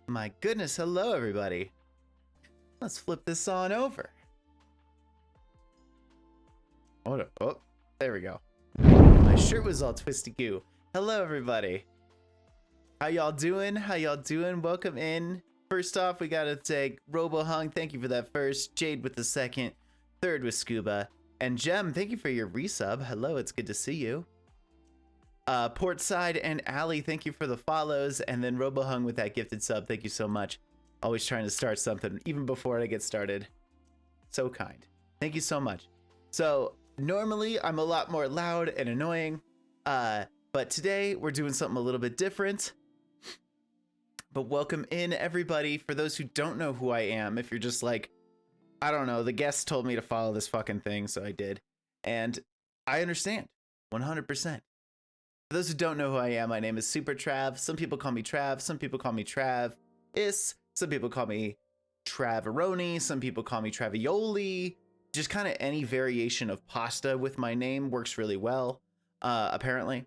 My goodness, hello everybody. Let's flip this on over. Oh, there we go. My shirt was all twisty goo. Hello everybody. How y'all doing? How y'all doing? Welcome in. First off, we gotta take RoboHung. Thank you for that first. Jade with the second. Third with Scuba. And Gem, thank you for your resub. Hello, it's good to see you. Portside and Allie, thank you for the follows, and then RoboHung with that gifted sub. Thank you so much. Always trying to start something even before I get started. So kind. Thank you so much. So normally I'm a lot more loud and annoying, but today we're doing something a little bit different. But welcome in everybody. For those who don't know who I am, if you're just like, I don't know, the guest told me to follow this fucking thing, so I did. And I understand 100%. For those who don't know who I am, my name is Super Trav. Some people call me Trav. Some people call me Trav-is. Some people call me Travaroni. Some people call me Travioli. Just kind of any variation of pasta with my name works really well. apparently.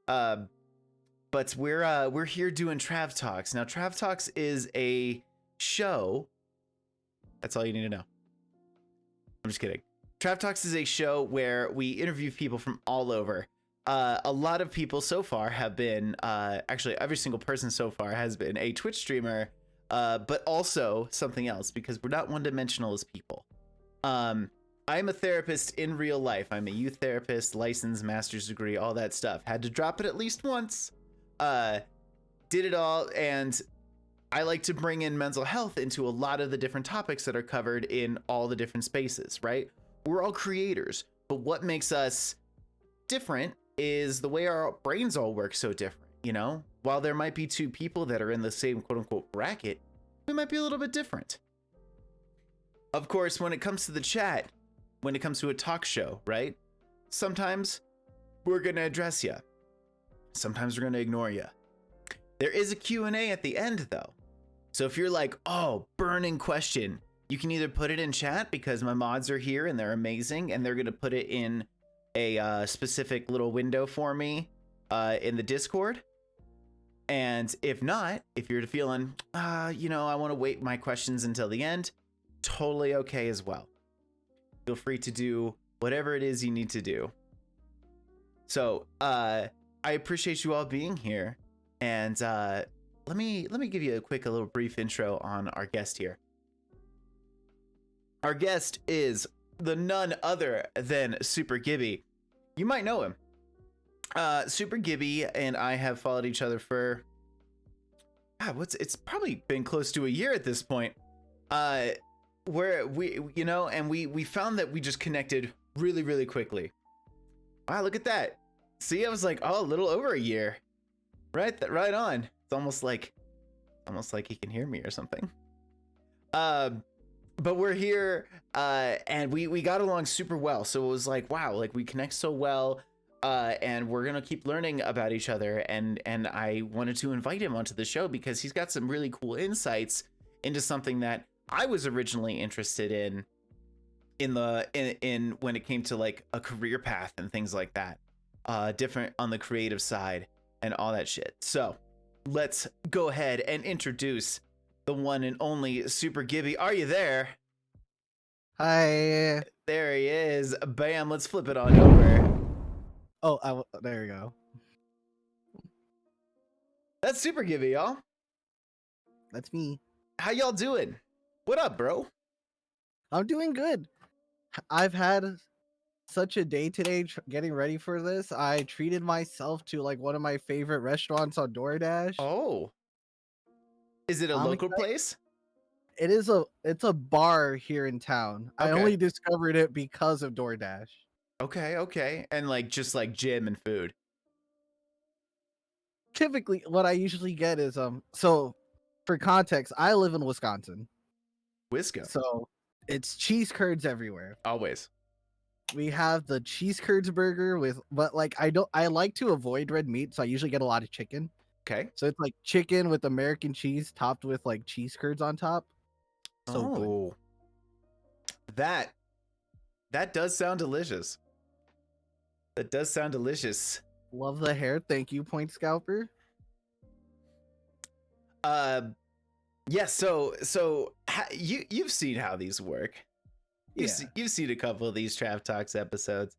But we're here doing TravTalks. Now, TravTalks is a show. That's all you need to know. I'm just kidding. TravTalks is a show where we interview people from all over. A lot of people so far have been, actually every single person so far has been a Twitch streamer, but also something else, because we're not one-dimensional as people. I'm a therapist in real life. I'm a youth therapist, licensed, master's degree, all that stuff. Had to drop it at least once. Did it all, and I like to bring in mental health into a lot of the different topics that are covered in all the different spaces, right? We're all creators, but what makes us different is the way our brains all work so different, you know? While there might be two people that are in the same quote-unquote bracket, we might be a little bit different. Of course, when it comes to the chat, when it comes to a talk show, right? Sometimes we're gonna address you. Sometimes we're gonna ignore you. There is a Q&A at the end though. So if you're like, oh, burning question, you can either put it in chat because my mods are here and they're amazing and they're gonna put it in a specific little window for me in the Discord. And if not, if you're feeling, you know, I wanna wait my questions until the end, totally okay as well. Feel free to do whatever it is you need to do. So I appreciate you all being here. And let me give you a little brief intro on our guest here. Our guest is the none other than Super Gibby. You might know him. Super Gibby and I have followed each other for it's probably been close to a year at this point. Where we, you know, and we found that we just connected really, really quickly. Wow, look at that. See, I was like, oh, a little over a year. Right on. It's almost like he can hear me or something. But we're here, and we got along super well. So it was like, wow, like we connect so well, and we're gonna keep learning about each other. And I wanted to invite him onto the show because he's got some really cool insights into something that I was originally interested in when it came to like a career path and things like that, different on the creative side and all that shit. So let's go ahead and introduce the one and only Super Gibby. Are you there? Hi. There he is. Bam. Let's flip it on over. Oh, there you go. That's Super Gibby, y'all. That's me. How y'all doing? What up, bro? I'm doing good. I've had such a day today getting ready for this. I treated myself to like one of my favorite restaurants on DoorDash. Oh. Is it a local place? It's a bar here in town. Okay. I only discovered it because of DoorDash. Okay. And like just like gym and food. Typically what I usually get is so for context, I live in Wisconsin. Wisco. So it's cheese curds everywhere. Always. We have the cheese curds burger but like I like to avoid red meat, so I usually get a lot of chicken. Okay. So it's like chicken with American cheese topped with like cheese curds on top. So good. That does sound delicious. That does sound delicious. Love the hair. Thank you, Point Scalper. Yeah, so you've seen how these work. You've seen a couple of these TravTalks episodes.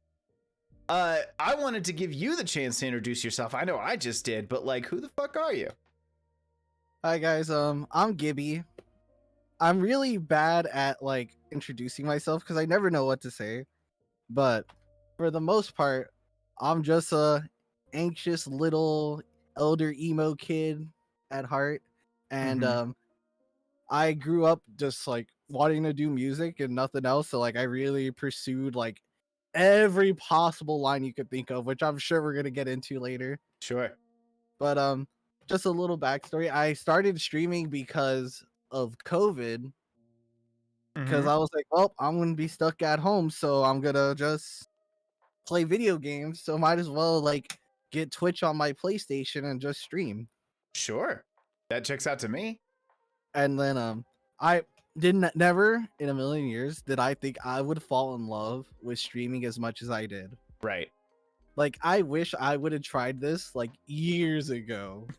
I wanted to give you the chance to introduce yourself. I know I just did, but like, who the fuck are you? Hi guys, I'm Gibby. I'm really bad at like introducing myself because I never know what to say. But for the most part, I'm just a anxious little elder emo kid at heart. And I grew up just like wanting to do music and nothing else. So like I really pursued like every possible line you could think of, which I'm sure we're gonna get into later. Sure. But just a little backstory. I started streaming because of COVID. Because I was like, well, I'm gonna be stuck at home, so I'm gonna just play video games. So might as well like get Twitch on my PlayStation and just stream. Sure. That checks out to me. And then I never in a million years did I think I would fall in love with streaming as much as I did. Right. Like, I wish I would have tried this like years ago.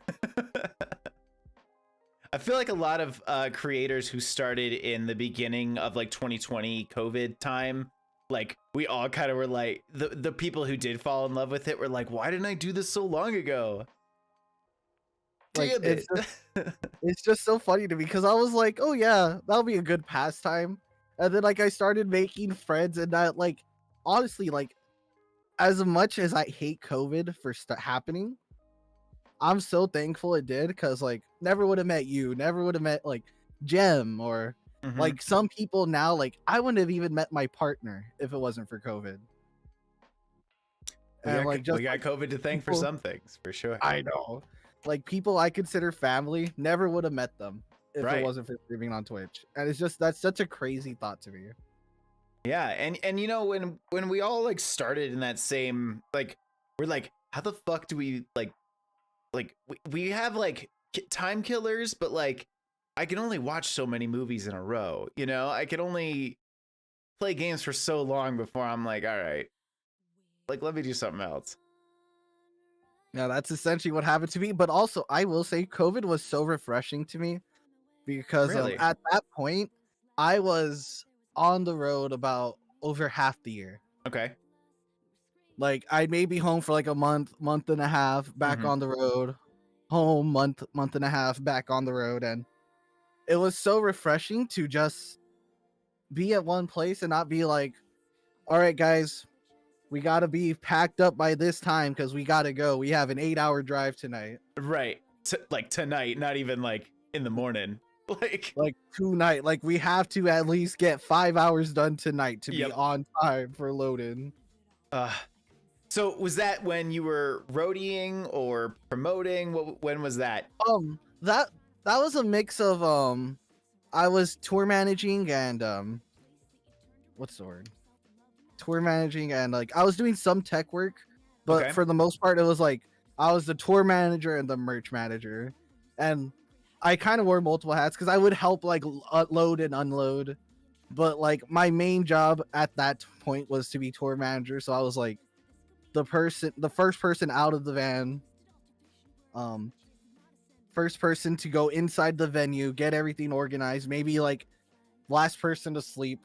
I feel like a lot of creators who started in the beginning of like 2020 COVID time, like we all kind of were like the people who did fall in love with it were like, why didn't I do this so long ago? Like, Damn it. it's just so funny to me because I was like, oh yeah, that'll be a good pastime. And then like I started making friends, and that like honestly, like as much as I hate COVID for happening, I'm so thankful it did, because like never would have met you, never would have met like Jem, or Mhm. like some people now, like I wouldn't have even met my partner if it wasn't for COVID. And like We just got like COVID to thank for people, some things, for sure. I know, like people I consider family, never would have met them if it Right. wasn't for streaming on Twitch. And it's just, that's such a crazy thought to me. Yeah, and you know when we all like started in that same like we're like how the fuck do we like we have like time killers, but like I can only watch so many movies in a row, you know? I can only play games for so long before I'm like, all right, like let me do something else. Yeah, that's essentially what happened to me. But also, I will say, COVID was so refreshing to me because Really? at that point, I was on the road about over half the year. Okay. Like I may be home for like a month, month and a half, back Mhm. on the road, home month, month and a half, back on the road, and it was so refreshing to just be at one place and not be like, all right, guys, we got to be packed up by this time because we got to go. We have an 8-hour drive tonight. Right. Like tonight, not even like in the morning. Like Like tonight, like we have to at least get 5 hours done tonight to be yep. on time for loading. Uh so was that when you were roadieing or promoting? When was that? That that was a mix of I was tour managing and what's the word? Tour managing, and like I was doing some tech work, but Okay. for the most part it was like I was the tour manager and the merch manager. And I kind of wore multiple hats because I would help like load and unload, but like my main job at that point was to be tour manager, so I was like the first person out of the van, um first person to go inside the venue, get everything organized, maybe like last person to sleep,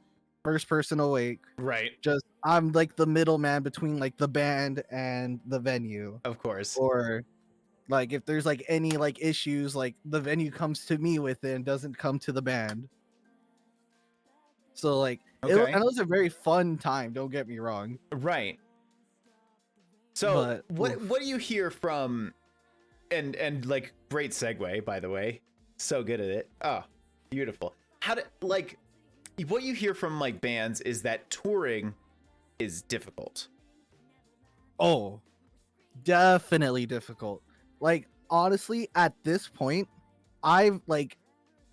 first person awake. Right. Just I'm like the middleman between like the band and the venue. Of course. Or like if there's like any like issues, like the venue comes to me with it and doesn't come to the band. So like Okay. and it was a very fun time, don't get me wrong. Right. So But what do you hear from and like great segue, by the way. So good at it. Oh, beautiful. How do like what you hear from like bands is that touring is difficult. oh, definitely difficult. Like honestly, at this point, I've like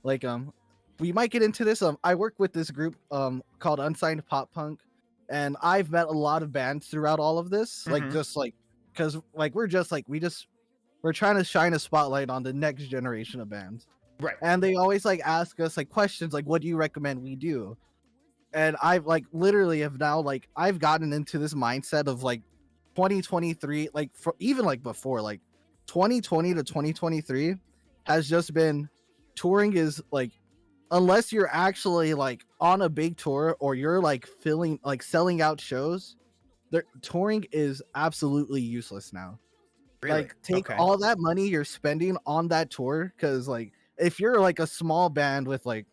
we might get into this. I work with this group called Unsigned Pop Punk, and I've met a lot of bands throughout all of this. Like Mhm. just like because like we're just like we're trying to shine a spotlight on the next generation of bands. Right. And they always like ask us like questions like, what do you recommend we do? And I've like literally have now like I've gotten into this mindset of like 2023, like for even like before, like 2020 to 2023 has just been touring is like, unless you're actually like on a big tour or you're like filling like selling out shows, the touring is absolutely useless now. Really? Like take Okay. all that money you're spending on that tour, because like if you're like a small band with like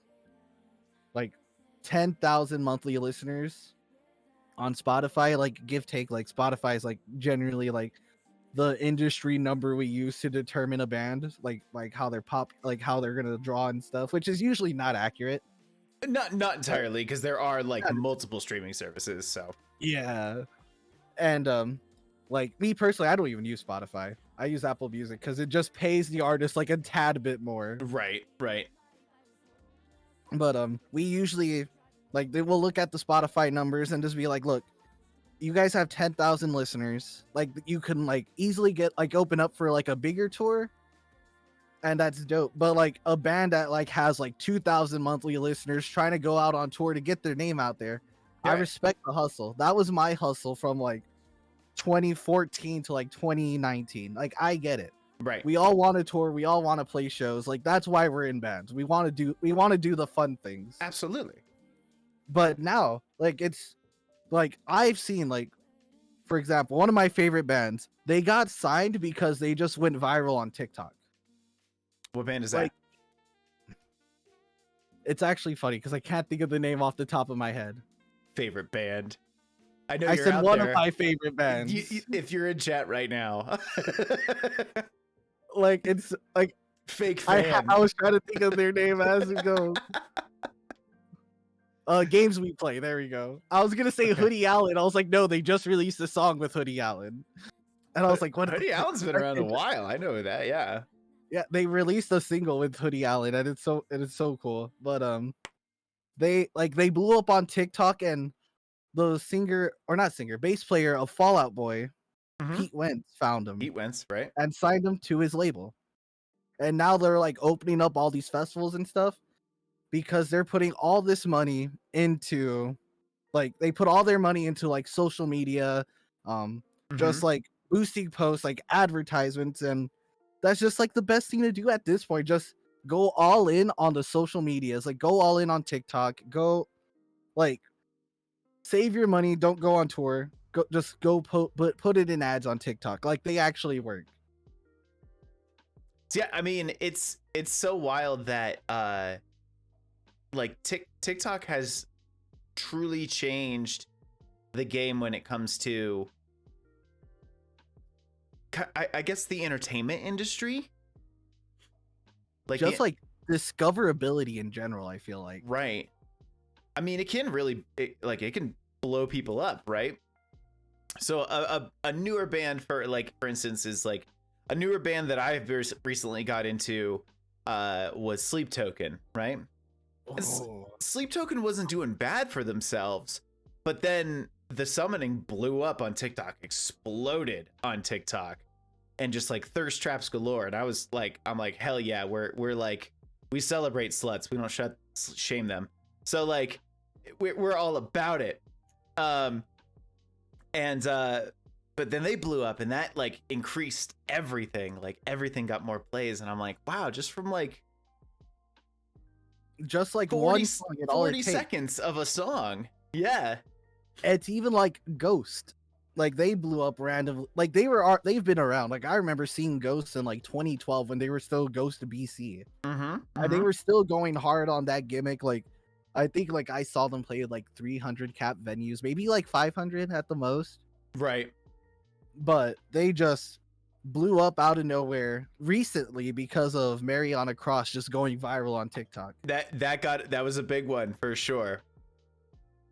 10,000 monthly listeners on Spotify, like give take, like Spotify is like generally like the industry number we use to determine a band, like how they're pop, like how they're gonna draw and stuff, which is usually not accurate. Not But entirely because there are like multiple streaming services, so. yeah, and like me personally, I don't even use Spotify. I use Apple Music because it just pays the artist like a tad bit more. Right, right. But we usually like they will look at the Spotify numbers and just be like, look, you guys have 10,000 listeners. Like you can like easily get like open up for like a bigger tour, and that's dope. But like a band that like has like 2,000 monthly listeners trying to go out on tour to get their name out there, I Right. respect the hustle. That was my hustle from like 2014 to like 2019. Like I get it. Right. We all want to tour, we all want to play shows. Like that's why we're in bands. We want to do the fun things. Absolutely. But now, like it's like I've seen like for example, one of my favorite bands, they got signed because they just went viral on TikTok. What band is Like, that? it's actually funny because I can't think of the name off the top of my head. Favorite band. I know I you're said out one there. of my favorite bands. If you're in chat right now. Like it's like Fake fan. I was trying to think of their name as we go. Games we play. There we go. I was gonna say Okay. Hoodie Allen. I was like, no, they just released a song with Hoodie Allen, and I was like, what? Hoodie Allen's been around a while. I know that. Yeah. Yeah, they released a single with Hoodie Allen, and it's so cool. But they blew up on TikTok, and the singer or not singer, bass player of Fall Out Boy, Pete Wentz found him. Pete Wentz, right? And signed him to his label. And now they're like opening up all these festivals and stuff because they're putting all this money into like they put all their money into like social media, just like boosting posts, like advertisements, and that's just like the best thing to do at this point. Just go all in on the social medias, like go all in on TikTok, go like save your money, don't go on tour, go put it in ads on TikTok. Like they actually work. Yeah, I mean, it's so wild that like TikTok has truly changed the game when it comes to I guess the entertainment industry. Like just like discoverability in general, I feel like. Right. I mean, it can really it can blow people up, right? So a newer band for instance is like a newer band that I've recently got into was Sleep Token, right? Oh. Sleep Token wasn't doing bad for themselves, but then the summoning blew up on TikTok, exploded on TikTok, and just like thirst traps galore. And I'm like, hell yeah, we're like, we celebrate sluts, we don't shame them. So like, we're all about it. But then they blew up, and that like increased everything. Like everything got more plays, and I'm like, wow, just from like just like 40, one song, 40 seconds of a song. Yeah. It's even like Ghost. Like they blew up randomly. Like they've been around. Like I remember seeing Ghost in like 2012 when they were still Ghost BC. And they were still going hard on that gimmick. Like I think like I saw them play at like 300 cap venues, maybe like 500 at the most. Right. But they just blew up out of nowhere recently because of Mariana Cross just going viral on TikTok. That was a big one for sure.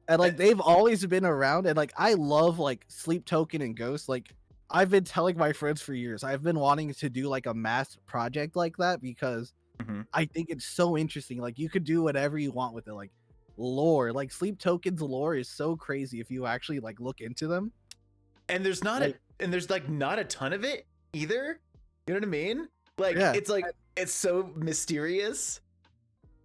And like they've always been around, and like I love like Sleep Token and Ghost. Like I've been telling my friends for years, I've been wanting to do like a mass project like that because I think it's so interesting. Like you could do whatever you want with it. Like lore, like Sleep Token's lore is so crazy if you actually like look into them. And there's not not a ton of it either. You know what I mean? Like it's like it's so mysterious.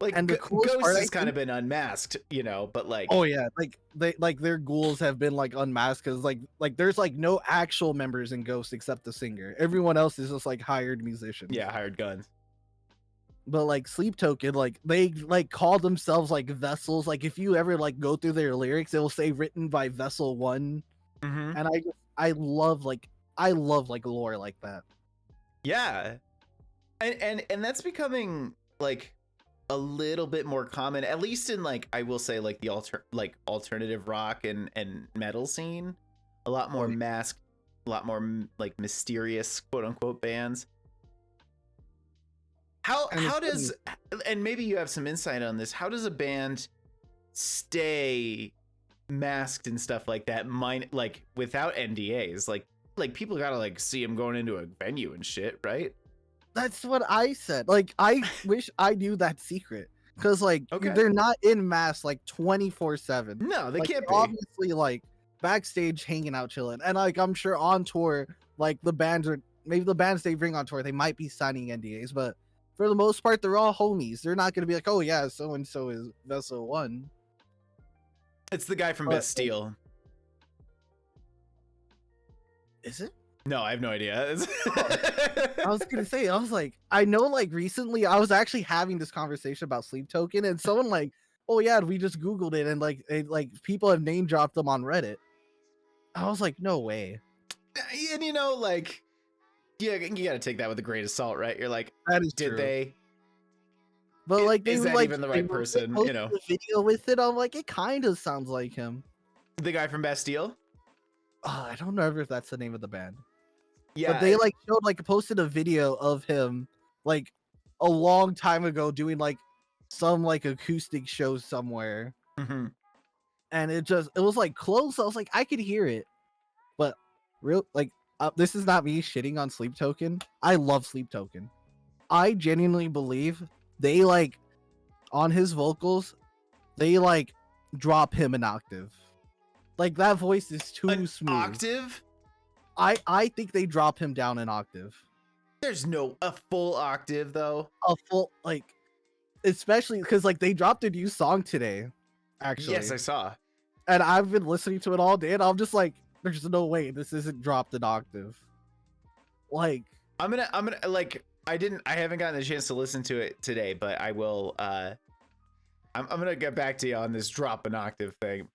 Like and the Ghost has kind of been unmasked, you know, but like oh yeah, like their ghouls have been like unmasked because like there's like no actual members in Ghost except the singer. Everyone else is just like hired musicians. Yeah, hired guns. But like Sleep Token, like they like call themselves like vessels. Like if you ever like go through their lyrics, it will say written by Vessel One. And I love like lore like that. Yeah. And that's becoming like a little bit more common, at least in like I will say like the alternative rock and metal scene. A lot more masked, a lot more like mysterious quote unquote bands. How does, and maybe you have some insight on this, how does a band stay masked and stuff like that, like without NDAs? Like people gotta like see them going into a venue and shit, right? That's what I said. Like I wish I knew that secret because like they're not in mass like 24/7. No, they can't be. Obviously like backstage hanging out chilling, and like I'm sure on tour like the bands they bring on tour, they might be signing NDAs, but for the most part they're all homies. They're not gonna be like, oh yeah, so and so is Vessel One. It's the guy from Bastille. Is it? No, I have no idea. I was gonna say, I was like, I know, like recently, I was actually having this conversation about Sleep Token, and someone like, oh yeah, we just Googled it, and like people have name dropped them on Reddit. I was like, no way. And you know, like, yeah, you got to take that with a grain of salt, right? You're like, That is did true. they? But like, they Is were that like, even the they right were person? You posting know, a video with it. I'm like, it kind of sounds like him. the guy from Bastille. I don't know if that's the name of the band. Yeah, But they like showed like posted a video of him like a long time ago doing like some like acoustic show somewhere, mhm. and it was like close. I was like, I could hear it, but real like this is not me shitting on Sleep Token. I love Sleep Token. I genuinely believe they like on his vocals, they like drop him an octave. Like that voice is too An smooth. octave? I think they drop him down an octave. There's no a full octave though. A full like, especially because like they dropped a new song today, actually. Yes, I saw. And I've been listening to it all day, and I'm just like, there's no way this isn't dropped an octave. Like, I'm gonna like I haven't gotten the chance to listen to it today, but I will. I'm gonna get back to you on this drop an octave thing.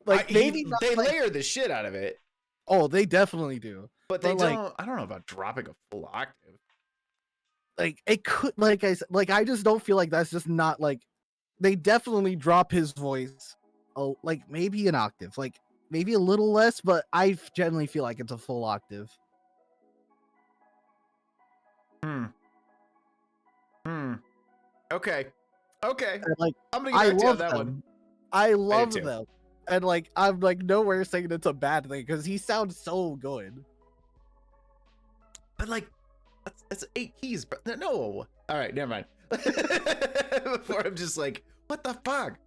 like maybe they like, layer the shit out of it, oh, they definitely do. but they like, don't. I don't know about dropping a full octave. Like it could, like I said, like I just don't feel like that's just not like they definitely drop his voice. Oh, like maybe an octave, like maybe a little less, but I generally feel like it's a full octave. Okay. And, like I'm gonna I get back to you on love that them. one. I love too. them. And like I'm like nowhere saying it's a bad thing because he sounds so good. But like, that's 8 keys, bro. No. All right, never mind. Before I'm just like, what the fuck?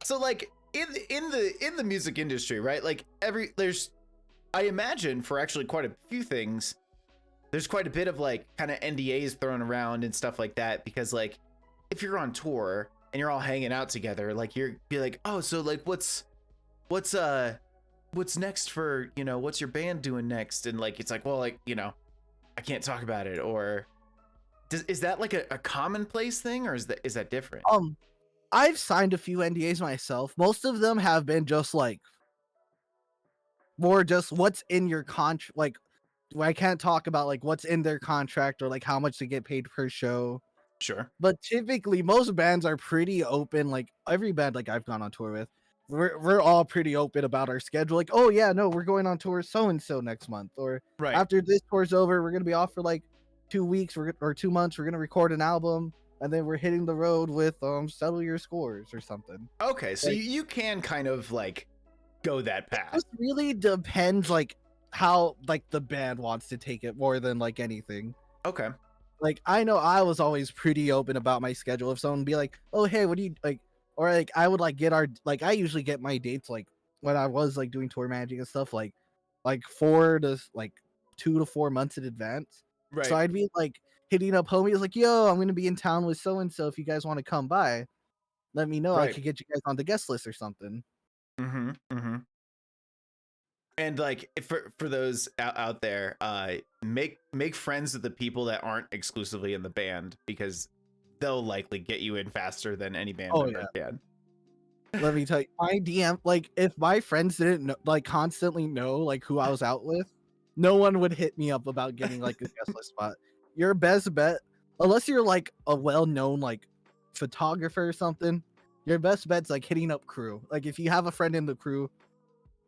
So like in the music industry, right? Like I imagine for actually quite a few things, there's quite a bit of like kind of NDAs thrown around and stuff like that, because like if you're on tour and you're all hanging out together, like you're like, oh, so like what's next for, you know, what's your band doing next? And like it's like, well, like, you know, I can't talk about it. Or is that like a commonplace thing, or is that different? I've signed a few NDAs myself. Most of them have been just like more just what's in your contract. Like I can't talk about like what's in their contract or like how much they get paid per show. Sure. But typically most bands are pretty open. Like every band like I've gone on tour with, we're all pretty open about our schedule. Like, oh yeah, no, we're going on tour so and so next month, or Right. after this tour's over, we're gonna be off for like 2 weeks or 2 months. We're gonna record an album, and then we're hitting the road with Settle Your Scores or something. Okay, so like, you can kind of like go that path. It really depends like how like the band wants to take it more than like anything. Okay. Like I know I was always pretty open about my schedule. If someone be like, oh hey, what do you like, or like I would like get our like I usually get my dates like when I was like doing tour managing and stuff like 4 to like 2 to 4 months in advance. Right. So I'd be like hitting up homies like, yo, I'm gonna be in town with so and so. If you guys want to come by, let me know. Right. I could get you guys on the guest list or something. And like for those out there, make friends with the people that aren't exclusively in the band, because they'll likely get you in faster than any band member can. Let me tell you, my DM, like if my friends didn't know, like constantly know like who I was out with, no one would hit me up about getting like a guest list spot. Your best bet, unless you're like a well-known like photographer or something, your best bet's like hitting up crew. Like if you have a friend in the crew,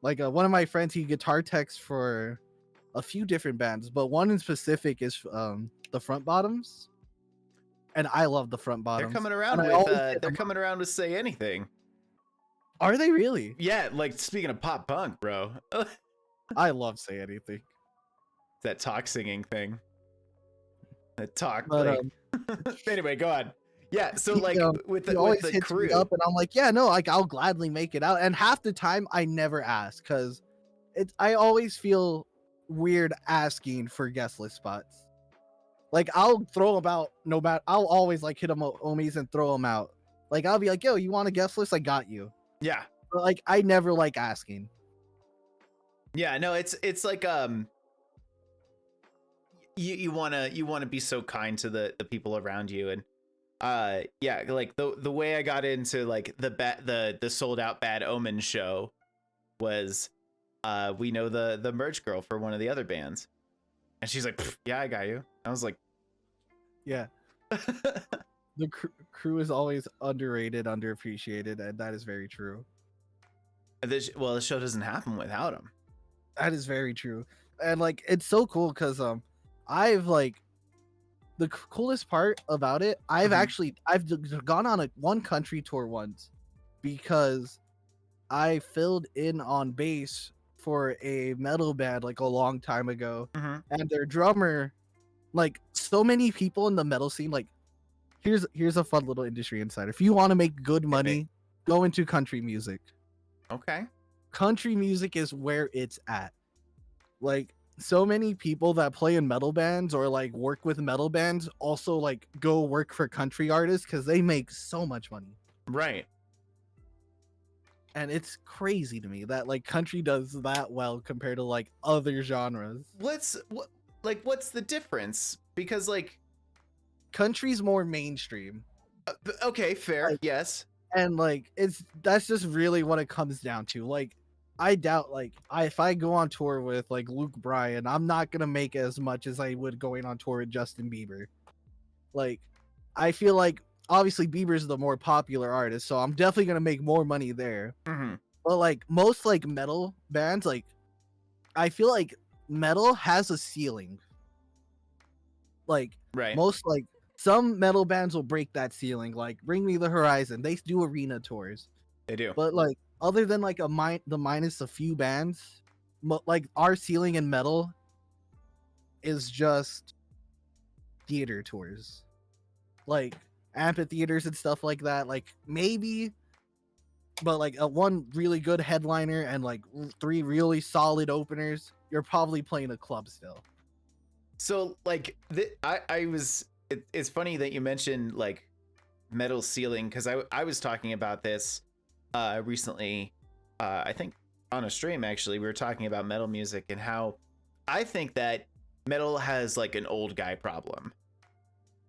like one of my friends, he guitar techs for a few different bands, but one in specific is the Front Bottoms, and I love the Front Bottoms. They're coming around with Say Anything. Are they really? Yeah, like speaking of pop punk, bro. I love Say Anything. That talk singing thing. That talk. But, anyway, go on. Yeah, so like with the crew, me up, and I'm like, yeah, no, like I'll gladly make it out. And half the time, I never ask because I always feel weird asking for guest list spots. Like I'll throw them out, no matter. I'll always like hit them homies and throw them out. Like I'll be like, yo, you want a guest list? I got you. Yeah. But like I never like asking. Yeah, no, it's like you wanna be so kind to the people around you. And yeah, like the way I got into like the sold out Bad Omen show was we know the merch girl for one of the other bands, and she's like, yeah, I got you. I was like, Yeah, the crew is always underrated, underappreciated, and that is very true. well, the show doesn't happen without him. That is very true. And like it's so cool because I've like the coolest part about it, I've gone on a one country tour once because I filled in on bass for a metal band like a long time ago, and their drummer, like so many people in the metal scene, like here's a fun little industry insider. If you want to make good money, go into country music. Okay. Country music is where it's at. Like so many people that play in metal bands or like work with metal bands also like go work for country artists because they make so much money. Right. And it's crazy to me that like country does that well compared to like other genres. What's the difference? Because like Country's more mainstream. Okay, fair. Like, yes. and like that's just really what it comes down to. Like I doubt like if I go on tour with like Luke Bryan, I'm not gonna make as much as I would going on tour with Justin Bieber. Like I feel like obviously Bieber's the more popular artist, so I'm definitely gonna make more money there. But like most like metal bands, like I feel like metal has a ceiling. Like Right. most like some metal bands will break that ceiling. Like Bring Me the Horizon, they do arena tours. They do. But like other than like the minus a few bands, like our ceiling in metal is just theater tours, like amphitheaters and stuff like that. Like maybe, but like a one really good headliner and like three really solid openers, you're probably playing a club still. So like it's funny that you mentioned like metal ceiling, because I was talking about this recently, I think on a stream actually. We were talking about metal music and how I think that metal has like an old guy problem.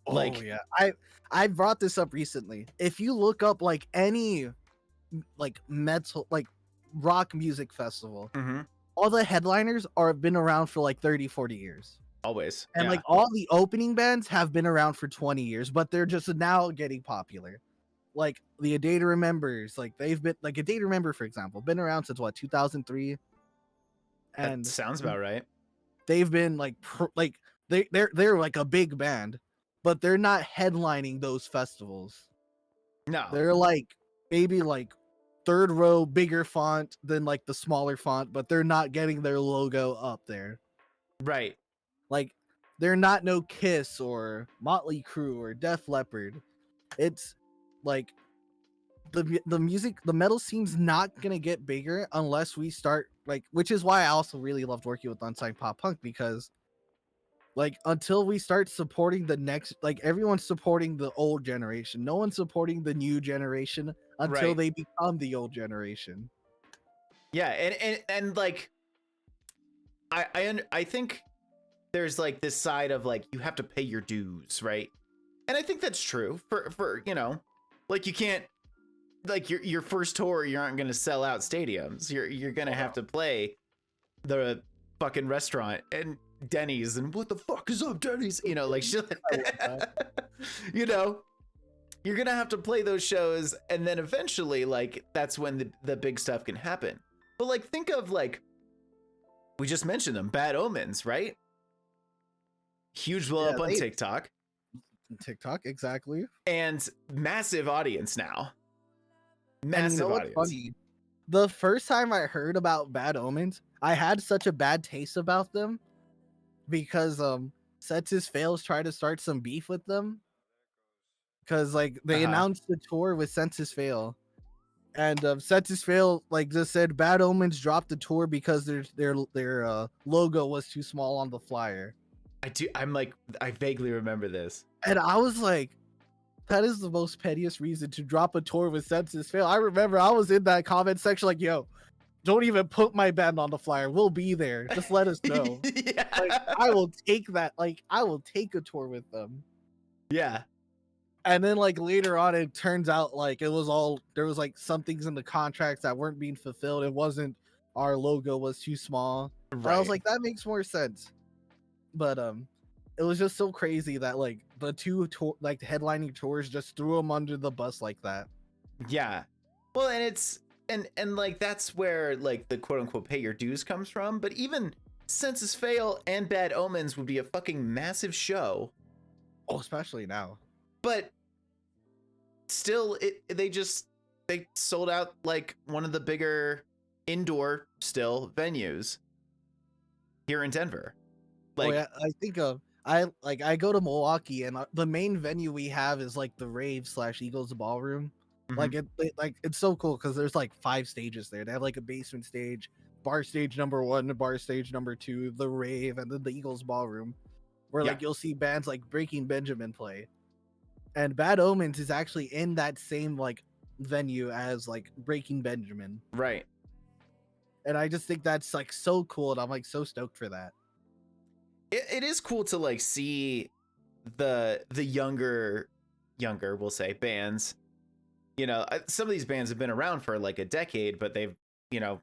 Like, oh yeah, I brought this up recently. If you look up like any like metal like rock music festival, all the headliners are been around for like 30-40 years. Always. And like all the opening bands have been around for 20 years, but they're just now getting popular. Like the A Day to Remembers, like they've been like A Day to Remember, for example, been around since what, 2003. And that sounds about right. They've been like they're like a big band, but they're not headlining those festivals. No, they're like maybe like third row, bigger font than like the smaller font, but they're not getting their logo up there. Right. Like they're not no Kiss or Motley Crue or Def Leppard. It's like the music, the metal scene's not gonna get bigger unless we start like, which is why I also really loved working with Unsigned Pop Punk, because like until we start supporting the next, like everyone's supporting the old generation, no one's supporting the new generation until they become the old generation. Yeah, and like I think there's like this side of like you have to pay your dues, right? And I think that's true for you know, like you can't, like your first tour, you aren't going to sell out stadiums. You're going to have to play the fucking restaurant and Denny's and what the fuck is up, Denny's? You know, like shit. You know, you're going to have to play those shows, and then eventually like that's when the big stuff can happen. But like think of like, we just mentioned them, Bad Omens, right? Huge blow up on TikTok. Exactly. And massive audience now. Massive audience. Funny? The first time I heard about Bad Omens, I had such a bad taste about them because Senses Fails tried to start some beef with them. Because like they announced the tour with Senses Fail. And Senses Fail like just said Bad Omens dropped the tour because their logo was too small on the flyer. I vaguely remember this. And I was like, that is the most pettiest reason to drop a tour with Senses Fail. I remember I was in that comment section like, yo, don't even put my band on the flyer. We'll be there. Just let us know. Yeah. Like, I will take that. Like, I will take a tour with them. Yeah. And then like later on, it turns out like it was all there was like some things in the contracts that weren't being fulfilled. It wasn't our logo was too small. And I was Right. like, that makes more sense. But it was just so crazy that like the two like headlining tours just threw them under the bus like that. Yeah. Well, and it's and like that's where like the quote unquote pay your dues comes from. But even Census Fail and Bad Omens would be a fucking massive show. Oh, especially now. But still, they sold out like one of the bigger indoor still venues here in Denver. Like, Oh yeah, I think I go to Milwaukee and the main venue we have is like the Rave / Eagles Ballroom. Like it's so cool because there's like 5 stages there. They have like a basement stage, bar stage number 1, bar stage number 2, the Rave, and then the Eagles Ballroom, where like you'll see bands like Breaking Benjamin play. And Bad Omens is actually in that same like venue as like Breaking Benjamin. Right. And I just think that's like so cool, and I'm like so stoked for that. It is cool to like see the younger we'll say bands. You know, some of these bands have been around for like a decade, but they've, you know,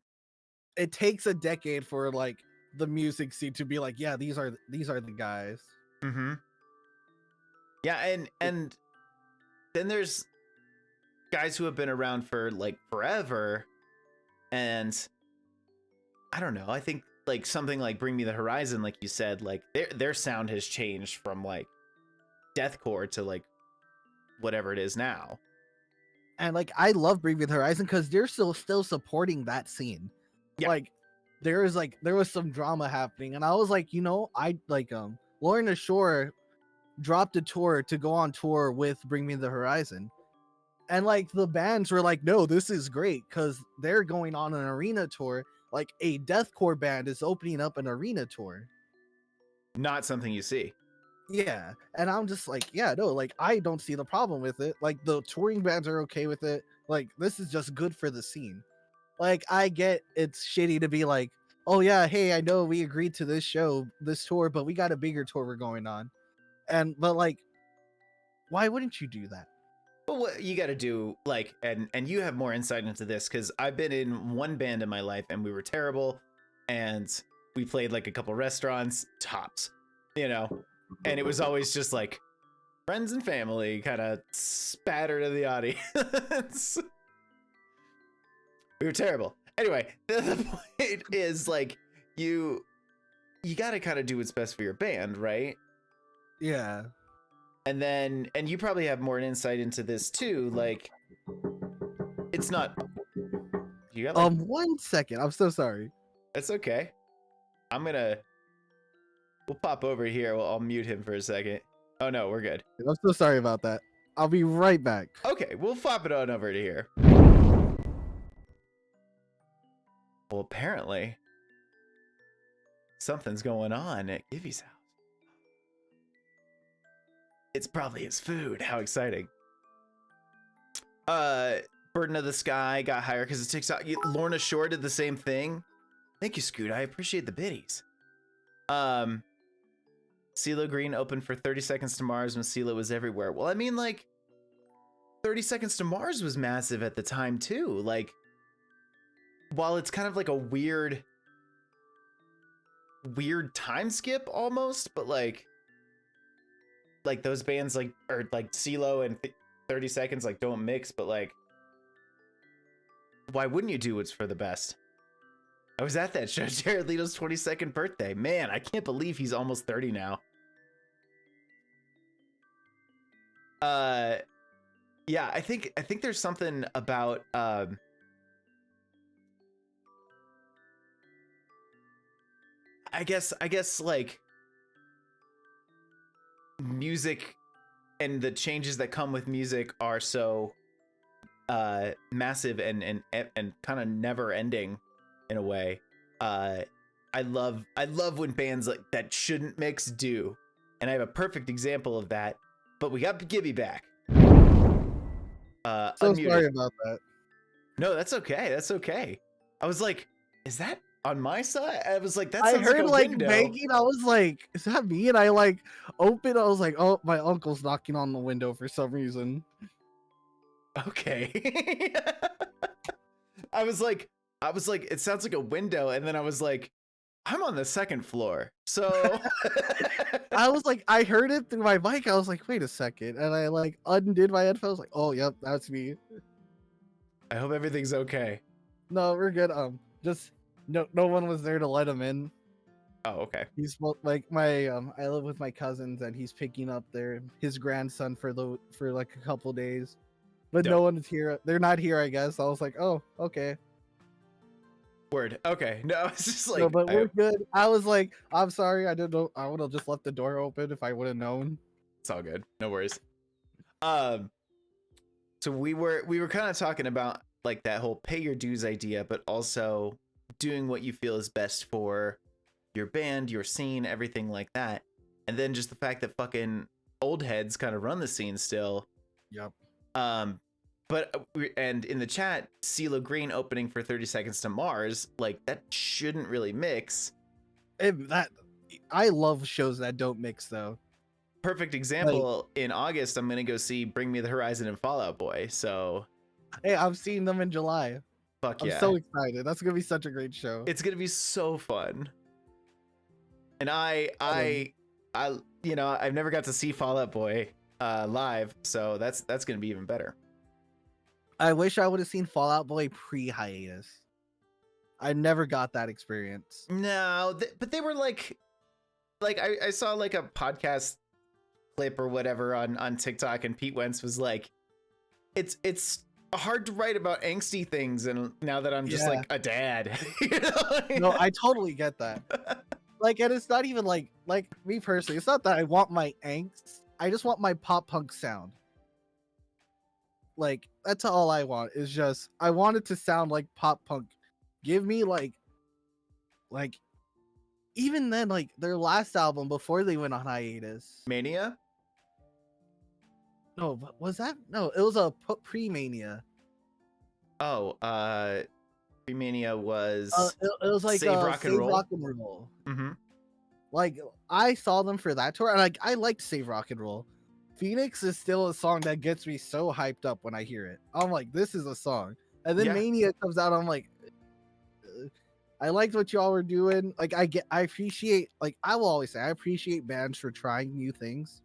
it takes a decade for like the music scene to be like, yeah, these are the guys. Mm-hmm. Yeah, and then there's guys who have been around for like forever, and I don't know. I think like something like Bring Me the Horizon, like you said, like their sound has changed from like deathcore to like whatever it is now. And like I love Bring Me the Horizon because they're still supporting that scene. Yeah. Like there was some drama happening, and I was like, I like Lorna Shore dropped a tour to go on tour with Bring Me the Horizon. And like the bands were like, no, this is great because they're going on an arena tour. Like a deathcore band is opening up an arena tour. Not something you see. Yeah. And I'm just like, yeah, no, like I don't see the problem with it. Like the touring bands are okay with it. Like this is just good for the scene. Like I get it's shitty to be like, oh yeah, hey, I know we agreed to this tour, but we got a bigger tour we're going on. But like, why wouldn't you do that? But what you got to do, like, and you have more insight into this because I've been in one band in my life and we were terrible, and we played like a couple restaurants tops, you know, and it was always just like friends and family kind of spattered in the audience. We were terrible. Anyway, the point is like you got to kind of do what's best for your band, right? Yeah. And you probably have more insight into this too. Like, it's not. You got like, 1 second. I'm so sorry. That's okay. We'll pop over here. I'll mute him for a second. Oh no, we're good. I'm so sorry about that. I'll be right back. Okay, we'll flop it on over to here. Well, apparently something's going on at Gibby's house. It's probably his food. How exciting. Burden of the Sky got higher because it TikTok. Lorna Shore did the same thing. Thank you, Scoot. I appreciate the biddies. CeeLo Green opened for 30 Seconds to Mars when CeeLo was everywhere. Well, I mean, like, 30 Seconds to Mars was massive at the time, too. Like, while it's kind of like a weird time skip almost, but like those bands like or like CeeLo and 30 Seconds like don't mix, but like why wouldn't you do what's for the best? I was at that show, Jared Leto's 22nd birthday. Man, I can't believe he's almost 30 now. Yeah, I think there's something about I guess like music and the changes that come with music are so massive and kind of never ending in a way. I love when bands like that shouldn't mix do, and I have a perfect example of that. But we got Gibby back. So Unmuted. sorry about that. No, that's okay. That's okay. I was like, is that on my side? I was like, that I sounds like heard a like window. banging. I was like, is that me? And I like opened. I was like, oh, my uncle's knocking on the window for some reason. Okay. I was like, it sounds like a window, and then I was like, I'm on the second floor, so. I was like, I heard it through my mic. I was like, wait a second, and I like undid my headphones. Like, oh, yep, that's me. I hope everything's okay. No, we're good. Just no one was there to let him in. Oh, okay. He's like my I live with my cousins, and he's picking up his grandson for like a couple days, but no Dope. one's here. They're not here, I guess. I was like, oh, okay. Word. Okay. No, it's just like, No, but we're good. I was like, I'm sorry, I didn't know. I would have just left the door open if I would have known. it's all good. No worries. So we were kind of talking about like that whole pay your dues idea, but also doing what you feel is best for your band, your scene, everything like that. And then just the fact that fucking old heads kind of run the scene still. Yep. But and in the chat, CeeLo Green opening for 30 Seconds to Mars, like that shouldn't really mix. I love shows that don't mix though. Perfect example, in August, I'm gonna go see Bring Me the Horizon and Fall Out Boy. So, Hey, I'm seeing them in July. fuck I'm yeah. so excited. That's gonna be such a great show. It's gonna be so fun. And I you know, I've never got to see Fall Out Boy live, so that's gonna be even better. I wish I would have seen Fall Out Boy pre-hiatus. I never got that experience. No, but they were like I saw like a podcast clip or whatever on TikTok, and Pete Wentz was like, it's hard to write about angsty things, and now that I'm just like a dad. You know? No, I totally get that. Like, and it's not even like me personally, it's not that I want my angst. I just want my pop punk sound. Like, that's all I want, is just I want it to sound like pop punk. Give me like even then, like their last album before they went on hiatus. Mania? No, but was that? No, it was a pre-Mania. Oh, Pre-Mania was It was like Save Rock and Roll. Rock and Roll. Mm-hmm. Like, I saw them for that tour, and like I liked Save Rock and Roll. Phoenix is still a song that gets me so hyped up when I hear it. I'm like, this is a song. And then Mania comes out, I'm like, I liked what y'all were doing. Like, I appreciate, like, I will always say, I appreciate bands for trying new things.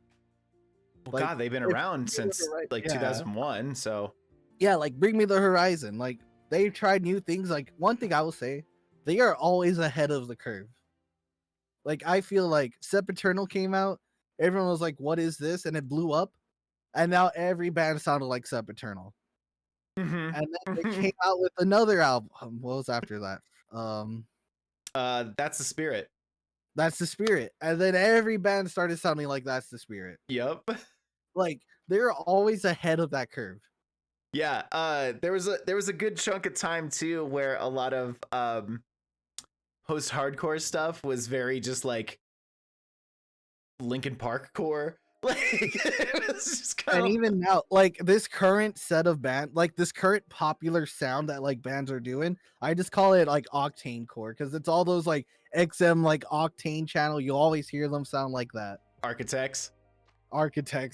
Well, Like, God, they've been around since like yeah. 2001, so. Yeah, like, Bring Me the Horizon. Like, they've tried new things. Like, one thing I will say, they are always ahead of the curve. Like, I feel like Sempiternal came out, everyone was like, what is this? And it blew up. And now every band sounded like Sempiternal. Mm-hmm. And then they came out with another album. What was after that? That's the Spirit. That's the Spirit. And then every band started sounding like That's the Spirit. Yep. Like, they're always ahead of that curve. Yeah. There was a good chunk of time too where a lot of post-hardcore stuff was very just like Linkin Park core. Like, it was just kind And even now, like, this current set of band, like this current popular sound that like bands are doing, I just call it like Octane core, because it's all those like XM like Octane channel. You always hear them sound like that. Architects,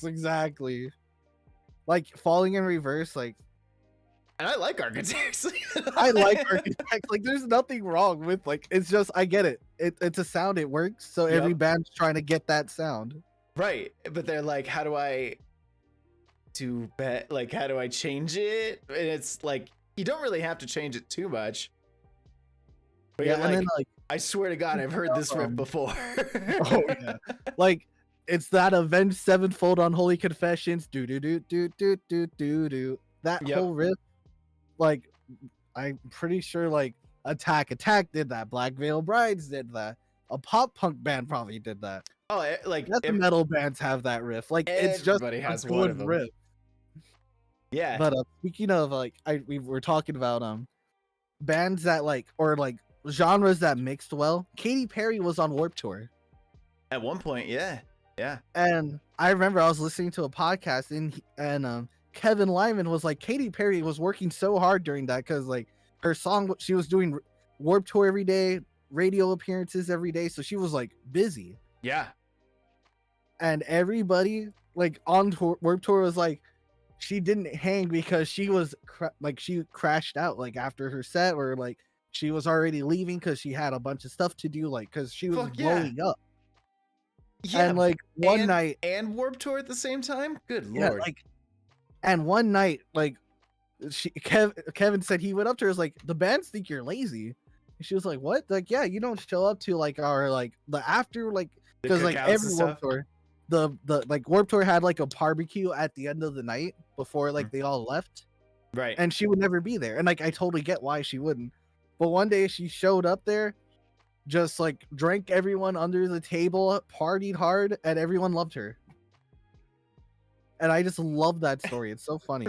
exactly. Like Falling in Reverse, like. And I like Architects. I like Architects. Like, there's nothing wrong with, like, it's just, I get it. It's a sound, it works. So every band's trying to get that sound. Right. But they're like, how do I change it? And it's like, you don't really have to change it too much. But yeah, you're and like, then, like, I swear to God, I've heard this riff before. Oh, yeah. Like, it's that Avenged Sevenfold Unholy Confessions. Do do do do do do do do. That whole riff. Like, I'm pretty sure like Attack did that. Black Veil Brides did that. A pop punk band probably did that. Oh, like metal bands have that riff. Like, it's just everybody has a one good of them. riff. Yeah. But speaking of like, we were talking about bands that like, or like genres that mixed well. Katy Perry was on Warped Tour at one point. Yeah. And I remember I was listening to a podcast and Kevin Lyman was like, Katy Perry was working so hard during that because like her song she was doing Warp Tour every day, radio appearances every day, so she was like busy. Yeah. And everybody like on tour, Warp Tour was like, she didn't hang because she was like she crashed out like after her set, or like she was already leaving because she had a bunch of stuff to do, like because she was Fuck yeah. blowing up. Yeah. And like one night and Warp Tour at the same time. Good yeah, lord. like, and one night like Kevin said he went up to her, was like, the bands think you're lazy. And she was like, what? Like, yeah, you don't show up to like our like the after like, The because like cookouts every and Warp stuff? Tour, the like Warp Tour had like a barbecue at the end of the night before like they all left, Right. and she would never be there. And like I totally get why she wouldn't. But one day she showed up there, just like drank everyone under the table, partied hard, and everyone loved her. And I just love that story. It's so funny.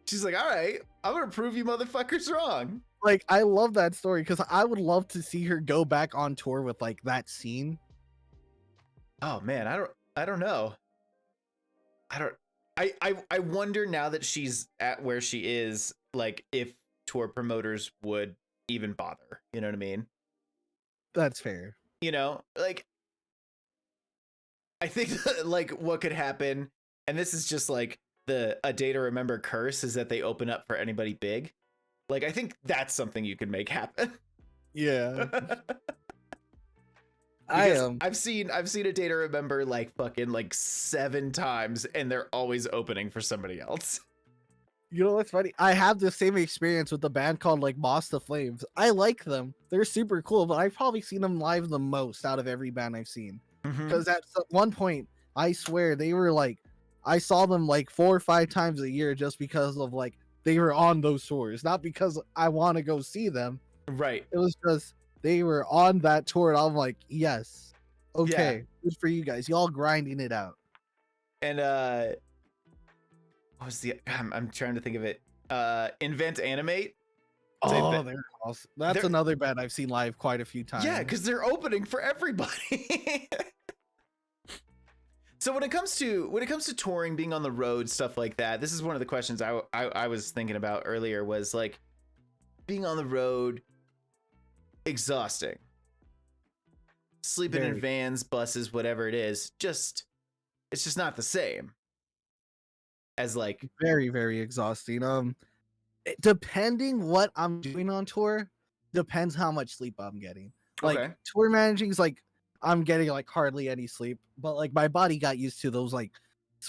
She's like, all right, I'm gonna prove you motherfuckers wrong. Like, I love that story because I would love to see her go back on tour with like that scene. Oh man, I don't know. I wonder now that she's at where she is, like if tour promoters would even bother. You know what I mean? That's fair. You know, like I think that, like what could happen, and this is just like a day to remember curse, is that they open up for anybody big. Like I think that's something you could make happen. Yeah. I've seen a day to remember like fucking like 7 times, and they're always opening for somebody else. You know what's funny? I have the same experience with a band called like Moss the Flames. I like them. They're super cool, but I've probably seen them live the most out of every band I've seen. Because at one point, I swear they were like, I saw them like 4 or 5 times a year just because of like they were on those tours, not because I want to go see them. Right. It was just they were on that tour, and I'm like, yes, okay, good for you guys. Y'all grinding it out. And what was I'm trying to think of it. Invent Animate. Oh, they're awesome. That's another band I've seen live quite a few times. Yeah, because they're opening for everybody. So when it comes to touring, being on the road, stuff like that, this is one of the questions I was thinking about earlier, was like being on the road, exhausting. Sleeping in vans, buses, whatever it is, it's just not the same as like very, very exhausting. Depending what I'm doing on tour, depends how much sleep I'm getting. Like tour managing is like I'm getting like hardly any sleep, but like my body got used to those like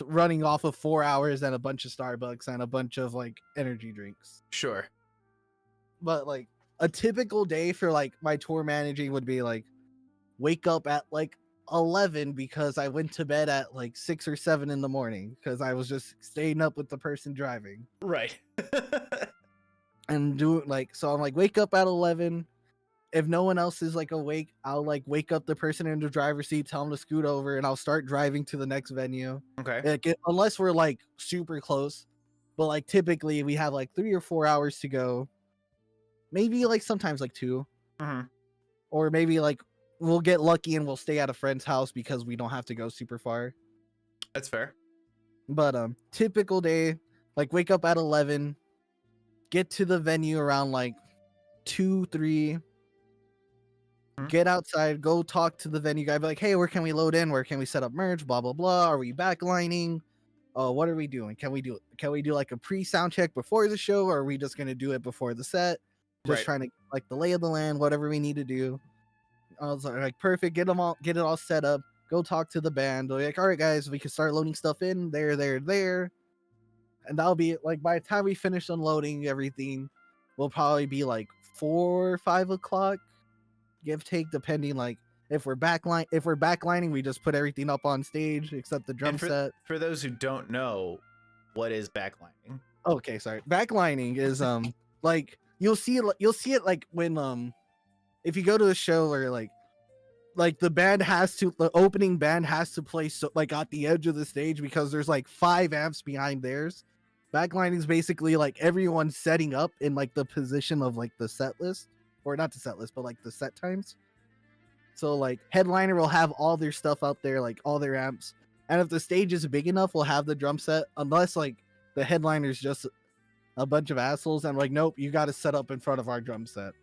running off of 4 hours and a bunch of Starbucks and a bunch of like energy drinks. Sure. But like a typical day for like my tour managing would be like wake up at like 11 because I went to bed at like 6 or 7 in the morning because I was just staying up with the person driving. Right. And do like, so I'm like, wake up at 11. If no one else is like awake, I'll like wake up the person in the driver's seat, tell them to scoot over, and I'll start driving to the next venue. Okay. Like, unless we're like super close, but like typically we have like 3 or 4 hours to go. Maybe like sometimes like 2. Or maybe like we'll get lucky and we'll stay at a friend's house because we don't have to go super far. That's fair. But typical day, like wake up at 11, get to the venue around like 2, 3. Get outside, go talk to the venue guy, be like, hey, where can we load in? Where can we set up merch? Blah blah blah. Are we backlining? What are we doing? Can we do like a pre-sound check before the show, or are we just gonna do it before the set? Just trying to like the lay of the land, whatever we need to do. I was like, perfect, get it all set up, go talk to the band. They're like, all right guys, we can start loading stuff in there. And that'll be like by the time we finish unloading everything, we'll probably be like 4 or 5 o'clock. Give take, depending like if we're backlining, we just put everything up on stage except the drum set. For those who don't know, what is backlining? Okay, sorry. Backlining is like you'll see it like when if you go to a show or like the opening band has to play so like at the edge of the stage because there's like 5 amps behind theirs. Backlining is basically like everyone setting up in like the position of like the set list. Or not the set list, but like the set times. So like headliner will have all their stuff out there, like all their amps. And if the stage is big enough, we'll have the drum set. Unless like the headliner's just a bunch of assholes, and I'm like, nope, you got to set up in front of our drum set.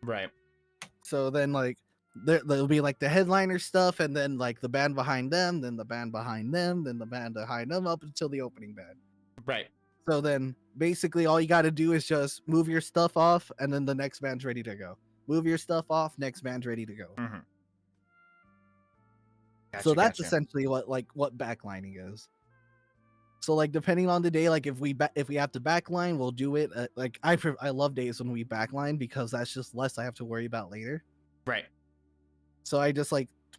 Right. So then like there'll be like the headliner stuff, and then like the band behind them, then the band behind them, then the band behind them, up until the opening band. Right. So then basically all you got to do is just move your stuff off, and then the next band's ready to go. Move your stuff off, next band's ready to go. Mm-hmm. So that's Gotcha. essentially what backlining is. So like depending on the day, like if we have to backline, we'll do it. Like I love days when we backline because that's just less I have to worry about later. Right. So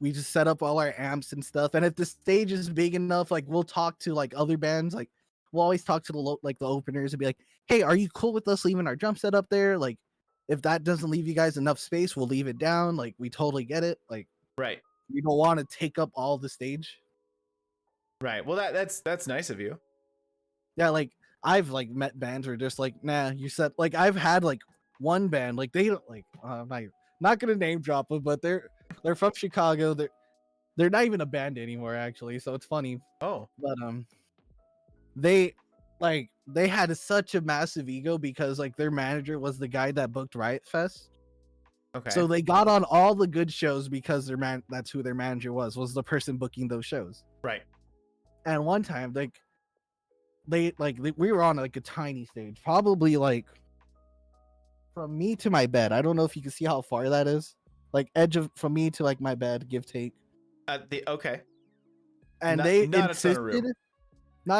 we just set up all our amps and stuff, and if the stage is big enough, like we'll talk to like other bands. Like we'll always talk to the openers and be like, hey, are you cool with us leaving our drum set up there? Like if that doesn't leave you guys enough space, we'll leave it down. Like we totally get it. Like Right. we don't want to take up all the stage. Right. Well, that's nice of you. Yeah, like I've like met bands where just like, nah, you said like I've had like one band, like they don't like I'm not gonna name drop them, but they're from Chicago. They're not even a band anymore, actually, so it's funny. Oh. But they had such a massive ego because like their manager was the guy that booked Riot Fest. Okay. So they got on all the good shows because that's who their manager was the person booking those shows. Right. And one time we were on like a tiny stage, probably like from me to my bed. I don't know if you can see how far that is. Like from me to like my bed, give take. Okay. And not a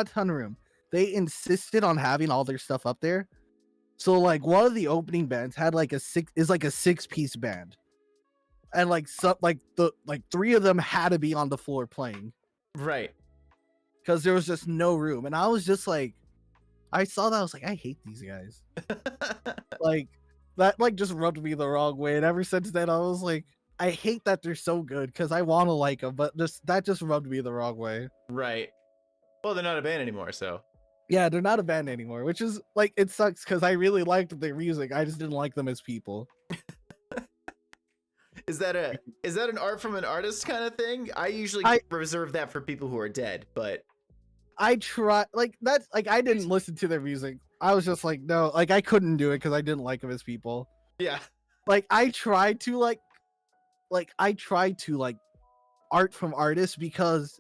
ton of room. They insisted on having all their stuff up there. So like one of the opening bands had like a 6-piece band. And like three of them had to be on the floor playing. Right. Because there was just no room. And I was just like, I saw that, I was like, I hate these guys. Like that like just rubbed me the wrong way. And ever since then I was like, I hate that they're so good because I want to like them, but that just rubbed me the wrong way. Right. Well, they're not a band anymore, so. Yeah, they're not a band anymore, which is like, it sucks because I really liked their music. I just didn't like them as people. Is that an art from an artist kind of thing? I usually reserve that for people who are dead, but I try like that's like I didn't listen to their music. I was just like, no, like I couldn't do it because I didn't like them as people. Yeah. Like I tried to art from artists because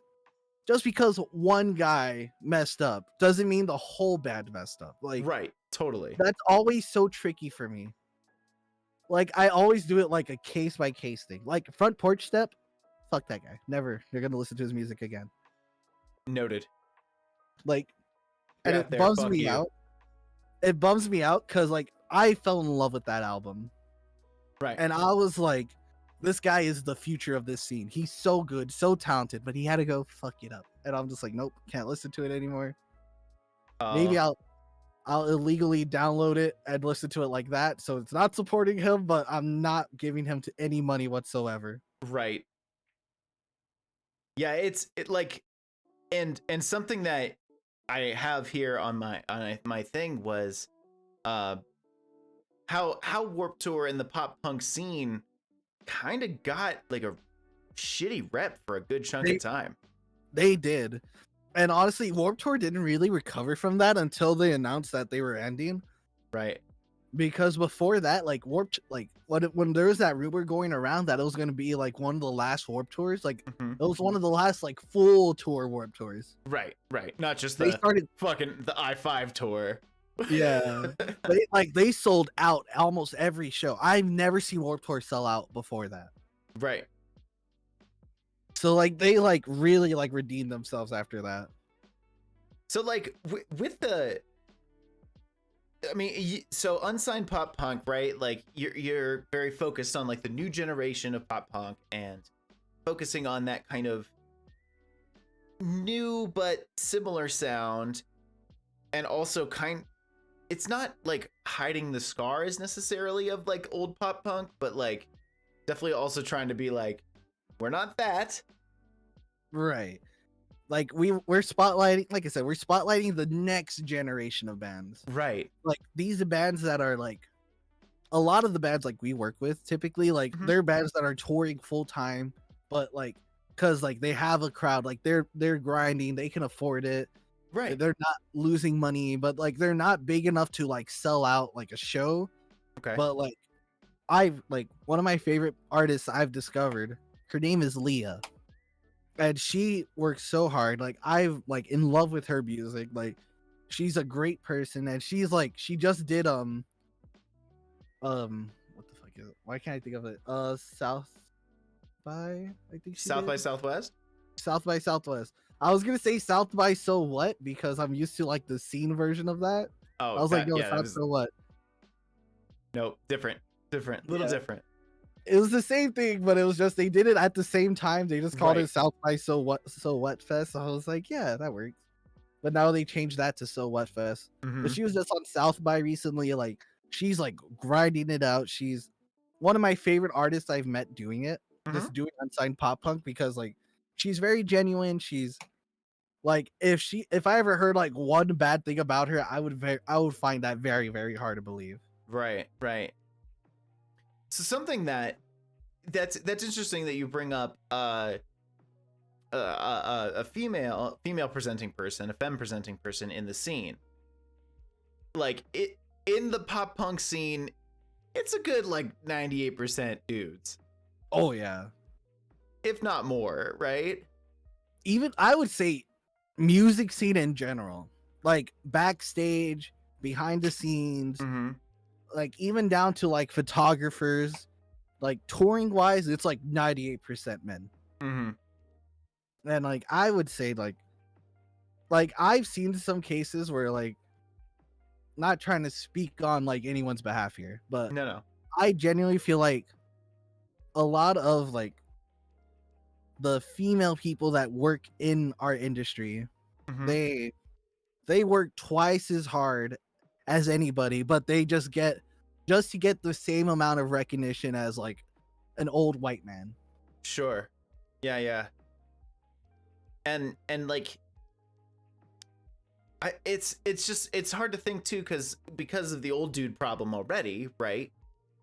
just because one guy messed up doesn't mean the whole band messed up. Like right, totally. That's always so tricky for me. Like I always do it like a case by case thing. Like Front Porch Step, fuck that guy. Never. You're gonna listen to his music again. Noted. Like, and it bums me out. It bums me out because like I fell in love with that album. Right. And I was like, this guy is the future of this scene. He's so good, so talented, but he had to go fuck it up. And I'm just like, nope, can't listen to it anymore. Maybe I'll illegally download it and listen to it like that. So it's not supporting him, but I'm not giving him any money whatsoever. Right. Yeah, it like, and something that I have here on my thing was, how Warped Tour and the pop punk scene kind of got like a shitty rep for a good chunk of time. They did. And honestly, Warped Tour didn't really recover from that until they announced that they were ending. Right. Because before that, like when there was that rumor going around that it was going to be like one of the last Warped Tours, like it was one of the last like full tour Warped Tours. Right. Not just the I-5 tour. Yeah. they sold out almost every show. I've never seen Warped Tour sell out before that. Right. So like they like really like redeemed themselves after that. So like with the, I mean, so unsigned pop punk, right? Like you're very focused on like the new generation of pop punk and focusing on that kind of new but similar sound, and also it's not like hiding the scars necessarily of like old pop punk, but like definitely also trying to be like, we're not that. Right. Like we're spotlighting, like I said, we're spotlighting the next generation of bands. Right. Like these are bands that are like, a lot of the bands like we work with typically, like they're bands that are touring full time, but like, cause like they have a crowd, like they're grinding, they can afford it. Right. They're not losing money, but like they're not big enough to like sell out like a show. Okay. But like I've like one of my favorite artists I've discovered, her name is Leah. And she works so hard. Like I've like in love with her music. Like she's a great person, and she's like she just did what the fuck is it? Why can't I think of it? South by I think she South did by Southwest. South by Southwest. I was gonna say South by So What because I'm used to like the scene version of that. I Oh, was like, that no, yeah, that South was So What. no different, little Yeah, different. it was the same thing, but it was just they did it at the same time. They just called Right. it South by So What Fest. So I was like, yeah, that works. But now they changed that to So What Fest. But Mm-hmm. she was just on South by recently. Like she's like grinding it out. She's one of my favorite artists I've met doing it. Mm-hmm. Just doing unsigned pop punk because like she's very genuine. She's like if I ever heard like one bad thing about her, I would find that very very hard to believe. Right. Right. So something that's interesting that you bring up a female presenting person, a femme presenting person in the scene. Like it in the pop punk scene, it's a good like 98% dudes, Oh yeah. if not more, right? Even I would say music scene in general. Like backstage, behind the scenes, Mm-hmm. like even down to like photographers, like touring wise, it's like 98% men. Mm-hmm. And like I would say like I've seen some cases where like not trying to speak on like anyone's behalf here, but No, no. I genuinely feel like a lot of like the female people that work in our industry, Mm-hmm. they work twice as hard as anybody, but they just to get the same amount of recognition as like an old white man. Sure. Yeah, yeah. And like it's just it's hard to think too because of the old dude problem already, right?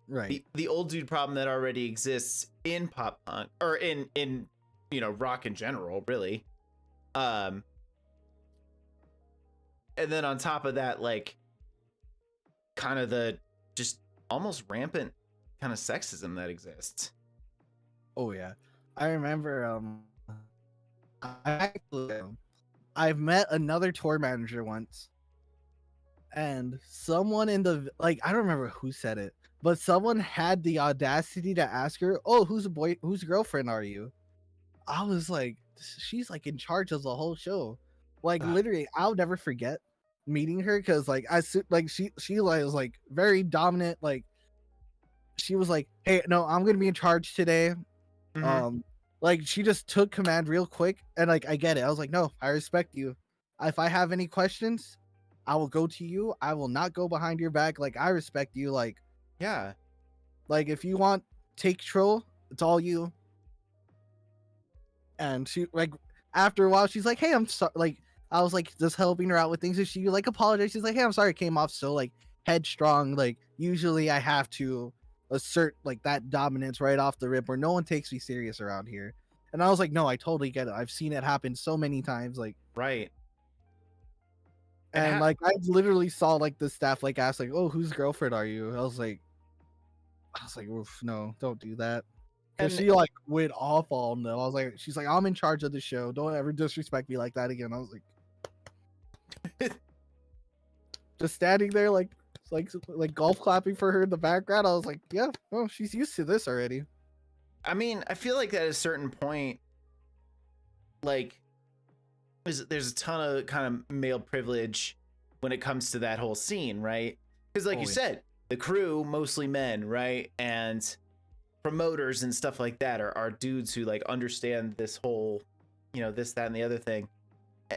Right. The old dude problem that already exists in pop punk or in rock in general, really. And then on top of that, like kind of the just almost rampant kind of sexism that exists. Oh yeah. I remember I actually I've met another tour manager once, and someone in the like I don't remember who said it, but someone had the audacity to ask her, "Oh, whose girlfriend are you?" I was like, "She's like in charge of the whole show." Like Ugh. literally, I'll never forget meeting her because like like she like, was like very dominant. Like she was like, "Hey, no, I'm gonna be in charge today." Mm-hmm. Um, like she just took command real quick, and like I get it. I was like, no, I respect you. If I have any questions, I will go to you. I will not go behind your back. Like I respect you. Yeah. Like if you want take control, it's all you. And she like after a while, she's like, hey, I'm sorry. Like I was like just helping her out with things, and she like apologized. She's like, hey, I'm sorry, it came off so like headstrong. Like usually I have to assert like that dominance right off the rip, where no one takes me serious around here. And I was like, no, I totally get it. I've seen it happen so many times. Like, Right. and like I literally saw like the staff like ask like, oh, whose girlfriend are you? I was like, oof, no, don't do that. Cause And she like went off on them. I was like, she's like, I'm in charge of the show. Don't ever disrespect me like that again. I was like, just standing there like golf clapping for her in the background. I was like, yeah, oh, she's used to this already. I mean, I feel like at a certain point, like there's a ton of kind of male privilege when it comes to that whole scene, right? Because like Oh, you yeah. said, the crew mostly men, right? And promoters and stuff like that are dudes who like understand this whole, this, that, and the other thing.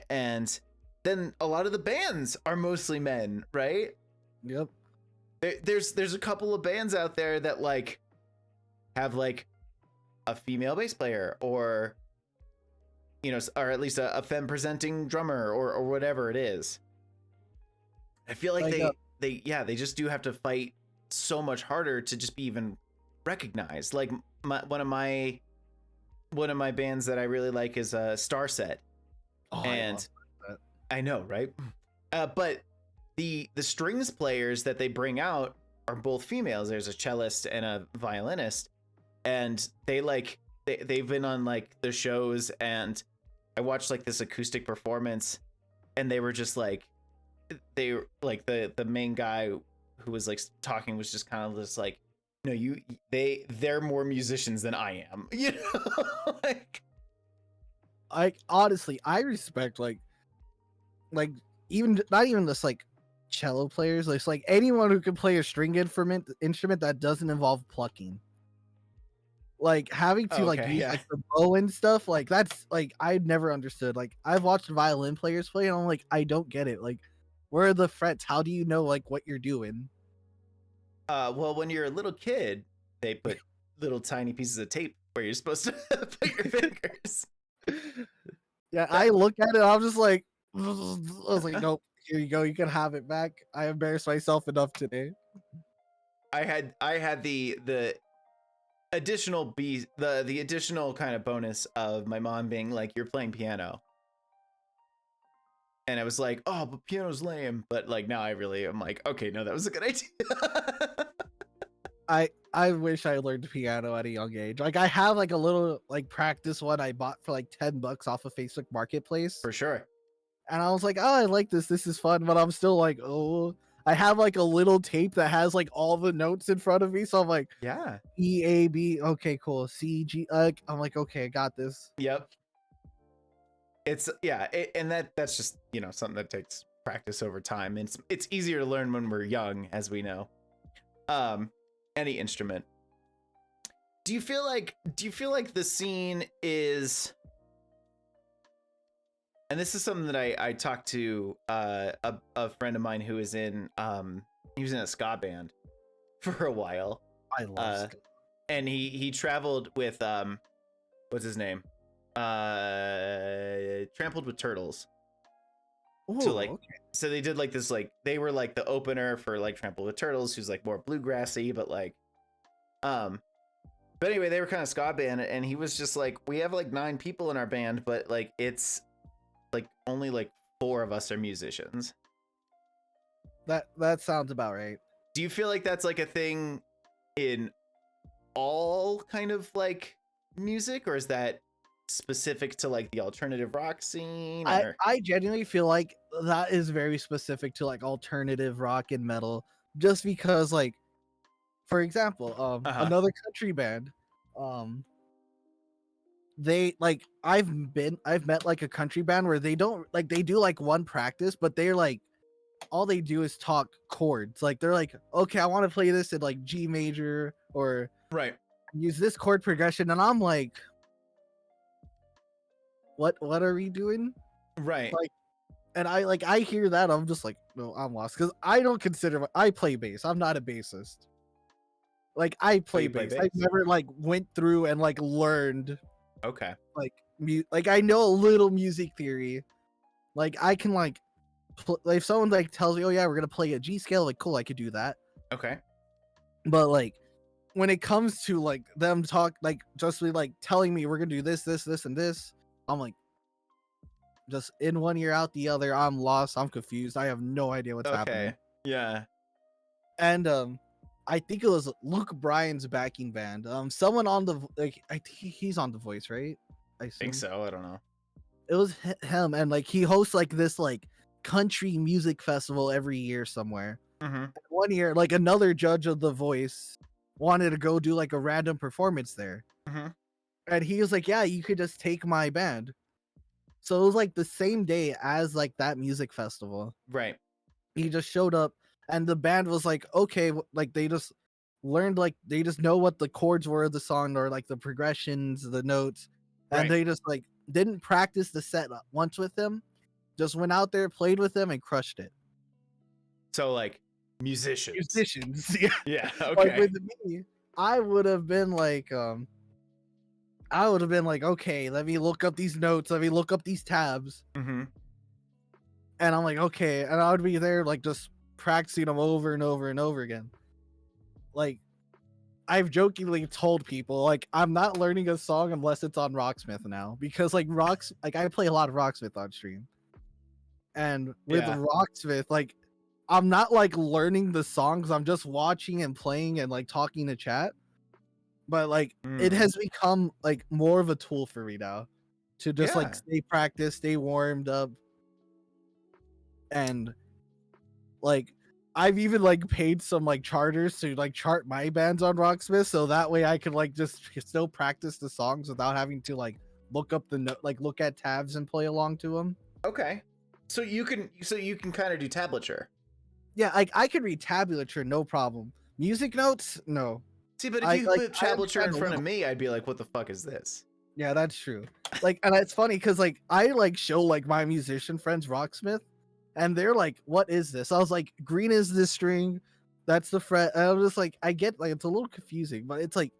And then a lot of the bands are mostly men, right? Yep. There's a couple of bands out there that like have like a female bass player or or at least a femme presenting drummer or whatever it is. I feel like Like, they just do have to fight so much harder to just be even recognized. Like one of my bands that I really like is Starset. oh, I And love that. I know, right? But the strings players that they bring out are both females. There's a cellist and a violinist, and they've been on like the shows, and I watched like this acoustic performance, and they were just like they like the main guy who was like talking was just kind of just like, no, they're more musicians than I am, you know. Like, Honestly, I respect like even not even just like cello players, it's like anyone who can play a string instrument that doesn't involve plucking. Like having to like okay, use yeah. like the bow and stuff, like that's like I'd never understood. Like I've watched violin players play and I'm like, I don't get it. Like where are the frets? How do you know like what you're doing? Well, when you're a little kid, they put little tiny pieces of tape where you're supposed to put your fingers. Yeah, I look at it, I'm just like I was like, nope, here you go, you can have it back. I embarrassed myself enough today. I had the the additional kind of bonus of my mom being like, you're playing piano. And I was like, oh, but piano's lame. But like now I'm like, okay, no, that was a good idea. I wish I learned piano at a young age. Like I have like a little like practice one I bought for like $10 off of Facebook Marketplace. For sure. And I was like, oh, I like this. This is fun. But I'm still like, oh, I have like a little tape that has like all the notes in front of me. So I'm like, Yeah. E, A, B. Okay, cool. C, G. I'm like, okay, I got this. Yep. It's and that's just, you know, something that takes practice over time. And it's easier to learn when we're young, as we know. Any instrument. Do you feel like the scene is, and this is something that I talked to a friend of mine who is in he was in a ska band for a while. I love ska. And he traveled with what's his name? Trampled with Turtles. Ooh, So like, okay. so they did like this, like they were like the opener for like Trampled with Turtles, who's like more bluegrassy, but like, but anyway, they were kind of ska band, and he was just like, we have like 9 people in our band, but like it's like only like 4 of us are musicians. That sounds about right. Do you feel like that's like a thing in all kind of like music, or is that specific to like the alternative rock scene? Or... I genuinely feel like that is very specific to like alternative rock and metal, just because like, for example, another country band, they like I've met like a country band where they don't like they do like one practice, but they're like all they do is talk chords. Like they're like, okay, I want to play this in like G major or right, use this chord progression, and I'm like, what are we doing? right, Like, and I hear that, I'm just like, no, I'm lost, because I don't consider I play bass. I'm not a bassist. Like I play you play bass. I bass? never like went through and like learned Okay. like like I know a little music theory. Like I can like if someone like tells me, oh yeah, we're gonna play a G scale, like cool, I could do that. Okay. But like when it comes to like them talk like just like telling me we're gonna do this, and this, I'm like just in one ear out the other. I'm lost. I'm confused. I have no idea what's happening. Yeah. And I think it was Luke Bryan's backing band. Someone on the like I think he's on The Voice, right? I Think so. I don't know. It was him, and like he hosts like this like country music festival every year somewhere. Mm-hmm. One year, like another judge of The Voice wanted to go do like a random performance there, and he was like, "Yeah, you could just take my band." So it was like the same day as like that music festival. Right. He just showed up, and the band was like, "Okay," like they just learned like they just know what the chords were of the song or like the progressions, the notes, and Right. they just like didn't practice the set once with him. Just went out there, played with them, and crushed it. So like musicians. Yeah. Yeah. Like Okay. with me, I would have been like, okay, let me look up these notes, let me look up these tabs. Mm-hmm. And I'm like, okay, and I would be there like just practicing them over and over and over again. Like I've jokingly told people like I'm not learning a song unless it's on Rocksmith now, because like I play a lot of Rocksmith on stream. And with Yeah. Rocksmith, like I'm not like learning the songs, I'm just watching and playing and like talking to chat. But like it Mm. has become like more of a tool for me now to just like Yeah. stay practiced, stay warmed up, and like I've even like paid some like charters to like chart my bands on Rocksmith so that way I can like just still practice the songs without having to like look up the like look at tabs and play along to them. Okay. So you can kind of do tablature. Yeah, like I can read tablature, no problem. Music notes, no. See, but if I you like put I tablature understand in a front of little. me, I'd be like, what the fuck is this? Yeah, that's true. Like, and it's funny because like I like show like my musician friends Rocksmith, and they're like, "What is this?" I was like, "Green is this string, that's the fret." And I was just like, I get like it's a little confusing, but it's like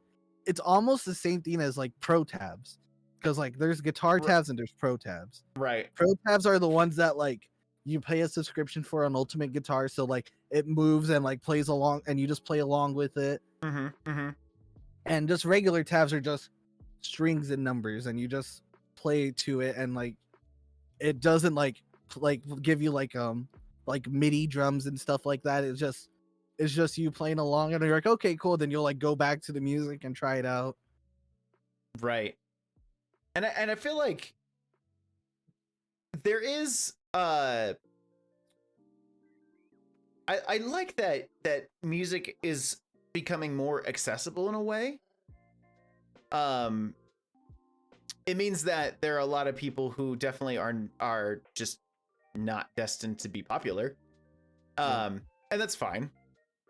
it's almost the same thing as like pro tabs, because like there's guitar R- tabs and there's pro tabs. right. Pro tabs are the ones that like you pay a subscription for on Ultimate Guitar, so like it moves and like plays along, and you just play along with it. Mm-hmm. Mm-hmm. And just regular tabs are just strings and numbers, and you just play to it, and like it doesn't like give you like MIDI drums and stuff like that. It's just you playing along, and you're like, okay, cool. Then you'll like go back to the music and try it out. Right. And I feel like there is I like that music is becoming more accessible in a way. It means that there are a lot of people who definitely are just not destined to be popular. Yeah. And that's fine.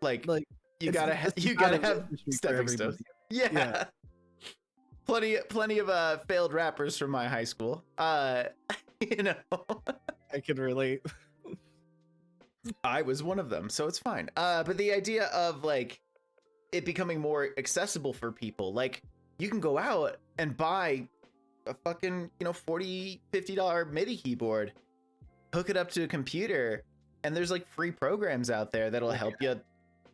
Like Like you it's you not gotta an have industry for stepping everybody. stones. Yeah. Yeah. Plenty of failed rappers from my high school. You know. I can relate. I was one of them, so it's fine. But the idea of like it becoming more accessible for people, like you can go out and buy a fucking, $40-$50 MIDI keyboard, hook it up to a computer, and there's like free programs out there that'll help you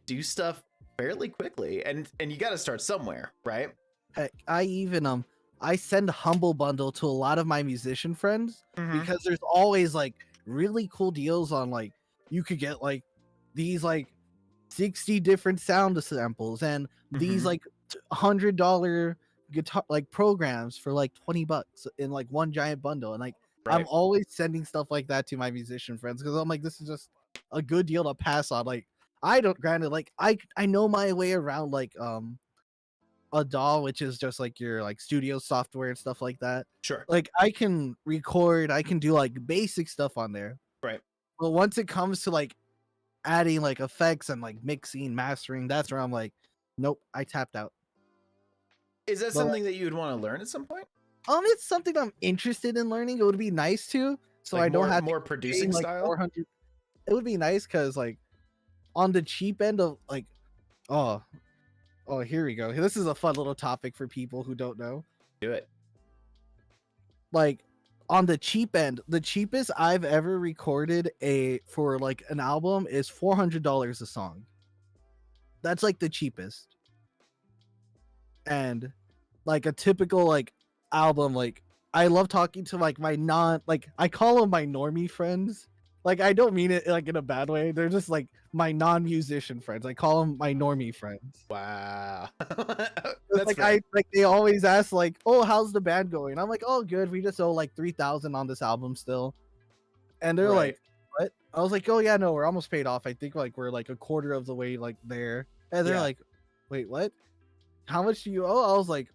do stuff fairly quickly. And you got to start somewhere, right? Heck, I even I send Humble Bundle to a lot of my musician friends Mm-hmm. because there's always like really cool deals on like you could get like these like 60 different sound samples and these Mm-hmm. like $100 guitar like programs for like $20 in like one giant bundle. And like I'm Right. always sending stuff like that to my musician friends because I'm like, this is just a good deal to pass on. Like I don't, granted, like I know my way around like a DAW, which is just like your like studio software and stuff like that. Sure. Like I can record, I can do like basic stuff on there. Right. But once it comes to like adding like effects and like mixing, mastering, that's where I'm like, nope, I tapped out. Is that But like, something that you would want to learn at some point? it's something I'm interested in learning. It would be nice to, so Like I don't have to more keep producing paying like style? 400. It would be nice because like on the cheap end of like, oh, here we go. This is a fun little topic for people who don't know. Do it. Like on the cheap end, the cheapest I've ever recorded for like an album is $400 a song. That's like the cheapest. And like a typical like album, like I love talking to like my non, like I call them my normie friends. Like I don't mean it like in a bad way. They're just like my non-musician friends. I call them my normie friends. Wow. It's That's like fair. they always ask like, "Oh, how's the band going?" I'm like, "Oh, good. We just owe like 3,000 on this album still." And they're Right. like, "What?" I was like, "Oh yeah, no, we're almost paid off. I think like we're like a quarter of the way like there." And they're Yeah. like, "Wait, what? How much do you owe?" I was like,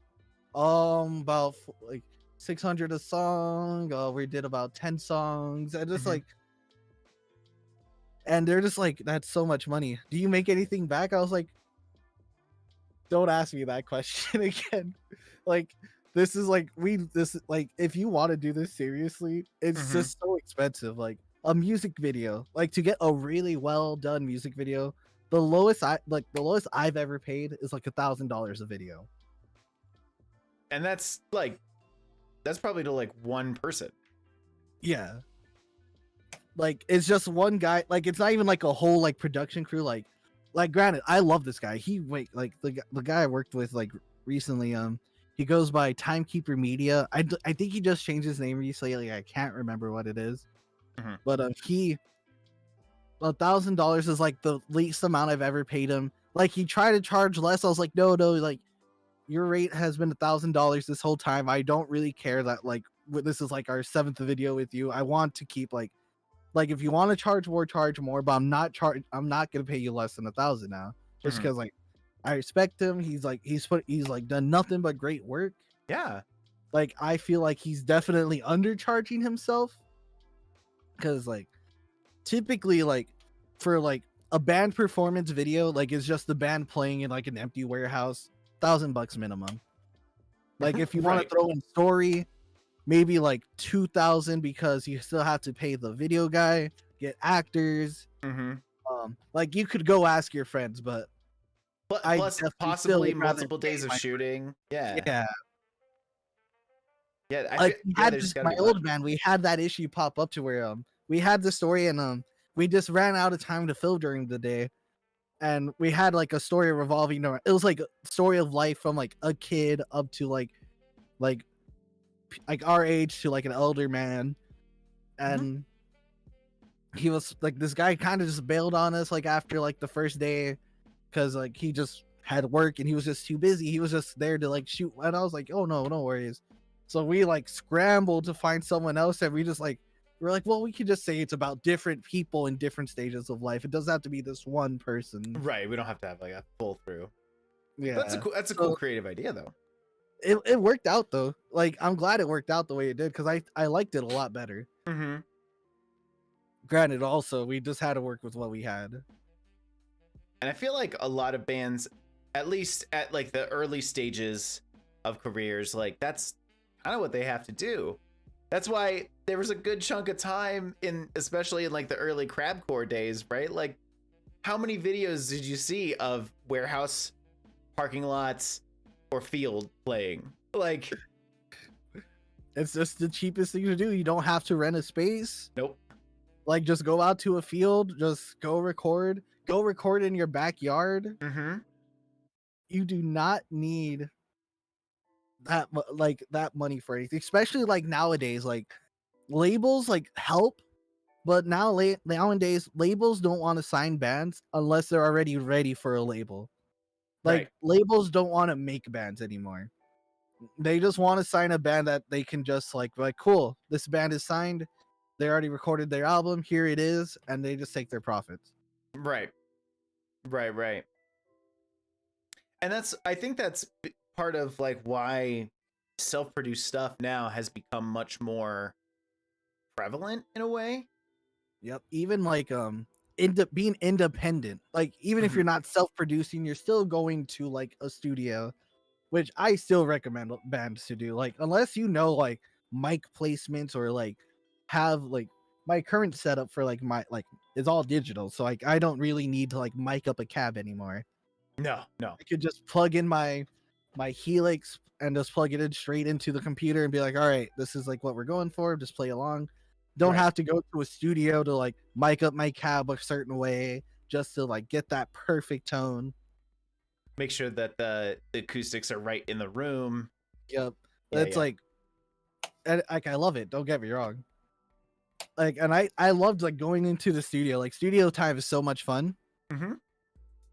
about like 600 a song. We did about 10 songs." And just Mhm. like, and they're just like, "That's so much money. Do you make anything back?" I was like, don't ask me that question again. Like this is like this like if you want to do this seriously, it's Mhm. just so expensive. Like a music video, like to get a really well done music video, the lowest I've ever paid is like $1,000 a video. And that's probably to like one person. Yeah. Like it's just one guy, like it's not even like a whole like production crew. Like granted, I love this guy. Like the guy I worked with like recently, he goes by Timekeeper Media. I think he just changed his name recently. Like I can't remember what it is. Mhm. But he $1,000 is like the least amount I've ever paid him. Like he tried to charge less. I was like, no, like your rate has been $1,000 this whole time. I don't really care that like this is like our 7th video with you. I want to keep like if you want to charge more, but I'm not gonna pay you less than 1,000 now. Just Mhm. because like I respect him. He's like done nothing but great work. Yeah. Like I feel like he's definitely undercharging himself. Cause like typically like for like a band performance video, like it's just the band playing in like an empty warehouse, $1,000 minimum. Like if you want Right. to throw in story, maybe like 2,000 because you still have to pay the video guy, get actors. Mm-hmm. Like you could go ask your friends, but But I plus definitely still possibly would rather multiple pay days of my shooting. Yeah. yeah. Yeah. I feel Like we yeah. had There's this got to my be a old budget. band, we had that issue pop up to where we had the story and we just ran out of time to fill during the day. And we had like a story revolving around it was like a story of life from like a kid up to like our age to like an elder man. And he was like this guy kind of just bailed on us like after like the first day because like he just had work and he was just too busy. He was just there to like shoot, and I was like, oh no worries. So we like scrambled to find someone else, and we're like, well, we could just say it's about different people in different stages of life. It doesn't have to be this one person. Right. We don't have to have like a full through. Yeah, That's a cool creative idea though. it worked out though. Like I'm glad it worked out the way it did because I liked it a lot better. Mm-hmm. Granted, also we just had to work with what we had. And I feel like a lot of bands, at least at like the early stages of careers, like that's kind of what they have to do. That's why there was a good chunk of time in, especially in like the early crabcore days, right? Like, how many videos did you see of warehouse, parking lots, or field playing? Like, It's just the cheapest thing to do. You don't have to rent a space. nope. Like just go out to a field, just go record in your backyard. Mm-hmm. You do not need that money for anything, especially like nowadays. Like labels like help, but nowadays labels don't want to sign bands unless they're already ready for a label. Like Right. labels don't want to make bands anymore. They just want to sign a band that they can just like cool, this band is signed, they already recorded their album, here it is, and they just take their profits. Right. Right. And I think that's part of like why self-produced stuff now has become much more prevalent in a way. Yep. Even like being independent. Like even if you're Mhm. not self-producing, you're still going to like a studio, which I still recommend bands to do. Like unless you know like mic placements or like have like my current setup for like my like is all digital. So like I don't really need to like mic up a cab anymore. No. I could just plug in my Helix and just plug it in straight into the computer and be like, all right, this is like what we're going for. Just play along. Don't Right. have to go to a studio to like mic up my cab a certain way just to like get that perfect tone. Make sure that the acoustics are right in the room. Yep. Yeah, It's yeah. like, and like I love it. Don't get me wrong. Like, and I loved like going into the studio. Like studio time is so much fun, Mm-hmm.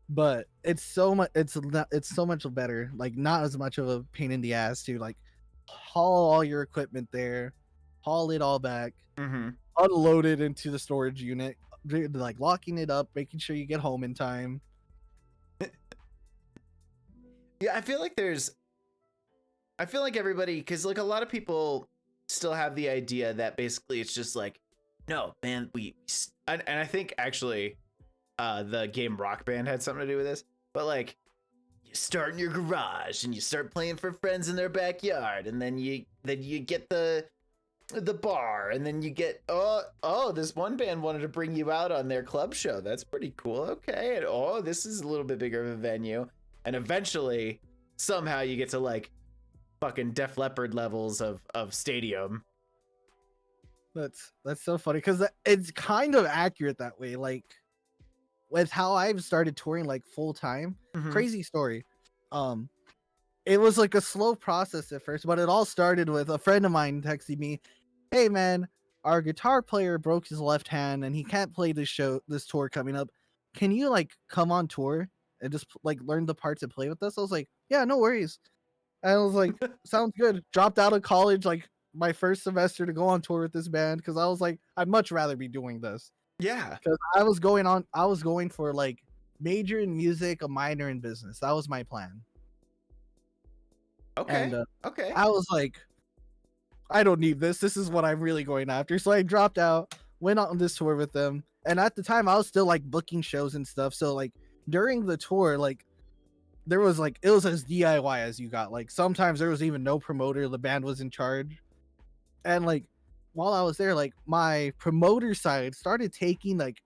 but it's so much. It's so much better. Like not as much of a pain in the ass to like haul all your equipment there, haul it all back, Mm-hmm. unload it into the storage unit, like locking it up, making sure you get home in time. Yeah, I feel like everybody, because like a lot of people still have the idea that basically it's just like, no, man, and I think actually the game Rock Band had something to do with this, but like you start in your garage and you start playing for friends in their backyard, and then you get the bar, and then you get this one band wanted to bring you out on their club show. That's pretty cool. Okay, and this is a little bit bigger of a venue, and eventually somehow you get to like fucking Def Leppard levels of stadium. That's so funny because it's kind of accurate that way. Like with how I've started touring like full time. Mhm. Crazy story. It was like a slow process at first, but it all started with a friend of mine texting me, "Hey man, our guitar player broke his left hand and he can't play this tour coming up. Can you like come on tour and just like learn the parts and play with us?" I was like, "Yeah, no worries." And I was like, "Sounds good." Dropped out of college like my first semester to go on tour with this band because I was like, I'd much rather be doing this. Yeah. Because I was going for like major in music, a minor in business. That was my plan. Okay. And Okay. I was like, I don't need this. This is what I'm really going after. So I dropped out, went on this tour with them. And at the time, I was still like booking shows and stuff. So like during the tour, like there was like it was as DIY as you got. Like sometimes there was even no promoter. The band was in charge. And like while I was there, like my promoter side started taking like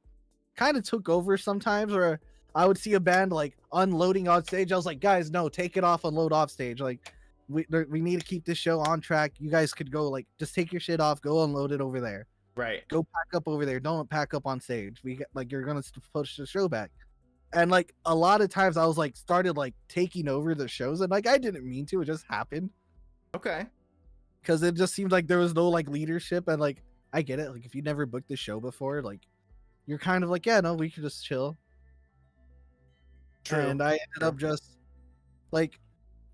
kind of took over sometimes where I would see a band like unloading on stage. I was like, guys, no, take it off, unload off stage. Like we need to keep this show on track. You guys could go like just take your shit off, go unload it over there. Right. Go pack up over there. Don't pack up on stage. We get like you're gonna push the show back. And like a lot of times I was like started like taking over the shows and like I didn't mean to, it just happened. Okay. Because it just seemed like there was no like leadership and like I get it. Like if you never booked the show before, like you're kind of like, yeah, no, we could just chill. True. And I ended up just like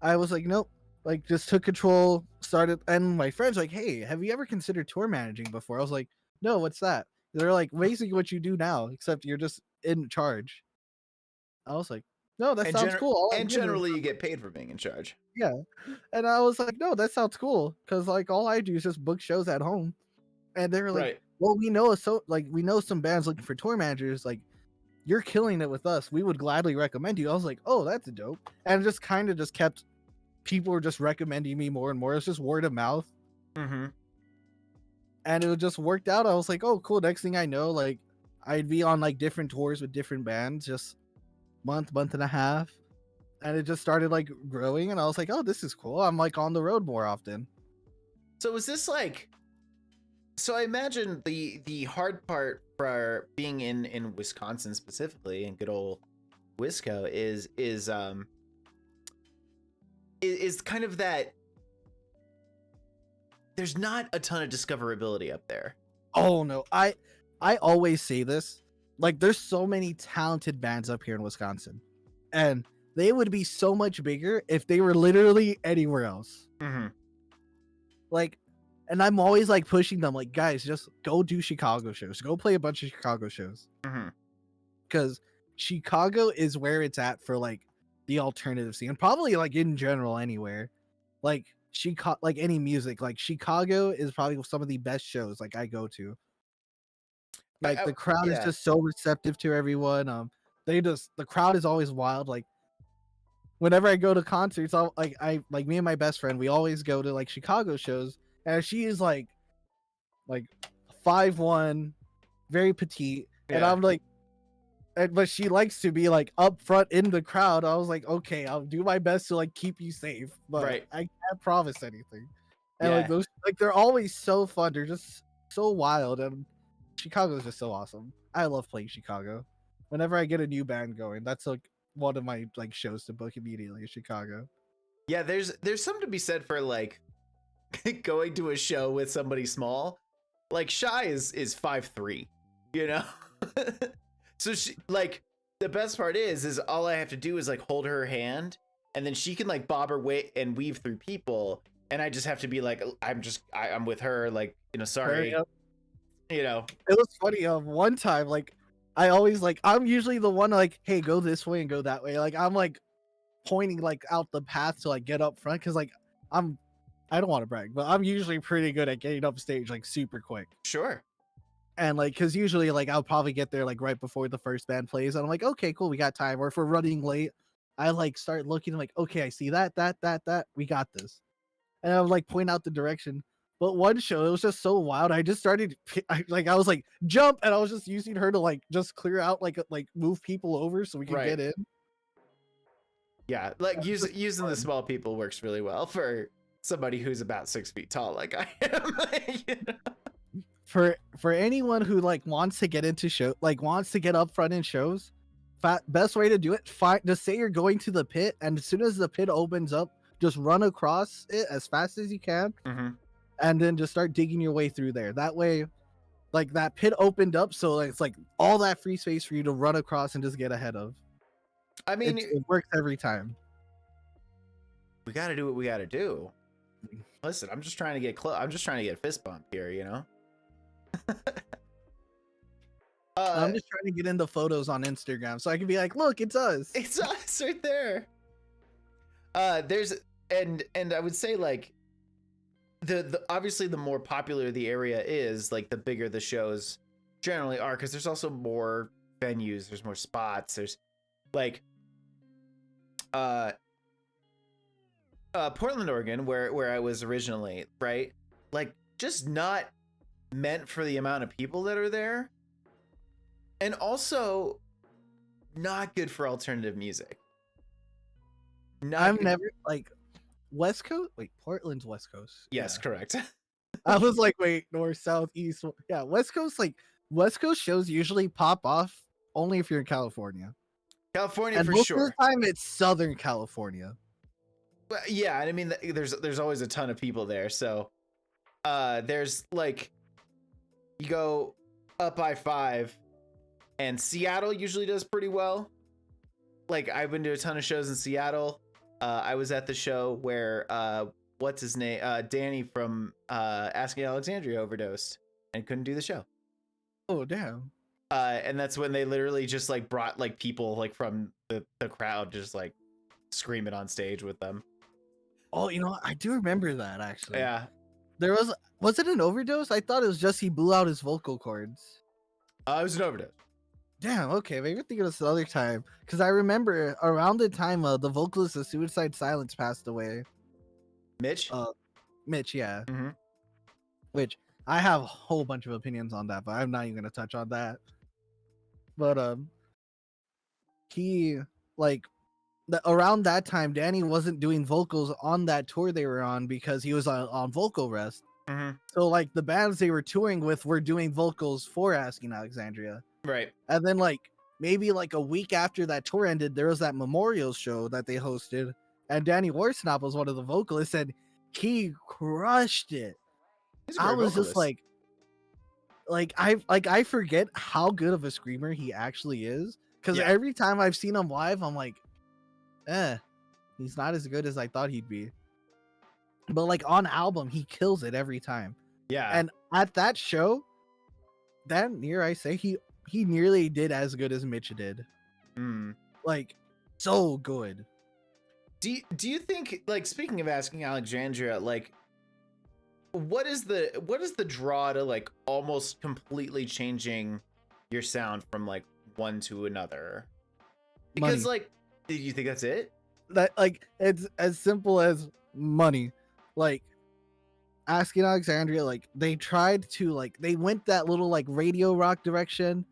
I was like, nope, like just took control, started and my friends like, hey, have you ever considered tour managing before? I was like, no, what's that? They're like basically what you do now, except you're just in charge. I was like, no, that sounds cool. And generally you get paid for being in charge. Yeah. And I was like, no, that sounds cool. Cause like all I do is just book shows at home. And they were like, Right. well, we know some bands looking for tour managers. Like, you're killing it with us. We would gladly recommend you. I was like, oh, that's dope. And just kind of just kept people were just recommending me more and more. It's just word of mouth. Mm-hmm. And it just worked out. I was like, oh, cool. Next thing I know, like I'd be on like different tours with different bands, just month and a half. And it just started like growing. And I was like, oh, this is cool. I'm like on the road more often. So was this like, so I imagine the hard part for being in Wisconsin specifically, in good old Wisco, is kind of that there's not a ton of discoverability up there. Oh no, I always say this. Like there's so many talented bands up here in Wisconsin. And they would be so much bigger if they were literally anywhere else. Mm-hmm. Like, and I'm always like pushing them, like, guys, just go do Chicago shows. Go play a bunch of Chicago shows. Mm-hmm. Because Chicago is where it's at for like the alternative scene. Probably like in general anywhere. Like like any music. Like Chicago is probably some of the best shows like I go to. Like the crowd is just so receptive to everyone. The crowd is always wild. Like whenever I go to concerts, I like me and my best friend, we always go to like Chicago shows. And she is like 5'1", very petite, and I'm like, but she likes to be like up front in the crowd. I was like, okay, I'll do my best to like keep you safe, but I can't promise anything. And like those, like they're always so fun. They're just so wild, and Chicago is just so awesome. I love playing Chicago. Whenever I get a new band going, that's like one of my like shows to book immediately in Chicago. Yeah, there's something to be said for like going to a show with somebody small. Like Shy is 5'3", you know. So she like the best part is all I have to do is like hold her hand, and then she can like bob her way and weave through people, and I just have to be like, I'm with her, like, you know, sorry. You know, it was funny. One time, like I always like I'm usually the one like, hey, go this way and go that way. Like I'm like pointing like out the path to like get up front because like I don't want to brag, but I'm usually pretty good at getting up stage like super quick. Sure. And like, cause usually like I'll probably get there like right before the first band plays, and I'm like, okay, cool, we got time. Or if we're running late, I like start looking like, okay, I see that, we got this, and I would like point out the direction. But one show, it was just so wild. I just started, I was like jump, and I was just using her to like just clear out like move people over so we can get in. Yeah, like using the small people works really well for somebody who's about 6 feet tall like I am. You know? For anyone who like wants to get into wants to get up front in shows, best way to do it, just say you're going to the pit, and as soon as the pit opens up, just run across it as fast as you can, and then just start digging your way through there. That way, like that pit opened up, so like, it's like all that free space for you to run across and just get ahead of. I mean, It works every time. we got to do what we got to do. Listen, I'm just trying to get close. I'm just trying to get fist bump here, you know. I'm just trying to get into photos on Instagram so I can be like, look, it's us. It's us right there. There's and I would say like the obviously the more popular the area is, like the bigger the shows generally are, because there's also more venues, there's more spots, there's like Portland, Oregon, where I was originally, right? Like just not meant for the amount of people that are there. And also not good for alternative music. I've never like West Coast. Wait, Portland's West Coast. Yes, Yeah. correct. I was like, wait, north, south, east. Yeah, West Coast. Like West Coast shows usually pop off only if you're in California. California And for most sure. of the time, it's Southern California. Well, yeah, I mean, there's always a ton of people there. So, there's like, you go up I-5, and Seattle usually does pretty well. Like I've been to a ton of shows in Seattle. I was at the show where what's his name? Danny from Asking Alexandria overdosed and couldn't do the show. Oh damn. And that's when they literally just like brought like people like from the crowd just like screaming on stage with them. Oh, you know what? I do remember that actually. Yeah. There was it an overdose? I thought it was just he blew out his vocal cords. It was an overdose. Damn, okay, maybe think of this another time. Because I remember around the time the vocalist of Suicide Silence passed away. Mitch? Mitch, yeah. Mhm. Which I have a whole bunch of opinions on that, but I'm not even gonna touch on that. But he like around that time, Danny wasn't doing vocals on that tour they were on because he was on vocal rest. Mhm. So like the bands they were touring with were doing vocals for Asking Alexandria. Right. And then like maybe like a week after that tour ended, there was that memorial show that they hosted, and Danny Warsnop was one of the vocalists, and he crushed it. He's a I great was just vocalist. I forget how good of a screamer he actually is, because Yeah. every time I've seen him live, I'm like, he's not as good as I thought he'd be. But like on album, he kills it every time. Yeah. And at that show, that year, I say he nearly did as good as Mitch did. Mm. Like so good. Do you think, like, speaking of Asking Alexandria, like what is the draw to like almost completely changing your sound from like one to another? Because Money. like, do you think that's it? That like it's as simple as money. Like Asking Alexandria, like they tried to like they went that little like radio rock direction,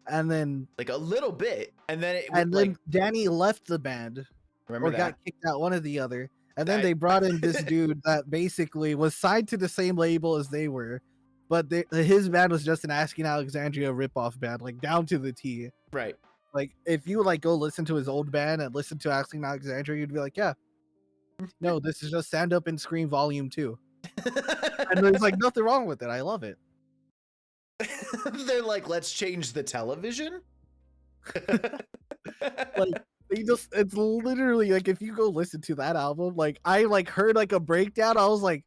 and then Like a little bit, and then like Danny left the band remember or that? got kicked out, one or the other. And then I- they brought in this dude that basically was signed to the same label as they were, but his band was just an Asking Alexandria ripoff band, like down to the T. Right. Like if you like go listen to his old band and listen to Asking Alexandria, you'd be like, yeah, no, this is just Stand Up and Scream Volume 2. And there's like nothing wrong with it. I love it. They're like, let's change the television. Like it's literally like if you go listen to that album, like I like heard like a breakdown, I was like,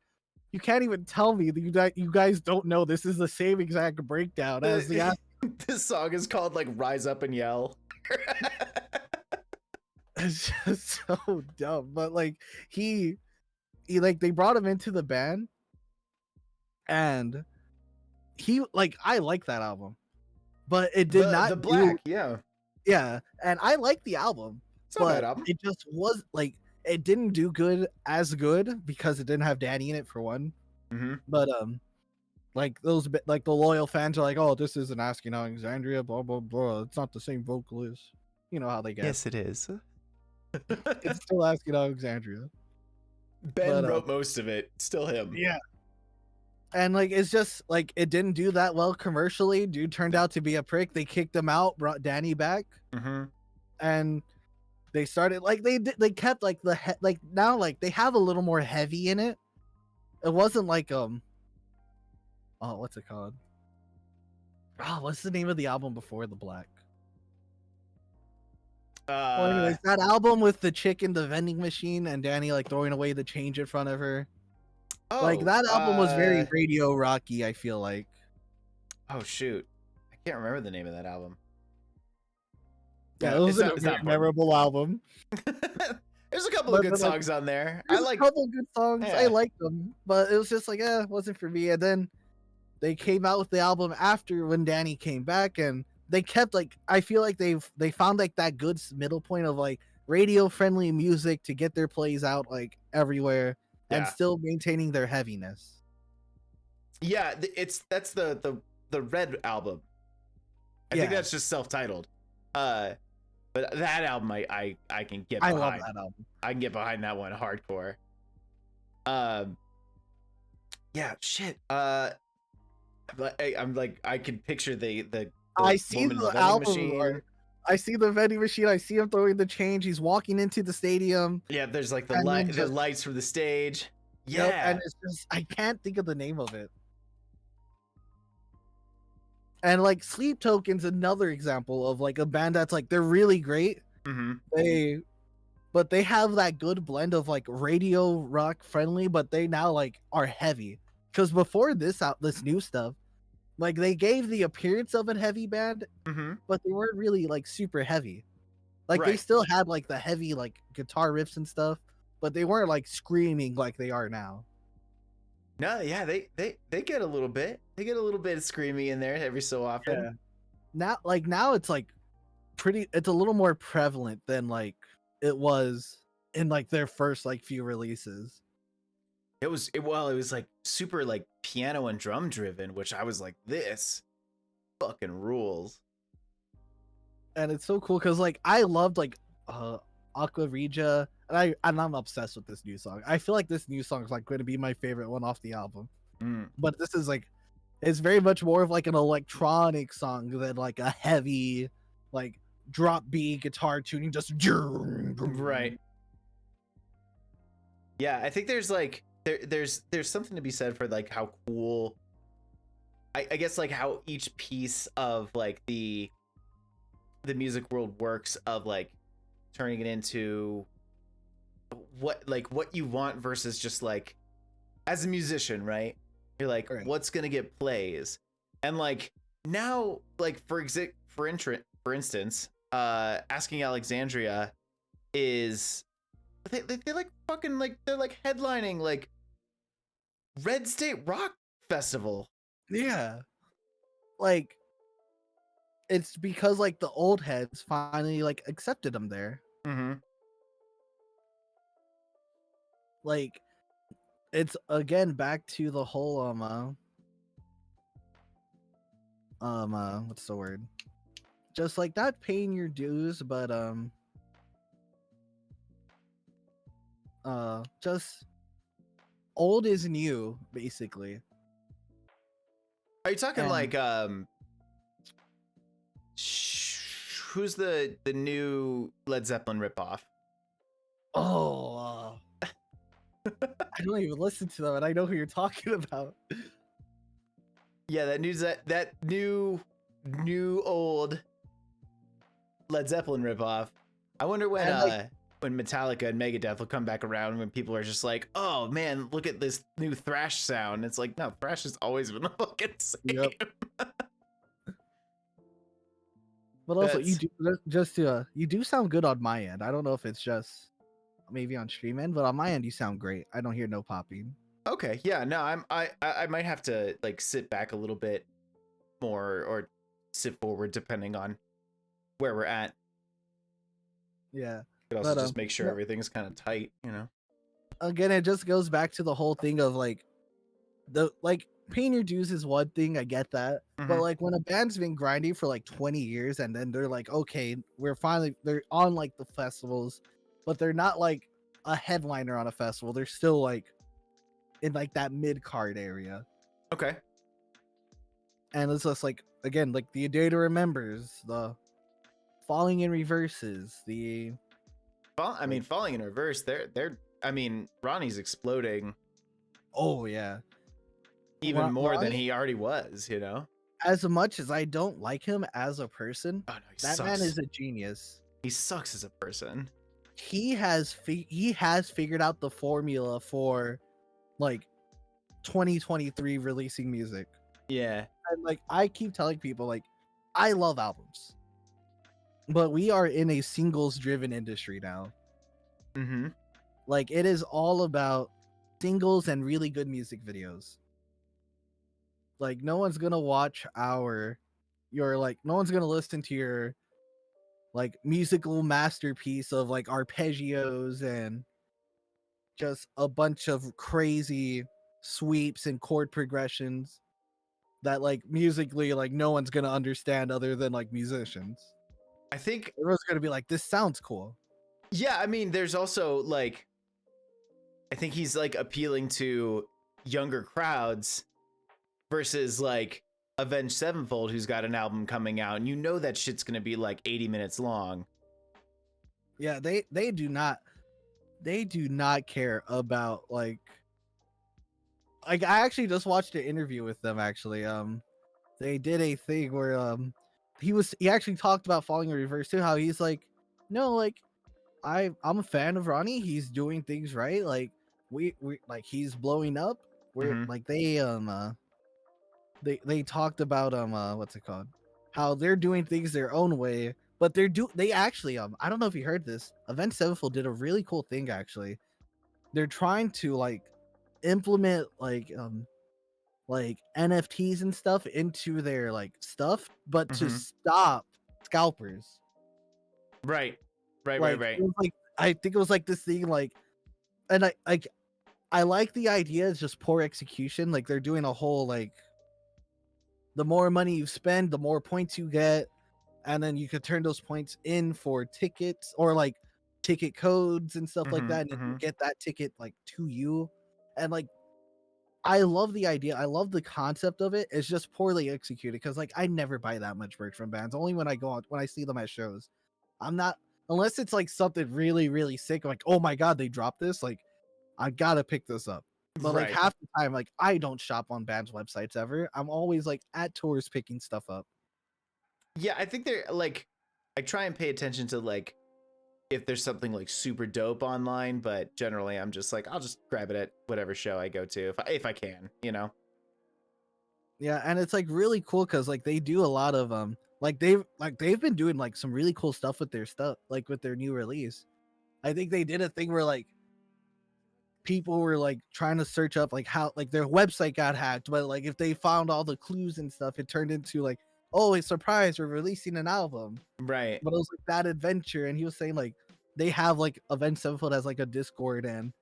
you can't even tell me that you guys don't know this is the same exact breakdown as the This song is called like Rise Up and Yell. It's just so dumb. But like he like they brought him into the band, and he like I like that album, but it did not the do- black, yeah. and I like the album, It's not a but bad album. it just was like it didn't do as good because it didn't have Danny in it for one. Mm-hmm. But like those like the loyal fans are like, oh, this isn't Asking Alexandria, blah blah blah. It's not the same vocalist. You know how they get. Yes, it is. It's still Asking Alexandria. Ben But, wrote most of it. Still him. Yeah. And like it's just like it didn't do that well commercially. Dude turned out to be a prick. They kicked him out, brought Danny back, Mm-hmm. and they started like they kept like like now like they have a little more heavy in it. It wasn't like Oh, what's it called? Oh, what's the name of the album before the Black? Well, anyways, that album with the chick in the vending machine and Danny like throwing away the change in front of her. Like Oh, that album was very radio rocky, I feel like. oh shoot, I can't remember the name of that album. Yeah, No, it was it's a not. It's very not important. memorable album. There's a couple of But good then, like, songs on there. I there's like. a couple good songs. I Yeah. liked them, but it was just like, it wasn't for me. And then they came out with the album after when Danny came back, and they kept like, I feel like they found like that good middle point of like radio friendly music to get their plays out like everywhere and Yeah. still maintaining their heaviness. Yeah, that's the Red album. I think Yeah. that's just self-titled. But that album I can get I behind. love that album. I can get behind that one hardcore. Yeah, shit. But I'm like, I can picture the I see woman in the vending album machine. art. I see the vending machine. I see him throwing the change. He's walking into the stadium. Yeah, there's like the And then the just- lights from the stage. Yeah. Yep, and it's just I can't think of the name of it. And like Sleep Token's another example of like a band that's like they're really great. Mm-hmm. But they have that good blend of like radio rock friendly, but they now like are heavy. Because before this new stuff, like they gave the appearance of a heavy band, Mm-hmm. but they weren't really like super heavy. Like they Right. still had like the heavy like guitar riffs and stuff, but they weren't like screaming like they are now. No, yeah, they get a little bit. They get a little bit of screamy in there every so often. Yeah. Now it's like it's a little more prevalent than like it was in like their first like few releases. It was like super like piano and drum driven, which I was like, this fucking rules. And it's so cool because like I loved like Aqua Regia, and I'm obsessed with this new song. I feel like this new song is like going to be my favorite one off the album. But this is like it's very much more of like an electronic song than like a heavy like drop B guitar tuning just right. Yeah, I think there's like there's something to be said for like how cool I guess like how each piece of like the music world works, of like turning it into what you want versus just like as a musician, right? You're like, right. What's gonna get plays? And like now, like for instance, Asking Alexandria is they like fucking like they're like headlining like Red State Rock Festival. Yeah. Like it's because like the old heads finally like accepted them there. Mm-hmm. Like it's again back to the whole what's the word? Just like not paying your dues, but just old is new, basically. Are you talking And- like who's the new Led Zeppelin ripoff? Oh, I don't even listen to them, and I know who you're talking about. Yeah, that new old Led Zeppelin ripoff. I wonder when when Metallica and Megadeth will come back around, when people are just like, oh man, look at this new thrash sound. It's like, no, thrash has always been the fucking same. Yep. But also, you do sound good on my end. I don't know if it's just maybe on stream end, but on my end you sound great. I don't hear no popping. Okay, yeah, no, I might have to like sit back a little bit more or sit forward depending on where we're at. Yeah. Could also just make sure everything's kind of tight, you know. Again, it just goes back to the whole thing of like paying your dues is one thing, I get that. But like when a band's been grinding for like 20 years and then they're like, okay, they're on like the festivals, but they're not like a headliner on a festival. They're still like in like that mid card area. Okay. And it's just like again, like the A Day to Remembers, the Falling in Reverses, Falling in Reverse, they're I mean, Ronnie's exploding. Oh yeah. even more than Ronnie, he already was, you know? as much as I don't like him as a person, Oh no, he that man sucks. is a genius. He sucks as a person. He has figured out the formula for like 2023 releasing music. Yeah. And like I keep telling people, like, I love albums, but we are in a singles driven industry now. Mm-hmm. Like it is all about singles and really good music videos. Like no one's gonna watch no one's gonna listen to your like musical masterpiece of like arpeggios and just a bunch of crazy sweeps and chord progressions that like musically like no one's gonna understand other than like musicians. I think, Everyone's gonna be like, this sounds cool. yeah, I mean, there's also like, I think he's like appealing to younger crowds versus like Avenged Sevenfold, who's got an album coming out, and you know that shit's gonna be like 80 minutes long. Yeah, they do not care about like I actually just watched an interview with them actually. They did a thing where he actually talked about Falling in Reverse too, how he's like, no, like I'm a fan of Ronnie. He's doing things right. Like we like he's blowing up. We're Mm-hmm. like they talked about what's it called? How they're doing things their own way, but they actually I don't know if you heard this. Avenged Sevenfold did a really cool thing actually. They're trying to like implement like NFTs and stuff into their like stuff, but to Mm-hmm. stop scalpers. Right. Right, right, Like right. it was like I think it was like this thing like, and I like the idea. It's just poor execution. Like they're doing a whole like the more money you spend, the more points you get, and then you could turn those points in for tickets or like ticket codes and stuff like Mm-hmm. that, and then Mm-hmm. you get that ticket like to you. And like I love the idea. I love the concept of it. It's just poorly executed because like I never buy that much merch from bands. Only when I go out when I see them at shows. I'm not unless it's like something really, really sick, like, oh my god, they dropped this. Like, I gotta pick this up. But like Right. half the time, like I don't shop on bands' websites ever. I'm always like at tours picking stuff up. Yeah, I think they're like, I try and pay attention to like if there's something like super dope online, but generally I'm just like, I'll just grab it at whatever show I go to if I can, you know. Yeah, and it's like really cool because like they do a lot of they've been doing like some really cool stuff with their stuff, like with their new release. I think they did a thing where like people were like trying to search up like how like their website got hacked, but like if they found all the clues and stuff, it turned into like, oh, a surprise, we're releasing an album. Right. But it was like that adventure, and he was saying like they have like Avenged Sevenfold as like a Discord, and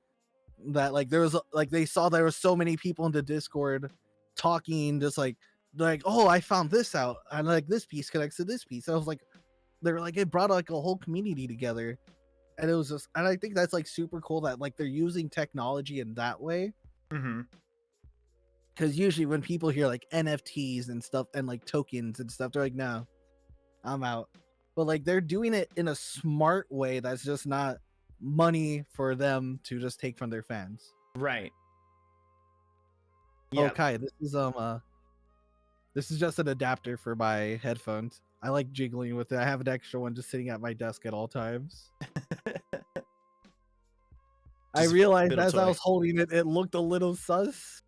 that like there was like they saw there was so many people in the Discord talking, just like oh, I found this out, and like this piece connects to this piece. And I was like, they were like it brought like a whole community together, and it was just, and I think that's like super cool that like they're using technology in that way. Mm-hmm. Because usually when people hear like NFTs and stuff and like tokens and stuff, they're like, no, I'm out. But like they're doing it in a smart way that's just not money for them to just take from their fans. Right. Yeah. Okay, this is just an adapter for my headphones. I like jiggling with it. I have an extra one just sitting at my desk at all times. I Just a realized fiddle as I toy. was holding it, it looked a little sus.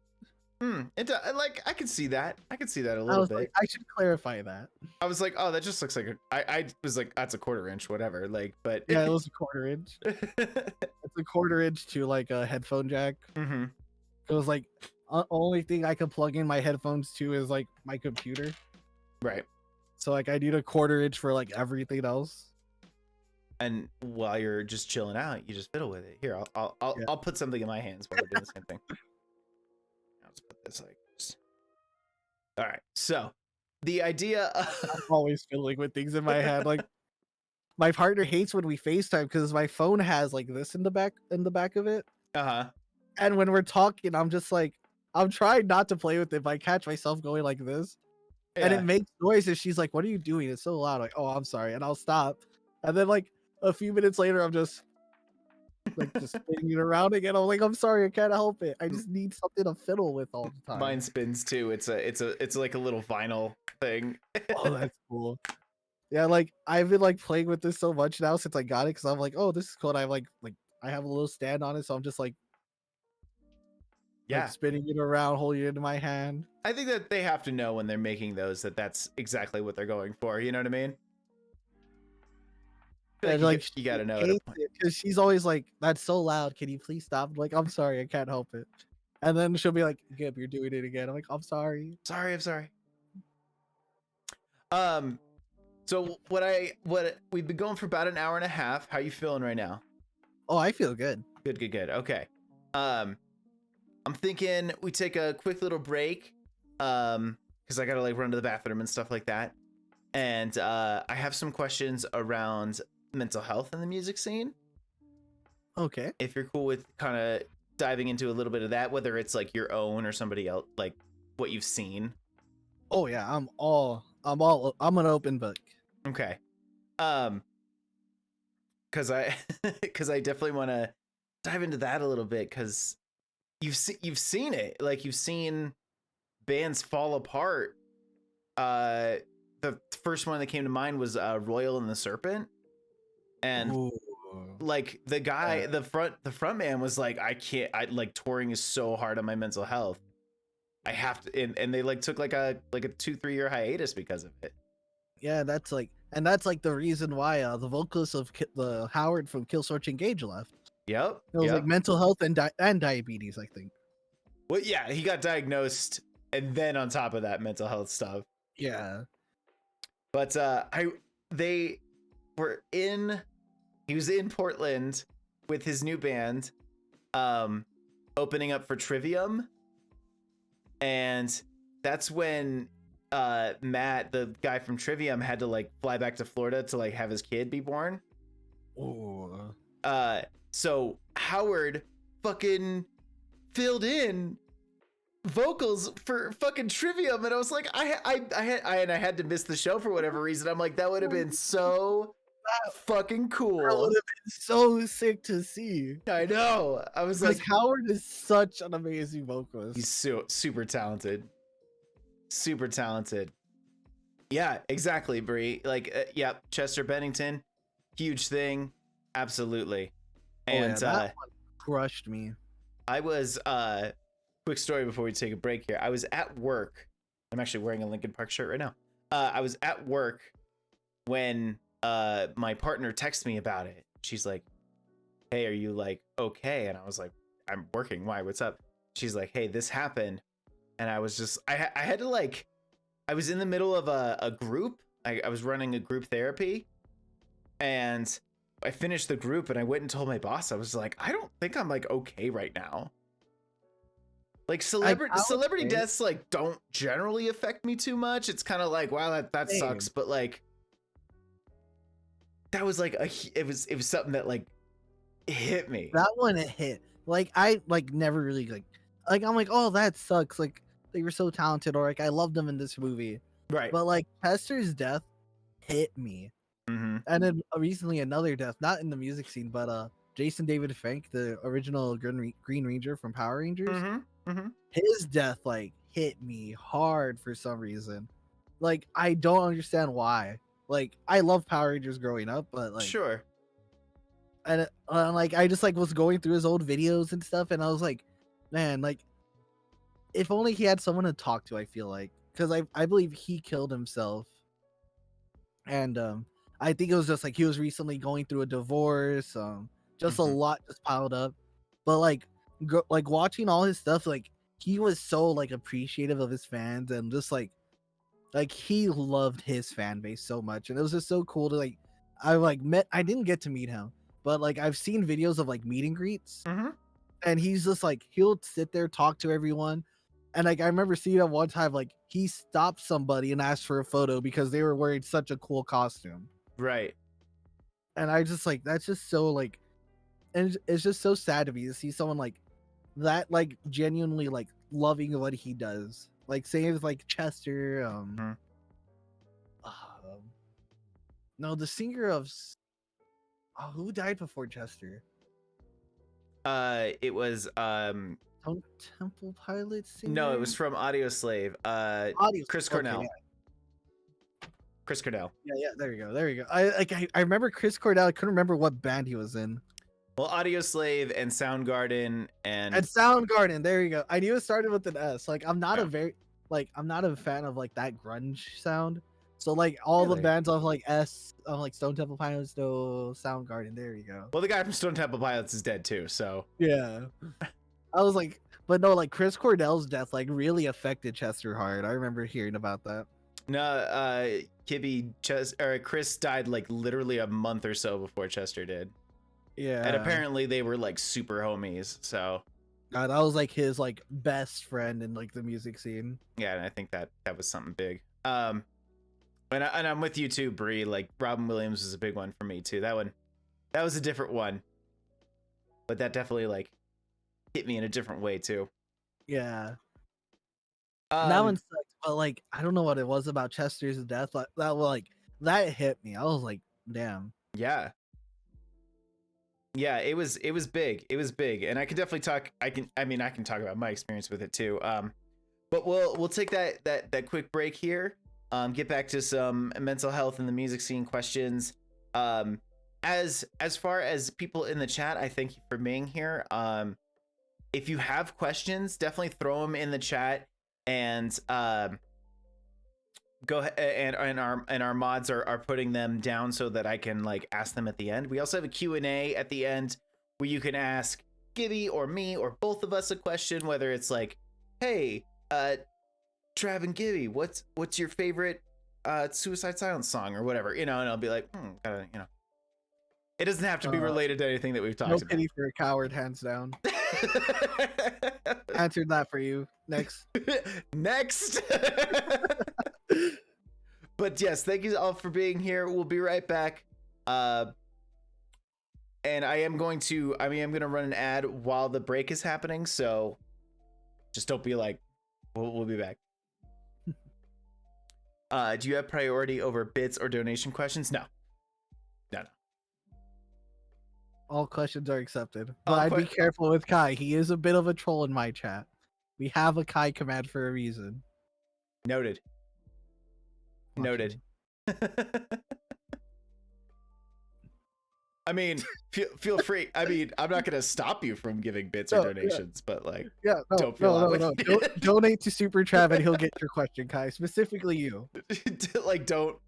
It like I could see that. I could see that a I little was bit. like, I should clarify that. I was like, oh, that just looks like a. I was like, that's a 1/4 inch, whatever. Like, but Yeah, it was a 1/4 inch. It's a 1/4 inch to like a headphone jack. Mm-hmm. It was like only thing I can plug in my headphones to is like my computer. Right. So like I need a 1/4 inch for like everything else. And while you're just chilling out, you just fiddle with it. Here, Yeah. I'll put something in my hands while we're doing the same thing. I'll just put this like this. All right. So the idea I'm always fiddling with things in my head. Like my partner hates when we FaceTime because my phone has like this in the back of it. uh-huh. And when we're talking, I'm just like I'm trying not to play with it, but I catch myself going like this. And it Yeah. makes noise, and she's like, "What are you doing? It's so loud." Like, "Oh, I'm sorry," and I'll stop. And then like a few minutes later, I'm just like just spinning it around again. I'm like, I'm sorry, I can't help it. I just need something to fiddle with all the time. Mine spins too. It's like a little vinyl thing. Oh, that's cool. Yeah, like I've been like playing with this so much now since I got it because I'm like, oh, this is cool. And I like I have a little stand on it, so I'm just like Yeah. spinning it around, holding it in my hand. I think that they have to know when they're making those that that's exactly what they're going for. You know what I mean? I feel And like like you she got to know at a hates point. it because she's always like, "That's so loud. Can you please stop?" I'm like, I'm sorry, I can't help it. And then she'll be like, "Gib, you're doing it again." I'm like, I'm sorry. Sorry, I'm sorry. So what we've been going for about an hour and a half. How you feeling right now? Oh, I feel good. Good. Okay. Um, I'm thinking we take a quick little break. Because I gotta like run to the bathroom and stuff like that. And I have some questions around mental health in the music scene. Okay. If you're cool with kind of diving into a little bit of that, whether it's like your own or somebody else, like what you've seen. Oh yeah, I'm an open book. Okay. Um, because I because I definitely want to dive into that a little bit because you've seen it, like you've seen bands fall apart. The first one that came to mind was Royal and the Serpent, and Ooh. like the guy, the front man was like, I like touring is so hard on my mental health. I have to, and they like took like a 2-3 year hiatus because of it. Yeah, that's like, and that's like the reason why the vocalist of the Howard from Killswitch Engage left. Yep. It was like mental health and diabetes, I think. Well, yeah, he got diagnosed, and then on top of that, mental health stuff. Yeah. But they were in. He was in Portland with his new band, opening up for Trivium, and that's when Matt, the guy from Trivium, had to like fly back to Florida to like have his kid be born. Ooh. So Howard fucking filled in vocals for fucking Trivium, and I was like, I had to miss the show for whatever reason. I'm like, that would have been so fucking That cool. would have been so sick to see. I know. I was Because like, Howard is such an amazing vocalist. he's super talented. Super talented. Yeah, exactly, Bree. Like, yeah, Chester Bennington, huge thing. Absolutely. And that one crushed me. I was quick story before we take a break here. I was at work. I'm actually wearing a Linkin Park shirt right now. I was at work when my partner texted me about it. She's like, "Hey, are you like okay?" And I was like, "I'm working. Why? What's up?" She's like, "Hey, this happened." And I was just I had to like, I was in the middle of a group. I was running a group therapy, and I finished the group and I went and told my boss. I was like, I don't think I'm like okay right now. Like celebrity deaths like don't generally affect me too much. It's kind of like, wow, that sucks, but like that was like it was something that like hit me. That one hit. Like I like never really like I'm like, oh, that sucks. Like they were so talented, or like I loved them in this movie. Right. But like Chester's death hit me. Mm-hmm. And then recently another death, not in the music scene, but Jason David Frank, the original Green Ranger from Power Rangers, his death like hit me hard for some reason. Like I don't understand why. Like I love Power Rangers growing up, but like Sure. and like I just like was going through his old videos and stuff, and I was like, man, like if only he had someone to talk to. I feel like because I believe he killed himself, and I think it was just like he was recently going through a divorce, just a lot just piled up, but like like watching all his stuff, like he was so like appreciative of his fans and just like he loved his fan base so much, and it was just so cool to like I didn't get to meet him, but like I've seen videos of like meet and greets, and he's just like he'll sit there talk to everyone, and like I remember seeing him one time like he stopped somebody and asked for a photo because they were wearing such a cool costume, Right. and I just like that's just so like, and it's just so sad to me to see someone like that like genuinely like loving what he does, like same with like Chester, no, the singer of who died before Chester? It was Stone Temple Pilots singer? no, it was from Audio Slave. Audio. Chris Okay, Cornell. yeah. Chris Cornell. Yeah, there you go. There you go. I remember Chris Cornell. I couldn't remember what band he was in. Well, Audio Slave and Soundgarden and And Soundgarden. There you go. I knew it started with an S. Like I'm not Yeah. a very I'm not a fan of like that grunge sound. So like all the Really? bands of like like Stone Temple Pilots, no Soundgarden. There you go. well, the guy from Stone Temple Pilots is dead too. So Yeah. I was like, but no, like Chris Cornell's death like really affected Chester hard. I remember hearing about that. no, Chris died like literally a month or so before Chester did, Yeah. and apparently they were like super homies. So God, that was like his like best friend in like the music scene. yeah, and I think that was something big. And I'm with you too, Bree. Like Robin Williams was a big one for me too. That was a different one, but that definitely like hit me in a different way too. Yeah. That one sucked, but like I don't know what it was about Chester's death, but that hit me. I was like, damn. Yeah. Yeah, it was big. It was big. And I can definitely talk I can talk about my experience with it too. But we'll take that quick break here. Get back to some mental health and the music scene questions. As far as people in the chat, I thank you for being here. If you have questions, definitely throw them in the chat, and go ahead, and our mods are putting them down so that I can like ask them at the end. We also have a Q&A at the end where you can ask Gibby or me or both of us a question, whether it's like, hey, Trav and Gibby, what's your favorite Suicide Silence song or whatever, and I'll be like, it doesn't have to be related to anything that we've talked No about. pity for a coward, hands down. Answered that for you. Next. Next. But yes, thank you all for being here. We'll be right back. And I am going to run an ad while the break is happening, so just don't be like, we'll be back. Do you have priority over bits or donation questions? No. All questions are accepted. But I'd be careful with Kai. He is a bit of a troll in my chat. We have a Kai command for a reason. Noted. I mean, feel free. I mean, I'm not gonna stop you from giving bits or donations, but like, don't feel obligated. Donate to Super Trav and he'll get your question, Kai. Specifically you. Like, don't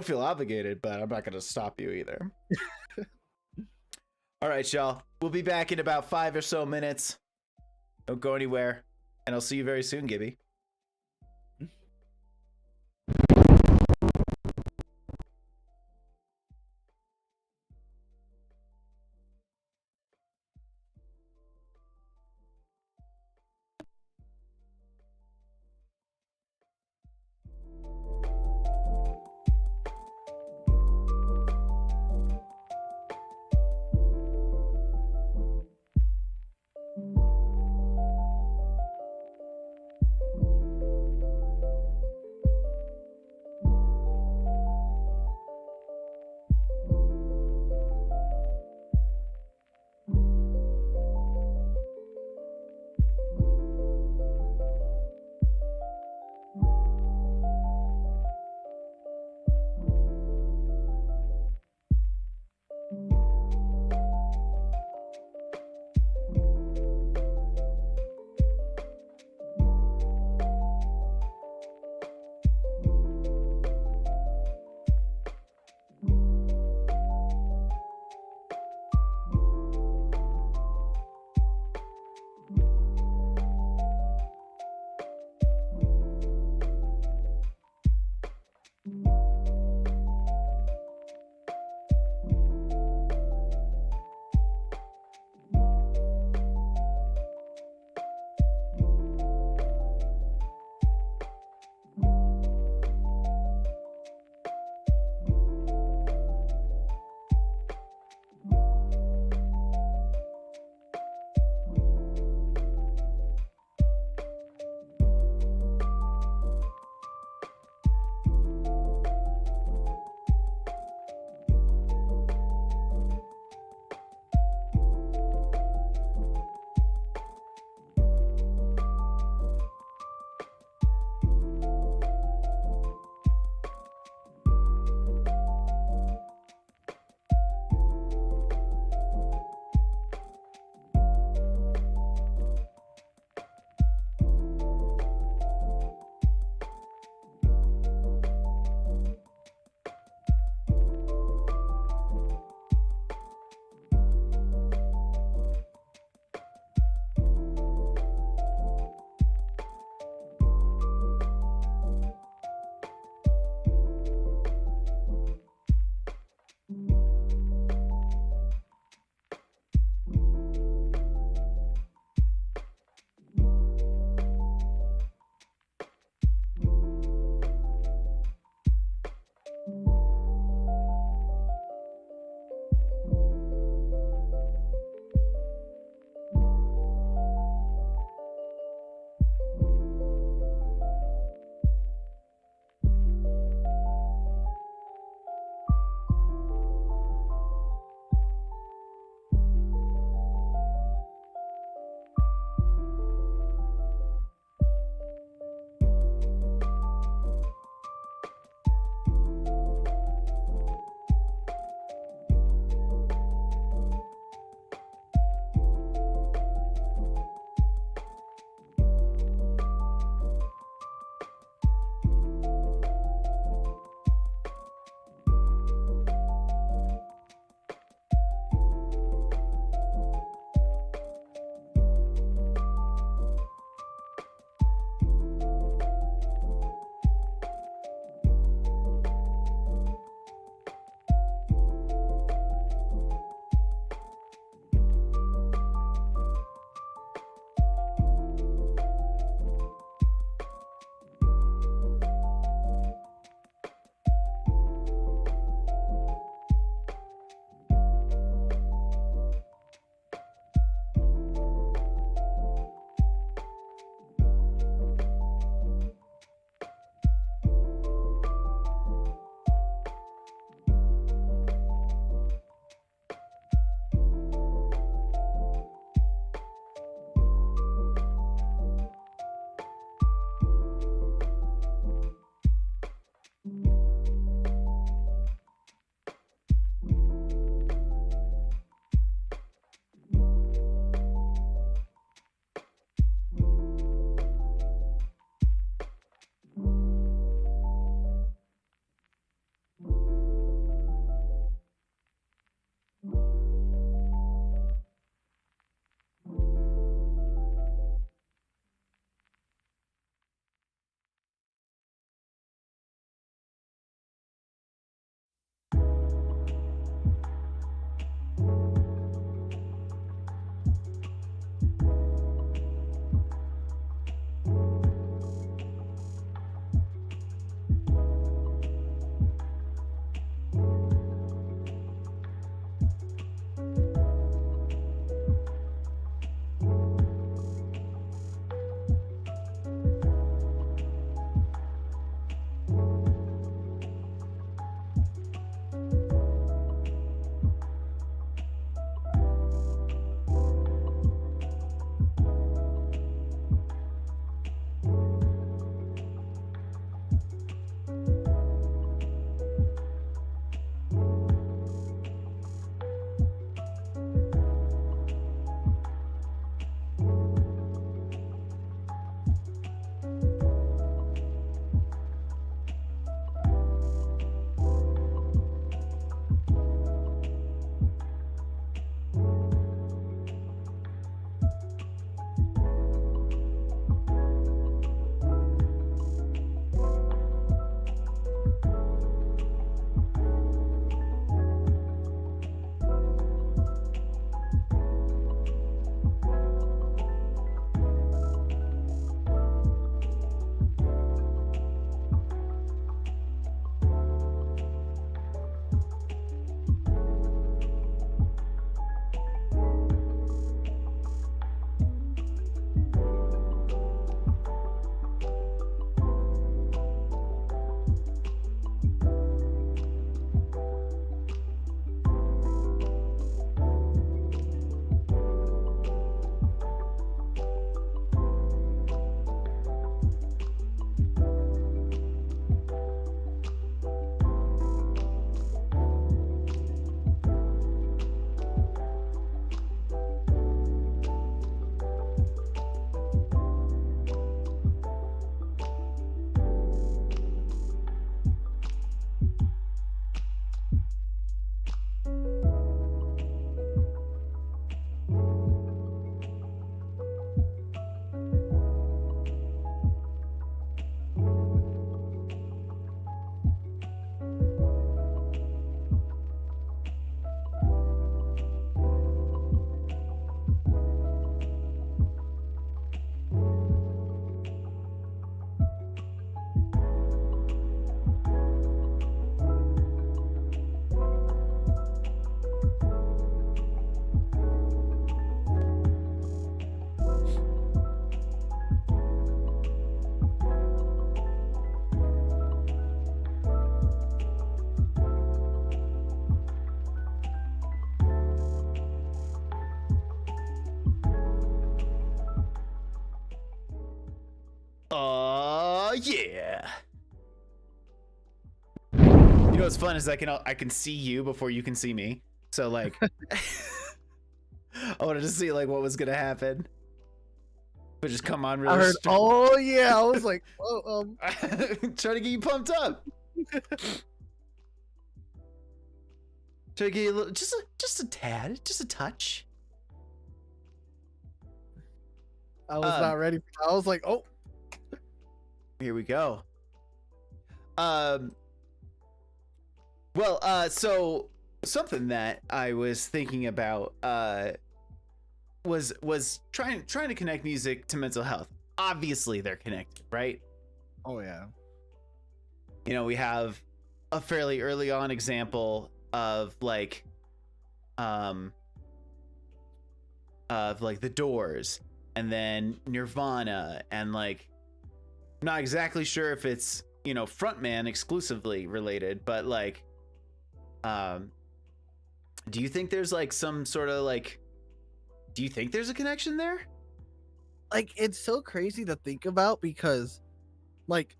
feel obligated, but I'm not gonna stop you either. All right, y'all. We'll be back in about 5 or so minutes. Don't go anywhere, and I'll see you very soon, Gibby. Oh yeah. You know what's fun is I can see you before you can see me. So like, I wanted to see like what was gonna happen, but just come on really I heard, strong. oh yeah, I was like, oh, Trying to get you pumped up. Trying to get you a little, just a tad, just a touch. I was not ready. I was like, oh, Here we go. Well, so something that I was thinking about was trying to connect music to mental health. Obviously, they're connected, right? oh yeah. You know, we have a fairly early on example of like the Doors, and then Nirvana, and like I'm not exactly sure if it's, you know, frontman exclusively related, but like do you think there's like some sort of like, do you think there's a connection there? Like, it's so crazy to think about because, like,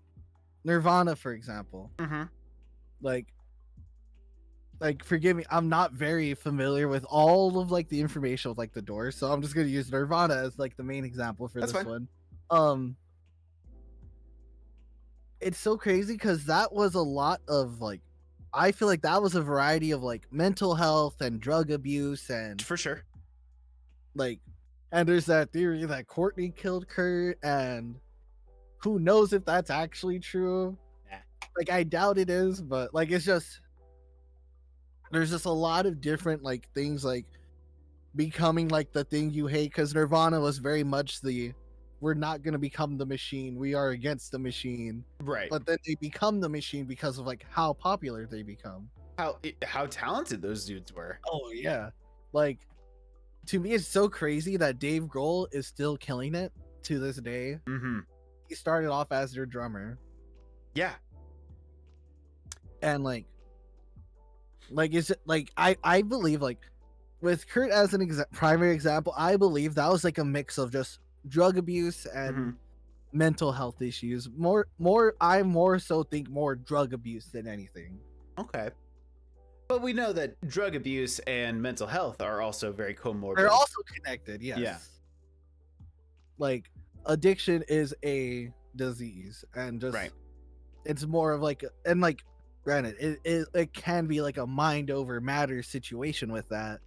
Nirvana, for example, Mm-hmm. like forgive me, I'm not very familiar with all of like the information of like the Doors, so I'm just gonna use Nirvana as like the main example for That's this fine. one. It's so crazy because that was a lot of like, I feel like that was a variety of like mental health and drug abuse and For sure. like, and there's that theory that Courtney killed Kurt, and who knows if that's actually true. Yeah. Like, I doubt it is, but like, it's just, there's just a lot of different like things like becoming like the thing you hate, because Nirvana was very much the, we're not going to become the machine, we are against the machine. Right. But then they become the machine because of like how popular they become. How talented those dudes were. Oh yeah. Like, to me it's so crazy that Dave Grohl is still killing it to this day. Mm-hmm. He started off as their drummer, Yeah. and like is it like, I believe like with Kurt as an primary example, I believe that was like a mix of just drug abuse and Mm-hmm. mental health issues. I more so think more drug abuse than anything. Okay. But we know that drug abuse and mental health are also very comorbid. They're also connected, yes. Yeah. Like, addiction is a disease, and just Right. it's more of like, and like, granted, it can be like a mind over matter situation with that,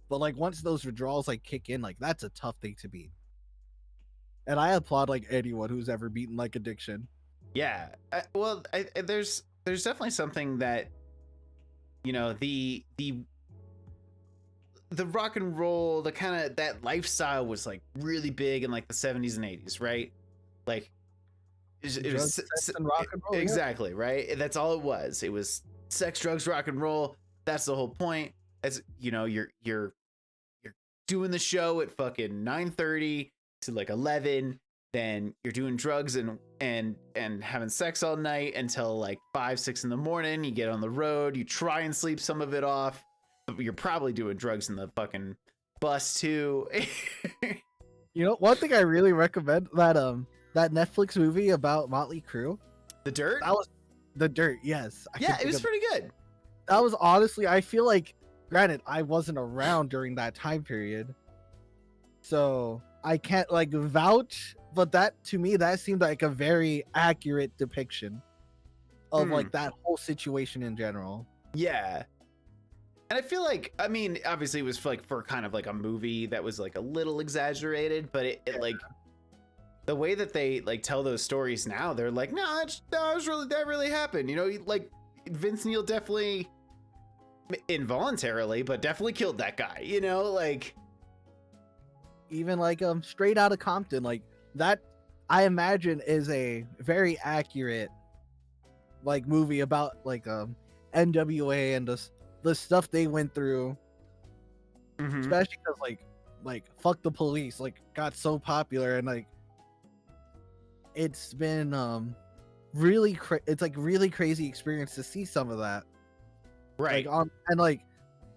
but like once those withdrawals like kick in, like that's a tough thing to beat. And I applaud like anyone who's ever beaten like addiction. Yeah. There's definitely something that, you know, the rock and roll, the kind of that lifestyle was like really big in like the 70s and 80s, right? Like it was Sex, and rock and roll. Yeah. exactly, right? That's all it was. It was sex, drugs, rock and roll. That's the whole point. As you know, you're doing the show at fucking 9:30 to like 11, then you're doing drugs and having sex all night until like 5-6 in the morning. You get on the road, you try and sleep some of it off, but you're probably doing drugs in the fucking bus too. You know, one thing I really recommend, that Netflix movie about Motley Crue. The Dirt? That was The Dirt, yes. Yeah, it was pretty good. That was honestly, I feel like, granted, I wasn't around during that time period, so I can't like vouch, but that to me that seemed like a very accurate depiction of like that whole situation in general. Yeah. And I feel like, I mean, obviously it was for kind of like a movie that was like a little exaggerated, but it like the way that they like tell those stories now, they're like, no, that really happened. You know, like Vince Neil definitely involuntarily, but definitely killed that guy, you know, like Even like Straight Outta Compton, like that I imagine is a very accurate like movie about like NWA and the stuff they went through, especially because like fuck the police like got so popular, and like it's been really it's like really crazy experience to see some of that, right. like and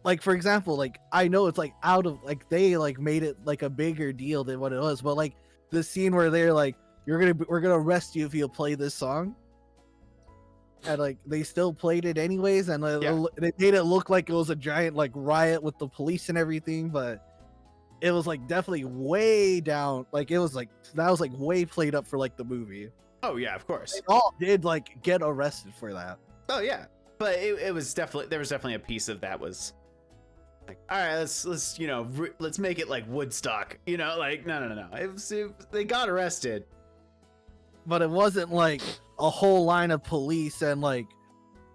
like for example, like I know it's like out of like they like made it like a bigger deal than what it was, but like the scene where they're like, we're gonna arrest you if you play this song. And like they still played it anyways, and they made it look like it was a giant like riot with the police and everything, but it was like definitely way down. Like it was like that was like way played up for like the movie. Oh yeah, of course. They all did like get arrested for that. Oh yeah, but it was definitely, there was definitely a piece of that was like, all right, let's you know, let's make it like Woodstock, you know, like no. They got arrested, But it wasn't like a whole line of police and like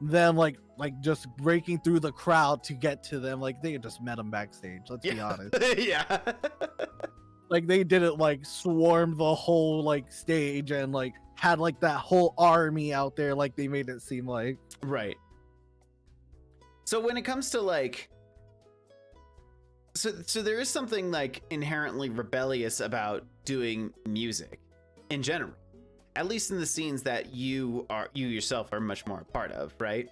them like just breaking through the crowd to get to them. Like they just met them backstage. Let's be honest. Yeah. Like they didn't like swarm the whole like stage and like had like that whole army out there like they made it seem like. Right. So when it comes to like, so there is something like inherently rebellious about doing music in general, at least in the scenes that you yourself are much more a part of, right?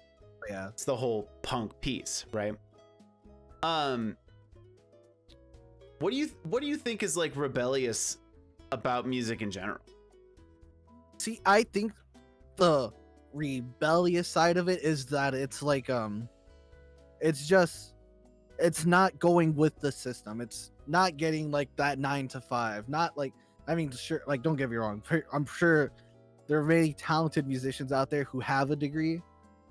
Yeah. It's the whole punk piece, right? What do you think is like rebellious about music in general? See, I think the rebellious side of it is that it's like it's not going with the system. It's not getting like that 9 to 5. Not like, I mean, sure, like don't get me wrong. I'm sure there are many talented musicians out there who have a degree,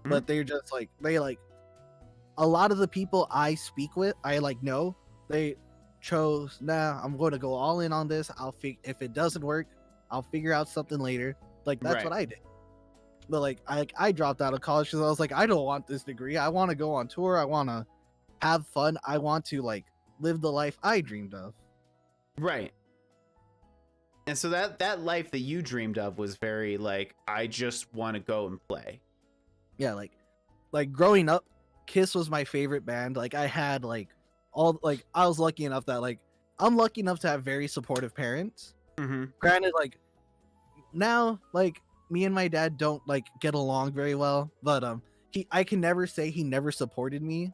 but they're just like a lot of the people I speak with, I like know they chose, I'm going to go all in on this. If it doesn't work, I'll figure out something later. Like that's Right. what I did. But like I dropped out of college because I was like, I don't want this degree. I want to go on tour. I want to have fun. I want to like live the life I dreamed of. Right. And so that life that you dreamed of was very like, I just want to go and play. Yeah, like growing up, Kiss was my favorite band. Like I had like all like I was lucky enough that like I'm lucky enough to have very supportive parents. Mm-hmm. Granted, like now like me and my dad don't like get along very well, but I can never say he never supported me.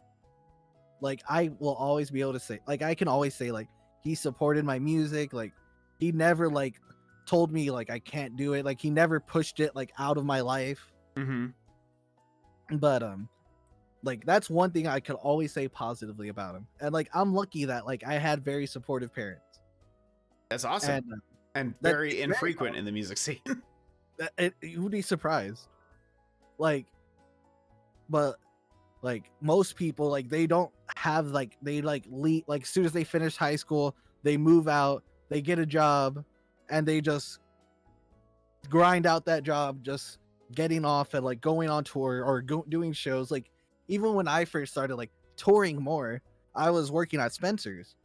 Like I will always be able to say, like I can always say like he supported my music. Like he never like told me like I can't do it. Like he never pushed it like out of my life. Mm-hmm. But like that's one thing I could always say positively about him. And like I'm lucky that like I had very supportive parents. That's awesome. And very infrequent in the music scene. You would be surprised. Like, but like most people, like they don't have like they like leave like as soon as they finish high school, they move out, they get a job, and they just grind out that job, just getting off and like going on tour or doing shows. Like even when I first started like touring more, I was working at Spencer's,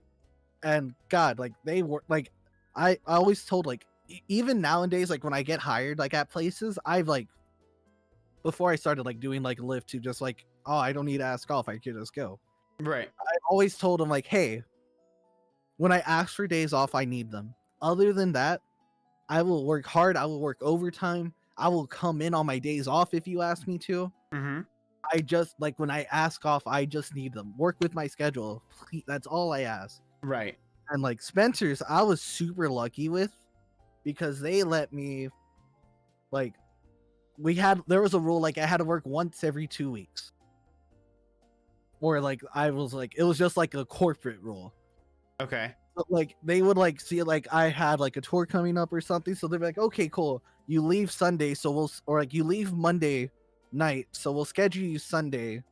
and God, like they were like I always told like even nowadays, like when I get hired like at places, I've like before I started like doing like Lyft to just like, oh, I don't need to ask off, I could just go. Right. I always told them like, hey, when I ask for days off, I need them. Other than that, I will work hard. I will work overtime. I will come in on my days off if you ask me to. Mm-hmm. I just like when I ask off, I just need them. Work with my schedule. Please, that's all I ask. Right. And like Spencer's, I was super lucky with because they let me like there was a rule like I had to work once every 2 weeks. Or like I was like it was just like a corporate rule. Okay. But like they would like see like I had like a tour coming up or something, so they'd be like, okay, cool. You leave Sunday, or like you leave Monday night, so we'll schedule you Sunday,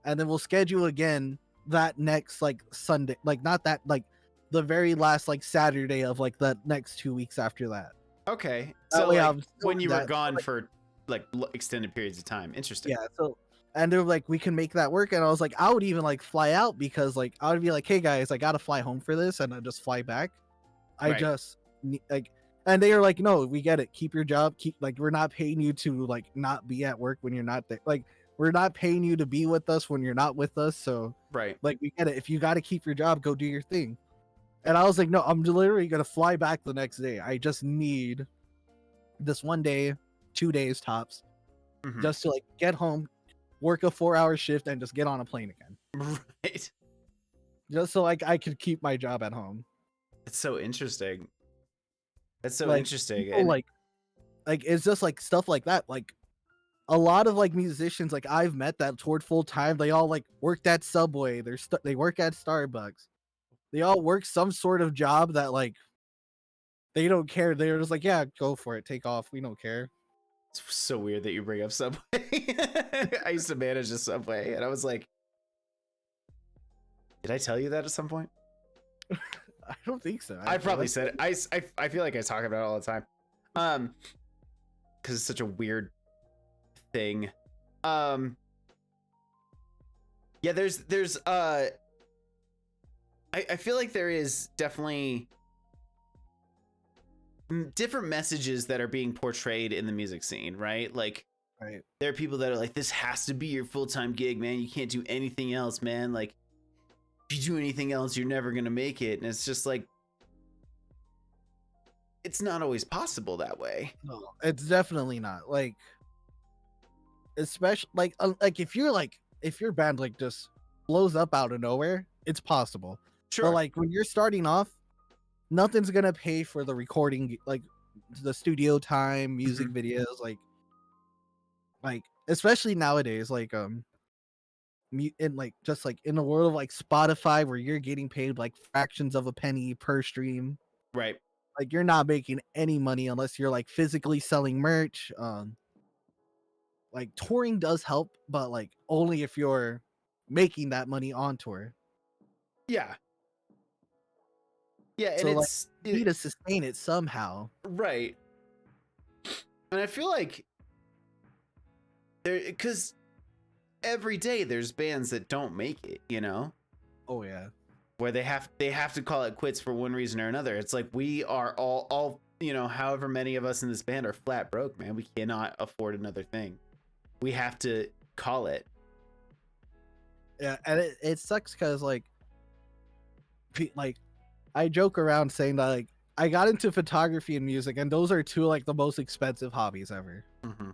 and then we'll schedule again that next like Sunday, like not that like the very last like Saturday of like the next 2 weeks after that. Okay. That So way like, I'm still when you that- were gone for like extended periods of time. Interesting. Yeah, so and they're like, we can make that work, and I was like, I would even like fly out because like I would be like, hey guys, I gotta fly home for this, and I just fly back. I Right. just like, and they are like, no, we get it. Keep your job. Keep like we're not paying you to like not be at work when you're not there. Like we're not paying you to be with us when you're not with us. So Right. like we get it. If you got to keep your job, go do your thing. And I was like, no, I'm literally gonna fly back the next day. I just need this 1 day, 2 days tops, Mhm. just to like get home, work a 4-hour shift, and just get on a plane again. Right. Just so like I could keep my job at home. It's so interesting. That's so Like interesting. people And like it's just like stuff like that. Like a lot of like musicians like I've met that toured full time. They all like worked at Subway. They work at Starbucks. They all work some sort of job that like they don't care. They're just like, yeah, go for it, take off. We don't care. it's so weird that you bring up Subway. I used to manage a Subway, and I was like, did I tell you that at some point? I don't think so. I Actually. probably said it. I feel like I talk about it all the time. Because it's such a weird thing. Yeah, there's I feel like there is definitely different messages that are being portrayed in the music scene, right? Like, Right. there are people that are like, this has to be your full-time gig, man. You can't do anything else, man. Like, if you do anything else, you're never gonna make it. And it's just like, it's not always possible that way. No, it's definitely not. Like, especially like if your band like just blows up out of nowhere, it's possible. Sure. But like when you're starting off, nothing's gonna pay for the recording, like the studio time, music videos, like especially nowadays, like in like just like in the world of like Spotify where you're getting paid like fractions of a penny per stream. Right. Like you're not making any money unless you're like physically selling merch. Like touring does help, but like only if you're making that money on tour. Yeah. Yeah, and So like it's you need to sustain it somehow. right. And I feel like because every day there's bands that don't make it, you know, Oh yeah. where they have to call it quits for one reason or another. It's like we are all you know, however many of us in this band are flat broke, man. We cannot afford another thing. We have to call it. Yeah, and it sucks because like I joke around saying that like I got into photography and music, and those are two like the most expensive hobbies ever. Mm-hmm.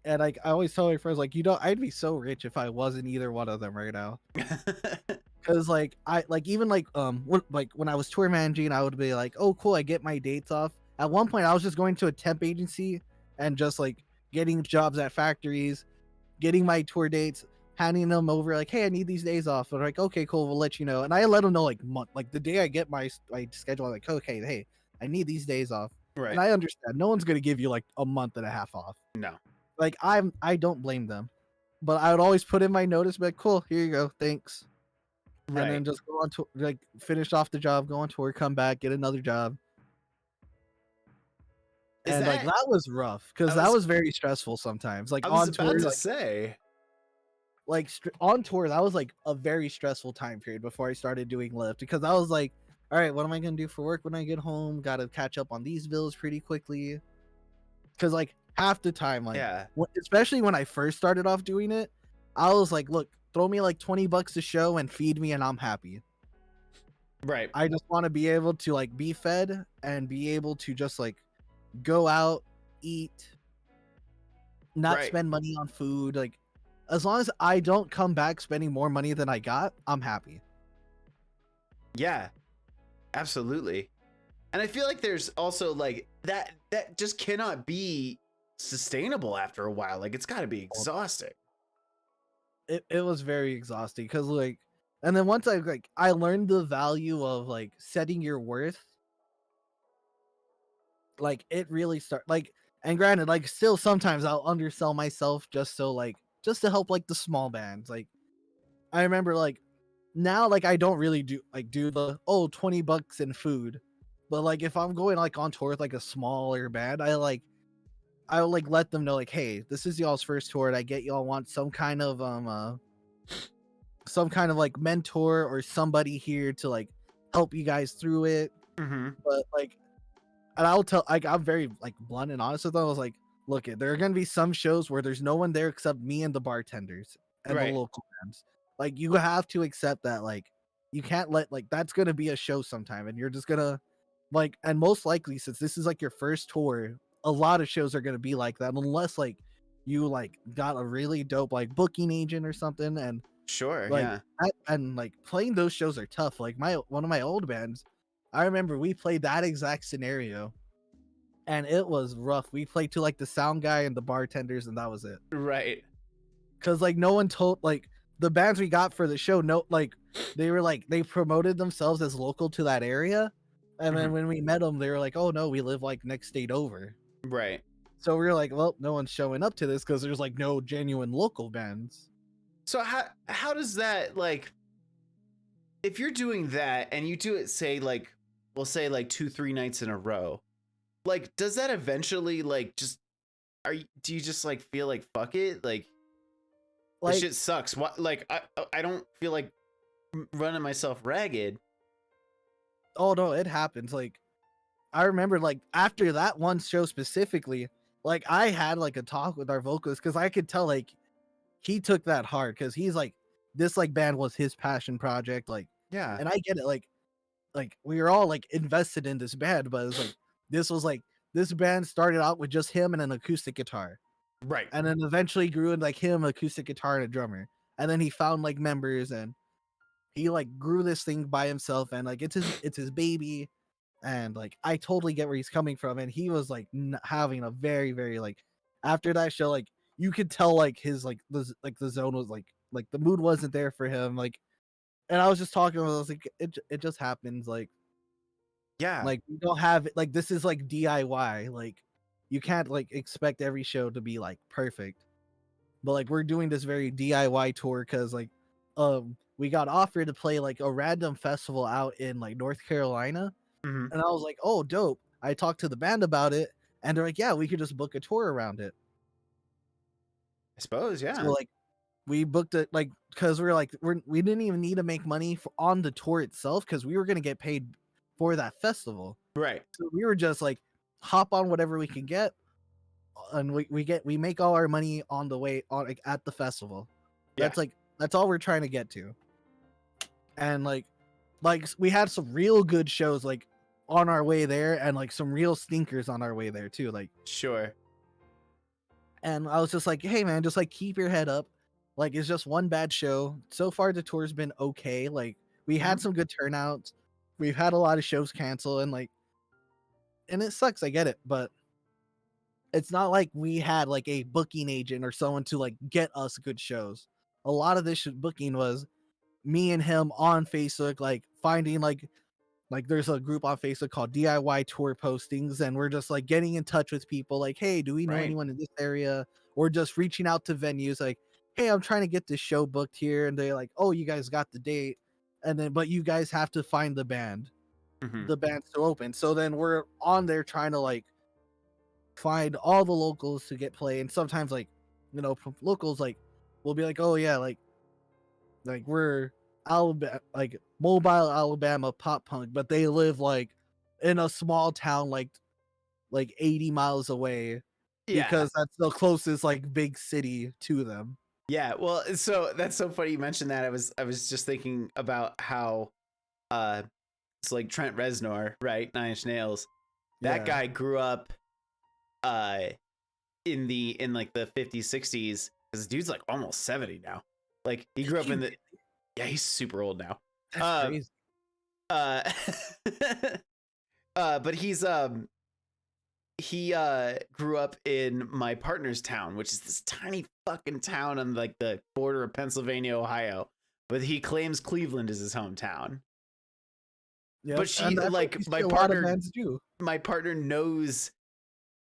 And like I always tell my friends, like, you know, I'd be so rich if I wasn't either one of them right now. Cause like I like even like when I was tour managing, I would be like, oh cool, I get my dates off. At one point, I was just going to a temp agency and just like getting jobs at factories, getting my tour dates, handing them over like, hey, I need these days off. They're like, okay, cool, we'll let you know. And I let them know like the day I get my schedule, I'm like, okay, hey, I need these days off. Right. And I understand no one's gonna give you like a month and a half off. No. Like I don't blame them, but I would always put in my notice, be like, cool, here you go, thanks. Right. And then just go on to like finish off the job, go on tour, come back, get another job. And like that was rough because that was very stressful sometimes. Like I was on about tour, to like, say, like on tour, that was like a very stressful time period before I started doing Lyft because I was like, all right, what am I gonna do for work when I get home? Got to catch up on these bills pretty quickly. Because like half the time, like yeah, especially when I first started off doing it, I was like, look, throw me like $20 a show and feed me, and I'm happy. right. I just want to be able to like be fed and be able to just like go out, eat, not Right. spend money on food. Like as long as I don't come back spending more money than I got, I'm happy. Yeah, absolutely. And I feel like there's also like that just cannot be sustainable after a while. Like it's got to be exhausting. It was very exhausting because like, and then once I learned the value of like setting your worth, like it really start like, and granted, like still sometimes I'll undersell myself just so like just to help like the small bands. Like I remember like now like I don't really do the $20 in food, but like if I'm going like on tour with like a smaller band, I'll like let them know like, hey, this is y'all's first tour, and I get y'all want some kind of like mentor or somebody here to like help you guys through it. Mm-hmm. But like, and I'll tell like I'm very like blunt and honest with them. I was like, look, there are gonna be some shows where there's no one there except me and the bartenders and Right. the local bands. Like you have to accept that like you can't let like that's gonna be a show sometime, and you're just gonna like, and most likely since this is like your first tour, a lot of shows are gonna be like that unless like you like got a really dope like booking agent or something. And Sure. like Yeah. and like playing those shows are tough. Like one of my old bands, I remember we played that exact scenario, and it was rough. We played to like the sound guy and the bartenders, and that was it. Right. Cause like no one told like the bands we got for the show, no, like they were like they promoted themselves as local to that area, and then Mhm. when we met them, they were like, "Oh no, we live like next state over." Right. So we were like, "Well, no one's showing up to this because there's like no genuine local bands." So how does that, like, if you're doing that and you do it, say, like, we'll say like 2-3 nights in a row, like, does that eventually, like, just do you just like feel like fuck it, like this Like, shit sucks, what, like, I don't feel like running myself ragged. oh no, it happens. Like I remember like after that one show specifically, like I had like a talk with our vocalist because I could tell like he took that hard because he's like this like band was his passion project, like, Yeah. and I get it, like we were all like invested in this band, but it's like this was like this band started out with just him and an acoustic guitar, Right. and then eventually grew into like him, acoustic guitar, and a drummer, and then he found like members, and he like grew this thing by himself, and like it's his baby, and like I totally get where he's coming from, and he was like having a very very like after that show, like you could tell like his like the zone was like the mood wasn't there for him, like, and I was just talking to him, I was like it just happens, Yeah. like we don't have like this is like DIY, like you can't like expect every show to be like perfect, but like we're doing this very DIY tour because like we got offered to play like a random festival out in like North Carolina, Hmm. and I was like, oh dope. I talked to the band about it, and they're like, yeah, we could just book a tour around it. I suppose. So Yeah. like we booked it like because we didn't even need to make money on the tour itself because we were gonna get paid for that festival. Right. So we were just like hop on whatever we can get, and we make all our money on the way on like at the festival. Yeah. That's all we're trying to get to. And like we had some real good shows like on our way there, and like some real stinkers on our way there too. Like, Sure. and I was just like, hey man, just like keep your head up. Like it's just one bad show. So far the tour's been okay. Like we had Mhm. some good turnouts. We've had a lot of shows cancel, and like, and it sucks, I get it, but it's not like we had like a booking agent or someone to like get us good shows. A lot of this booking was me and him on Facebook, like finding like there's a group on Facebook called DIY tour postings, and we're just like getting in touch with people like, hey, do we know Right. anyone in this area? Or just reaching out to venues like, hey, I'm trying to get this show booked here, and they're like, oh, you guys got the date, and then but you guys have to find the band. Hmm. The band's still open. So then we're on there trying to like find all the locals to get play, and sometimes like, from locals like we'll be like, oh yeah, like we're Alabama, like mobile Alabama pop punk, but they live like in a small town like 80 miles away Yeah. because that's the closest like big city to them. Yeah. Well, so that's so funny you mentioned that. I was just thinking about how uh it's like Trent Reznor, right? Nine Inch Nails. That Yeah. guy grew up uh in like the 50s, 60s, because dude's like almost 70 now. Like he grew up in the, yeah, he's super old now. That's Um crazy. uh but he grew up in my partner's town, which is this tiny fucking town on like the border of Pennsylvania, Ohio. But he claims Cleveland is his hometown. Yep. But she, And that's what like, you see a lot of bands do. my partner knows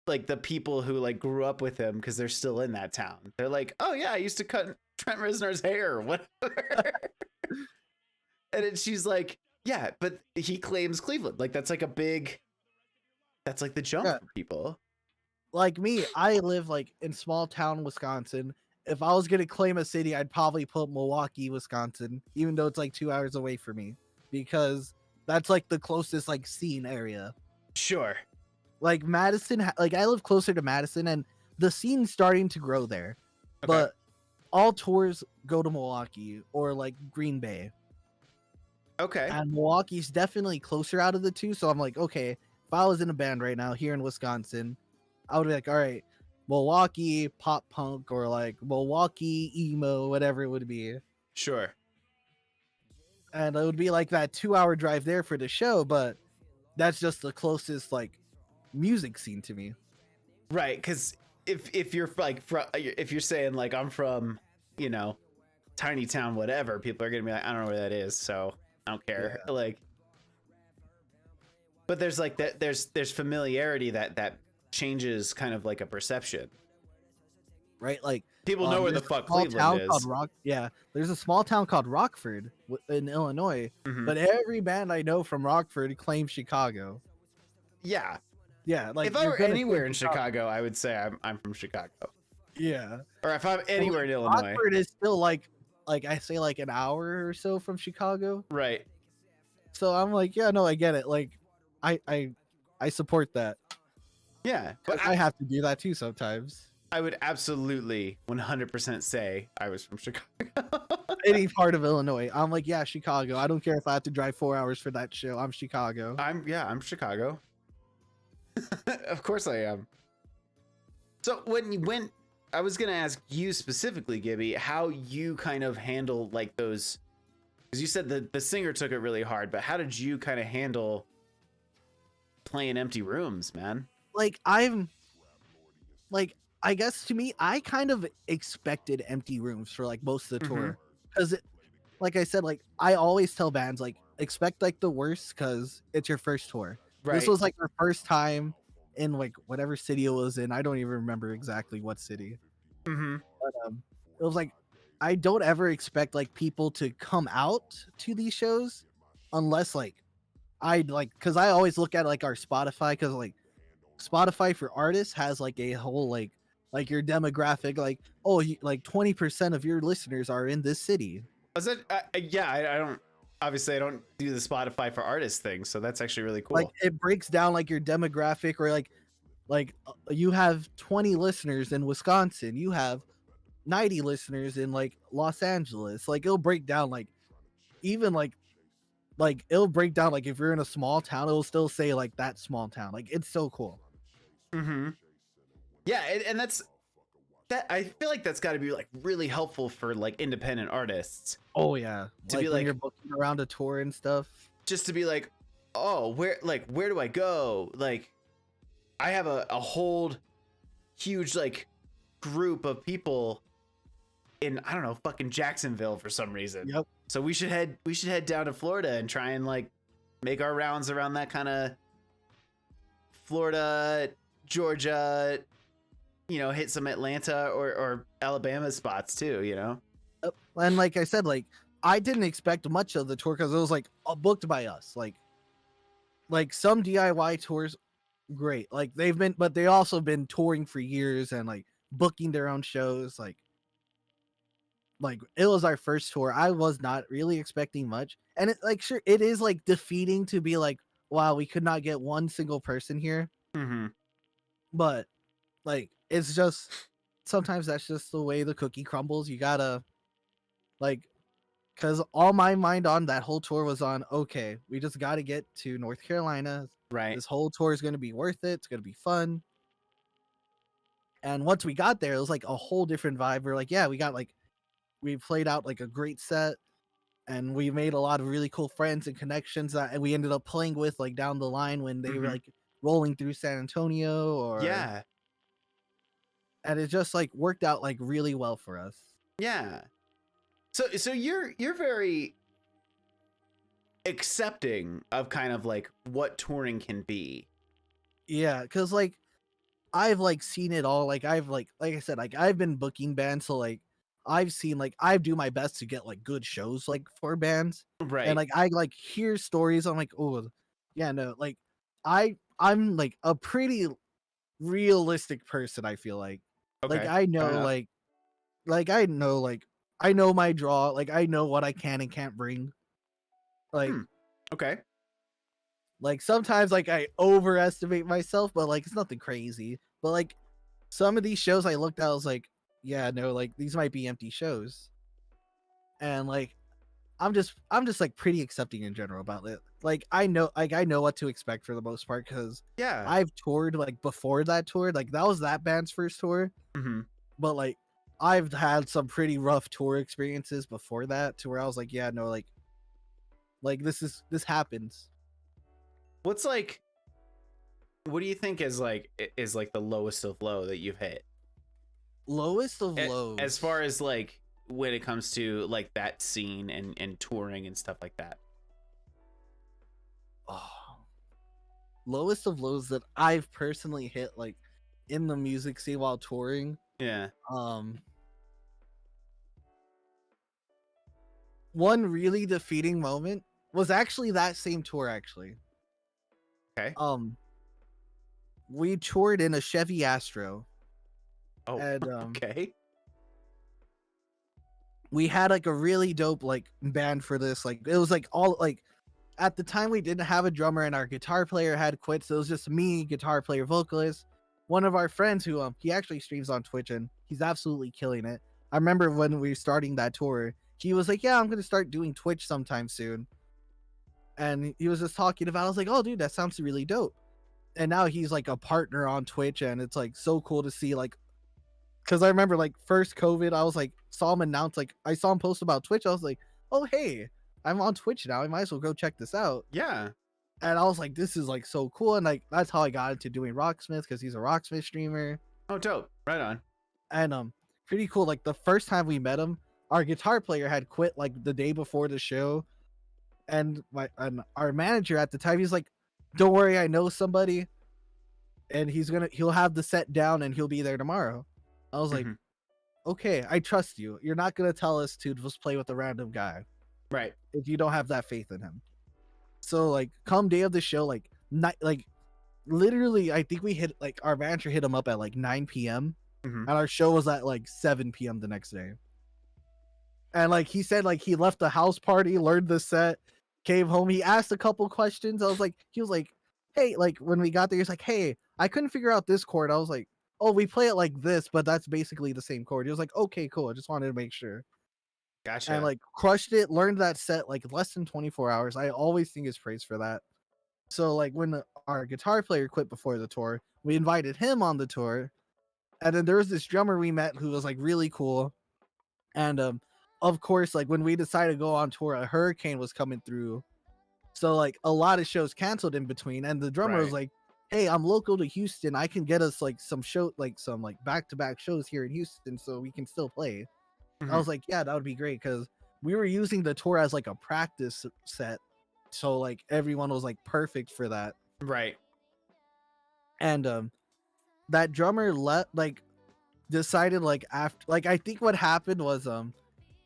like the people who like grew up with him because they're still in that town. They're like, oh yeah, I used to cut Trent Reznor's hair or whatever. And then she's like, yeah, but he claims Cleveland. Like that's like a big, that's like the jump Yeah. for people. Like me, I live like in small town Wisconsin. If I was gonna claim a city, I'd probably put Milwaukee, Wisconsin, even though it's like 2 hours away from me, because that's like the closest like scene area. Sure. Like Madison, like I live closer to Madison, and the scene's starting to grow there. Okay. But all tours go to Milwaukee or like Green Bay, Okay. and Milwaukee's definitely closer out of the two. So I'm like, okay, if I was in a band right now here in Wisconsin, I would be like, all right, Milwaukee pop punk or like Milwaukee emo, whatever it would be. Sure. And it would be like that 2 hour drive there for the show. But that's just the closest like music scene to me. Right, because if you're like if you're saying like I'm from, you know, tiny town whatever, people are gonna be like, I don't know where that is, so I don't care. Yeah. Like, but there's like that there's familiarity that changes kind of like a perception. Right, like People know where the there's a fuck small Cleveland town called is. there's a small town called Rockford in Illinois, Mhm. but every band I know from Rockford claims Chicago. Yeah, Yeah, like if I you're were gonna say anywhere in Chicago, I would say I'm from Chicago. Yeah. Or if I'm But, anywhere like, in Illinois. Rockford is still like I say like an hour or so from Chicago. Right. So I'm like, yeah, no, I get it. Like I support that Yeah, but because I have to do that too sometimes. I would absolutely 100% say I was from Chicago. Any part of Illinois. I'm like, yeah, Chicago. I don't care if I have to drive 4 hours for that show. I'm Chicago. I'm Chicago. Of course I am. So when you went, I was gonna ask you specifically, Gibby, how you kind of handle like those, because you said the singer took it really hard, but how did you kind of handle playing empty rooms, man? Like I'm like I guess to me, I kind of expected empty rooms for like most of the tour because like I said, like I always tell bands like expect like the worst because it's your first tour. This Right. was like our first time in like whatever city it was in. I don't even remember exactly what city. Mm-hmm. But it was like I don't ever expect like people to come out to these shows unless like I like because I always look at like our Spotify because like Spotify for artists has like a whole like your demographic like oh like 20% of your listeners are in this city. Was it? Yeah, I don't. Obviously, I don't do the Spotify for artists thing, so that's actually really cool. Like it breaks down like your demographic or like you have 20 listeners in Wisconsin, you have 90 listeners in like Los Angeles. Like it'll break down like even like it'll break down like if you're in a small town, it'll still say like that small town. Like it's so cool. Mm-hmm. Yeah, and that's that. I feel like that's got to be like really helpful for like independent artists Oh yeah. to Like be when like you're booking around a tour and stuff. just to be like, oh, where do I go? Like, I have a whole huge like group of people in, I don't know, fucking Jacksonville for some reason. Yep. So we should head down to Florida and try and like make our rounds around that kind of Florida, Georgia, you know, hit some Atlanta or Alabama spots too, you know? And like I said, like I didn't expect much of the tour because it was like booked by us. Like some DIY tours, great. Like they've been, but they also been touring for years and like booking their own shows. Like it was our first tour. I was not really expecting much, and it like sure it is like defeating to be like, wow, we could not get one single person here. Mm-hmm. But like it's just sometimes that's just the way the cookie crumbles. You gotta like because all my mind on that whole tour was on okay, we just got to get to North Carolina. Right. This whole tour is going to be worth it. It's going to be fun. And once we got there, it was like a whole different vibe. We're like, yeah, we played out like a great set and we made a lot of really cool friends and connections that and we ended up playing with like down the line when they were like rolling through San Antonio or Yeah. and it just like worked out like really well for us. Yeah. So you're very accepting of kind of like what touring can be. Yeah, because like I've like seen it all. Like I've like I said, like I've been booking bands, so like I've seen like I do my best to get like good shows like for bands. Right. And like I like hear stories. I'm like, oh yeah, no, like I'm like a pretty realistic person, I feel like. Okay. Like I know I know I know my draw, like I know what I can and can't bring. Like Okay. like sometimes like I overestimate myself, but like it's nothing crazy. But like some of these shows I looked at, I was like, yeah, no, like these might be empty shows. And like I'm just like pretty accepting in general about it. Like I know what to expect for the most part because Yeah. I've toured like before that tour. Like that was that band's first tour. Mm-hmm. But like I've had some pretty rough tour experiences before that to where I was like, yeah, no, like this happens. What's like, what do you think is like the lowest of low that you've hit? Lowest of As lows. far as like when it comes to like that scene and touring and stuff like that. Oh, lowest of lows that I've personally hit like in the music scene while touring. Yeah. Um, one really defeating moment was actually that same tour. Actually, Okay. um, we toured in a Chevy Astro, Oh, and okay. we had like a really dope like band for this. Like it was like all like at the time we didn't have a drummer and our guitar player had quit, so it was just me, guitar player, vocalist. One of our friends who he actually streams on Twitch and he's absolutely killing it. I remember when we were starting that tour, he was like, "Yeah, I'm gonna start doing Twitch sometime soon." And he was just talking about. I was like, "Oh, dude, that sounds really dope." And now he's like a partner on Twitch, and it's like so cool to see like because I remember like first COVID, I was like saw him announce like I saw him post about Twitch. I was like, oh hey, I'm on Twitch now. I might as well go check this out. Yeah. And I was like, this is like so cool. And like that's how I got into doing Rocksmith because he's a Rocksmith streamer. Oh, dope. Right on. And pretty cool. Like the first time we met him, our guitar player had quit like the day before the show. And our manager at the time, he's like, don't worry, I know somebody and he'll have the set down and he'll be there tomorrow. I was like, Mhm. okay, I trust you. You're not gonna tell us to just play with a random guy Right. if you don't have that faith in him. So like, come day of the show, like night, like literally, I think we hit like our manager hit him up at like 9 p.m. Mhm. and our show was at like 7 p.m. the next day. And like he said, like he left the house party, learned the set, came home. He asked a couple questions. He was like, hey, like when we got there, he's like, hey, I couldn't figure out this chord. I was like, oh, we play it like this, but that's basically the same chord. He was like, okay, cool. I just wanted to make sure. And Gotcha. like crushed it, learned that set like less than 24 hours. I always think is praised for that. So like when our guitar player quit before the tour, we invited him on the tour. And then there was this drummer we met who was like really cool. And of course, like when we decided to go on tour, a hurricane was coming through. So like a lot of shows canceled in between. And the drummer was Right. like, hey, I'm local to Houston. I can get us like some back-to-back shows here in Houston so we can still play. I Mhm. was like, yeah, that would be great because we were using the tour as like a practice set. So like everyone was like perfect for that. Right. And that drummer decided like after like I think what happened was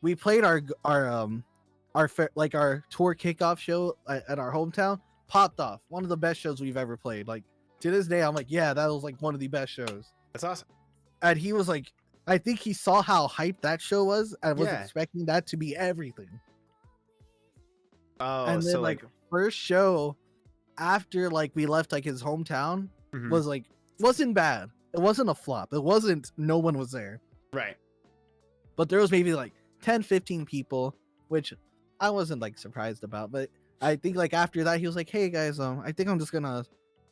we played our tour kickoff show at our hometown, popped off. One of the best shows we've ever played. Like to this day, I'm like, yeah, that was like one of the best shows. That's awesome. And he was like, I think he saw how hyped that show was and was Yeah. expecting that to be everything. Oh, And then so like like, first show after like we left like his hometown mhm. was like wasn't bad. It wasn't a flop. It wasn't no one was there. Right. But there was maybe like 10, 15 people, which I wasn't like surprised about. But I think like after that, he was like, hey guys, I think I'm just gonna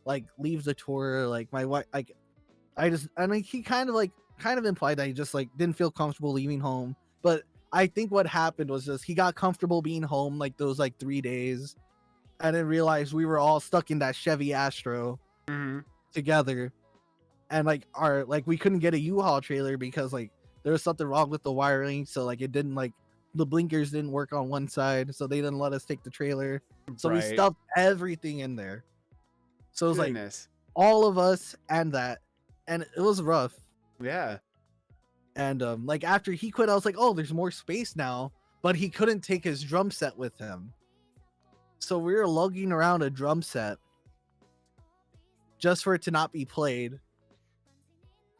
like leave the tour. Like my wife, like I mean, he kind of implied that he just like didn't feel comfortable leaving home. But I think what happened was just he got comfortable being home like those like 3 days and then realized we were all stuck in that Chevy Astro Mhm. together. And like we couldn't get a U-Haul trailer because like there was something wrong with the wiring, so like it didn't like the blinkers didn't work on one side, so they didn't let us take the trailer. So we Right. stuffed everything in there. So it was like Goodness. all of us and that, and it was rough. Yeah. And like after he quit, I was like, oh, there's more space now, but he couldn't take his drum set with him. So we were lugging around a drum set just for it to not be played.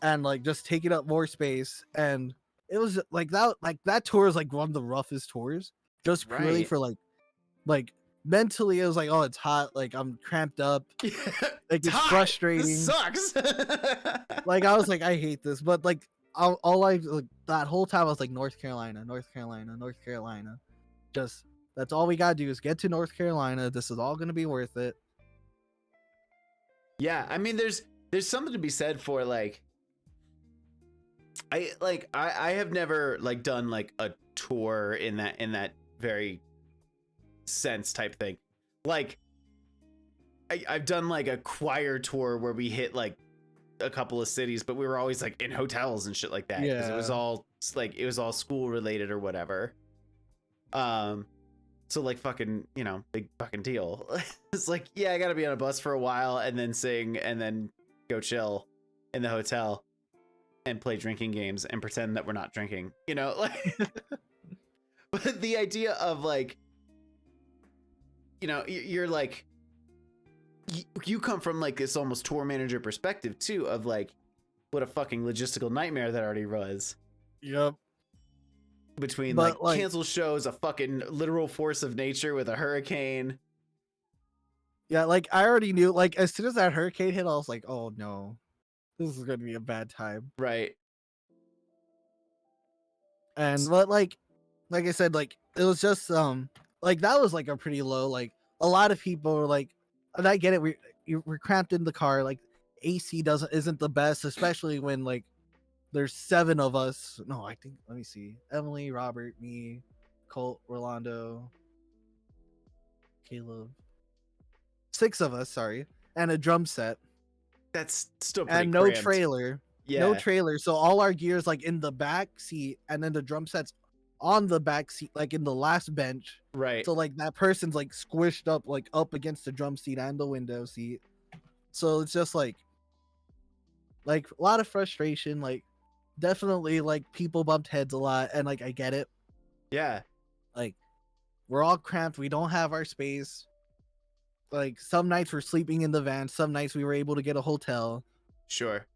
And like just taking up more space, and it was like that tour is like one of the roughest tours just purely Right. for like mentally it was like, oh, it's hot, like I'm cramped up, like It's it's hot. This frustrating, sucks. like I was like I hate this, but like all I like that whole time I was like North Carolina, North Carolina, North Carolina, just that's all we gotta do is get to North Carolina, this is all gonna be worth it. Yeah, I mean, there's something to be said for like, I have never like done like a tour in that very sense type thing. Like I've done like a choir tour where we hit like a couple of cities, but we were always like in hotels and shit like that because Yeah. it was all school related or whatever. So like fucking, you know, big fucking deal. It's like, yeah, I gotta be on a bus for a while and then sing and then go chill in the hotel and play drinking games and pretend that we're not drinking, you know, like. But the idea of like, you know, you're like, you come from like this almost tour manager perspective too of like what a fucking logistical nightmare that already was. Yep. Between But like canceled shows, a fucking literal force of nature with a hurricane. Yeah, like I already knew. Like as soon as that hurricane hit, I was like, "Oh no, this is gonna be a bad time." Right. And but like I said, like it was just like that was like a pretty low. Like a lot of people were like, and I get it. We're cramped in the car. Like AC isn't the best, especially when like there's 7 of us. No, I think let me see. Emily, Robert, me, Colt, Rolando, Caleb. 6 of us, sorry, and a drum set. That's still pretty And no cramped. trailer. Yeah. No trailer. So all our gear's like in the back seat, and then the drum set's on the back seat, like in the last bench. Right. So like that person's like squished up, like up against the drum seat and the window seat. So it's just like a lot of frustration. Like definitely like people bumped heads a lot, and like I get it. Yeah. Like we're all cramped. We don't have our space. Like some nights we're sleeping in the van. Some nights we were able to get a hotel. Sure.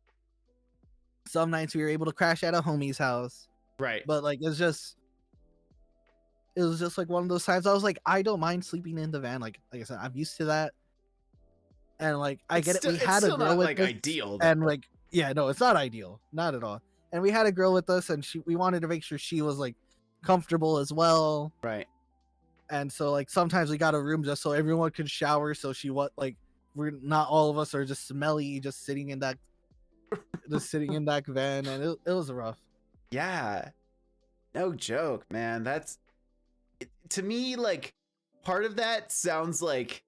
Some nights we were able to crash at a homie's house. Right. But like it was just like one of those times I was like, I don't mind sleeping in the van. Like I said, I'm used to that. And like I get it. We had a girl with us, ideal. and like yeah, no, it's not ideal, not at all. And we had a girl with us, and we wanted to make sure she was like comfortable as well. Right. And so like sometimes we got a room just so everyone could shower. So we're not all of us are just smelly, just sitting in that van, and it was rough. Yeah. No joke, man. That's to me like part of that sounds like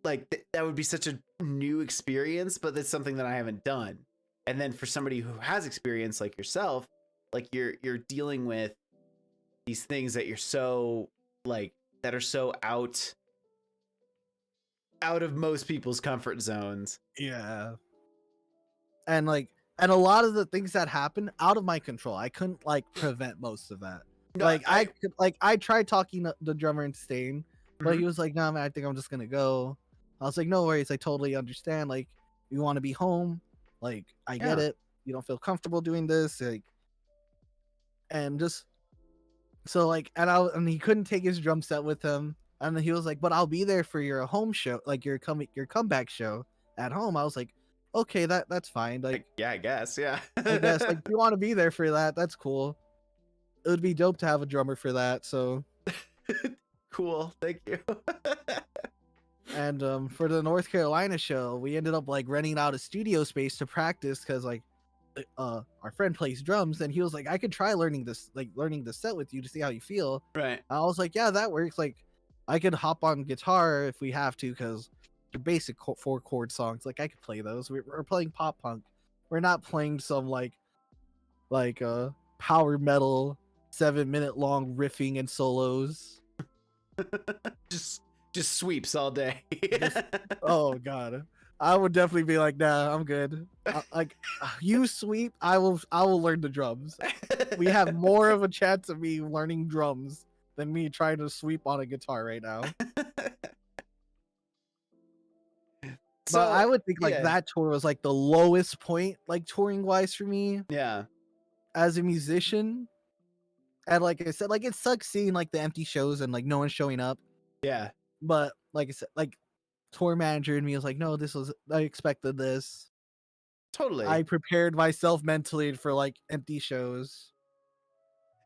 that would be such a new experience, but that's something that I haven't done. And then for somebody who has experience like yourself, like you're dealing with these things that you're so like that are so out of most people's comfort zones. Yeah. And a lot of the things that happen out of my control. I couldn't like prevent most of that. No, I tried talking to the drummer and staying, but Mhm. he was like, "No, man, I think I'm just gonna go." I was like, "No worries, I totally understand. Like, you want to be home. Like, I get Yeah. it. You don't feel comfortable doing this. Like, and just so like, and he couldn't take his drum set with him, and then he was like, "But I'll be there for your home show, like your comeback show at home." I was like, "Okay, that's fine. Like, yeah, I guess. Yeah. I guess like you want to be there for that. That's cool. It would be dope to have a drummer for that." So Cool. Thank you. and for the North Carolina show, we ended up like renting out a studio space to practice because like our friend plays drums, and he was like, "I could try learning the set with you to see how you feel." Right. I was like, "Yeah, that works. Like, I could hop on guitar if we have to, because the basic 4-chord songs, like I could play those. We're playing pop punk. We're not playing some like power metal 7-minute long riffing and solos." just sweeps all day. Oh god, I would definitely be like, "Nah, I'm good. Like, you sweep, I will learn the drums." We have more of a chance of me learning drums than me trying to sweep on a guitar right now. So But I would think like yeah. that tour was like the lowest point, like touring wise for me Yeah. as a musician. And like I said, like it sucks seeing like the empty shows and like no one showing up. Yeah. But like I said, like tour manager and me was like, "No, I expected this. Totally. I prepared myself mentally for like empty shows."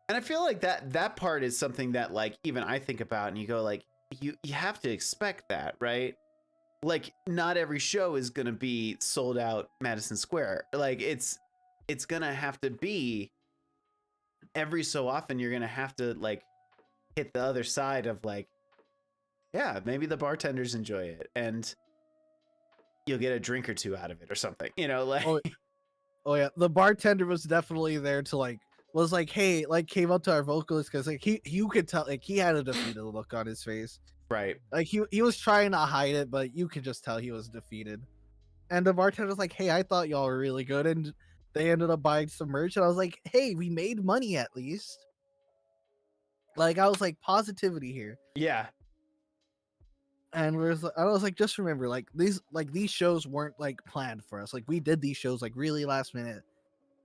And I feel like that part is something that like even I think about and you go like you have to expect that, right? Like not every show is going to be sold out Madison Square. Like it's going to have to be every so often you're going to have to like hit the other side of like Yeah, maybe the bartenders enjoy it and you'll get a drink or two out of it or something, you know, like Oh, oh yeah, the bartender was definitely there to like was like, hey, like came up to our vocalist because like he you could tell like he had a defeated look on his face. right. Like he was trying to hide it, but you could just tell he was defeated. And the bartender was like, hey, I thought y'all were really good, and they ended up buying some merch. And I was like, hey, we made money at least. Like I was like positivity here. Yeah. And I was like, just remember, like these shows weren't like planned for us. Like we did these shows like really last minute.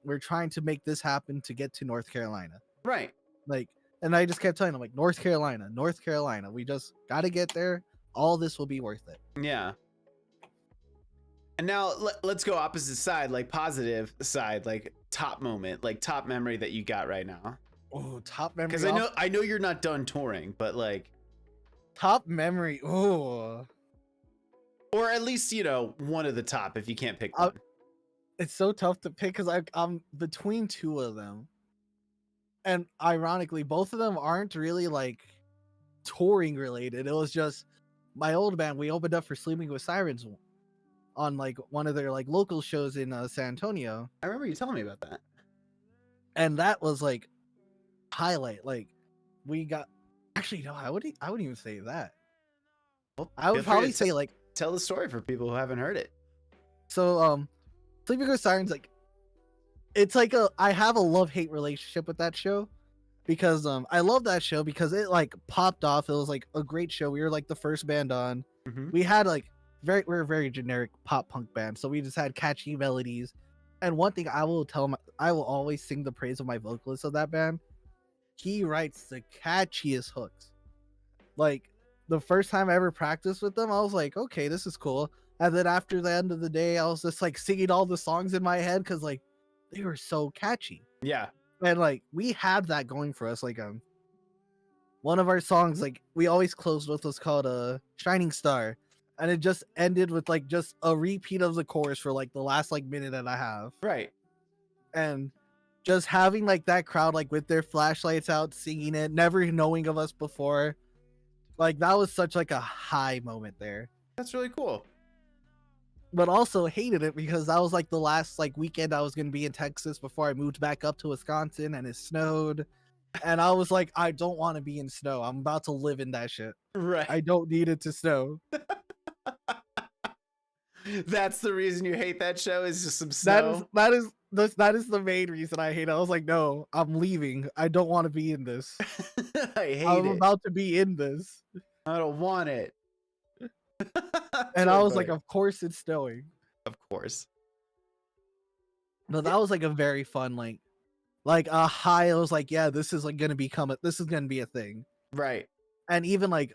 We're trying to make this happen to get to North Carolina. Right. Like, and I just kept telling them like North Carolina, North Carolina. We just got to get there. All this will be worth it. Yeah. And now let's go opposite side, like positive side, like top moment, like top memory that you got right now. Oh, top memory. Because I know you're not done touring, but like top memory. Oh, or at least, you know, one of the top if you can't pick one. It's so tough to pick because I'm between two of them, and ironically, both of them aren't really like touring related. It was just my old band. We opened up for Sleeping with Sirens on like one of their like local shows in San Antonio. I remember you telling me about that. And that was like highlight. Like we got actually no, I wouldn't even say that. Well, I would probably say like tell the story for people who haven't heard it. so Sleeping with Sirens, like it's like I have a love-hate relationship with that show because I love that show because it like popped off. It was like a great show. We were like the first band on. Mm-hmm. We had like we're a very generic pop punk band, so we just had catchy melodies. And one thing I will always sing the praise of my vocalist of that band. He writes the catchiest hooks. Like the first time I ever practiced with them, I was like, okay, this is cool. And then after the end of the day, I was just like singing all the songs in my head because like they were so catchy. Yeah. And like we had that going for us. Like one of our songs, like we always closed with, was called Shining Star. And it just ended with like just a repeat of the chorus for like the last like minute and a half. Right. And just having like that crowd like with their flashlights out singing it, never knowing of us before, like that was such like a high moment there. That's really cool. But also hated it because that was like the last like weekend I was gonna be in Texas before I moved back up to Wisconsin, and it snowed. And I was like, I don't want to be in snow. I'm about to live in that shit. Right. I don't need it to snow. That's the reason you hate that show, is just some snow. That is the main reason I hate it. I was like, no, I'm leaving. I don't want to be in this. I hate I'm it. about to be in this. I don't want it. And I was like, of course it's snowing. Of course. But that was like a very fun, like a high. I was like, yeah, this is like gonna be a thing. Right. And even like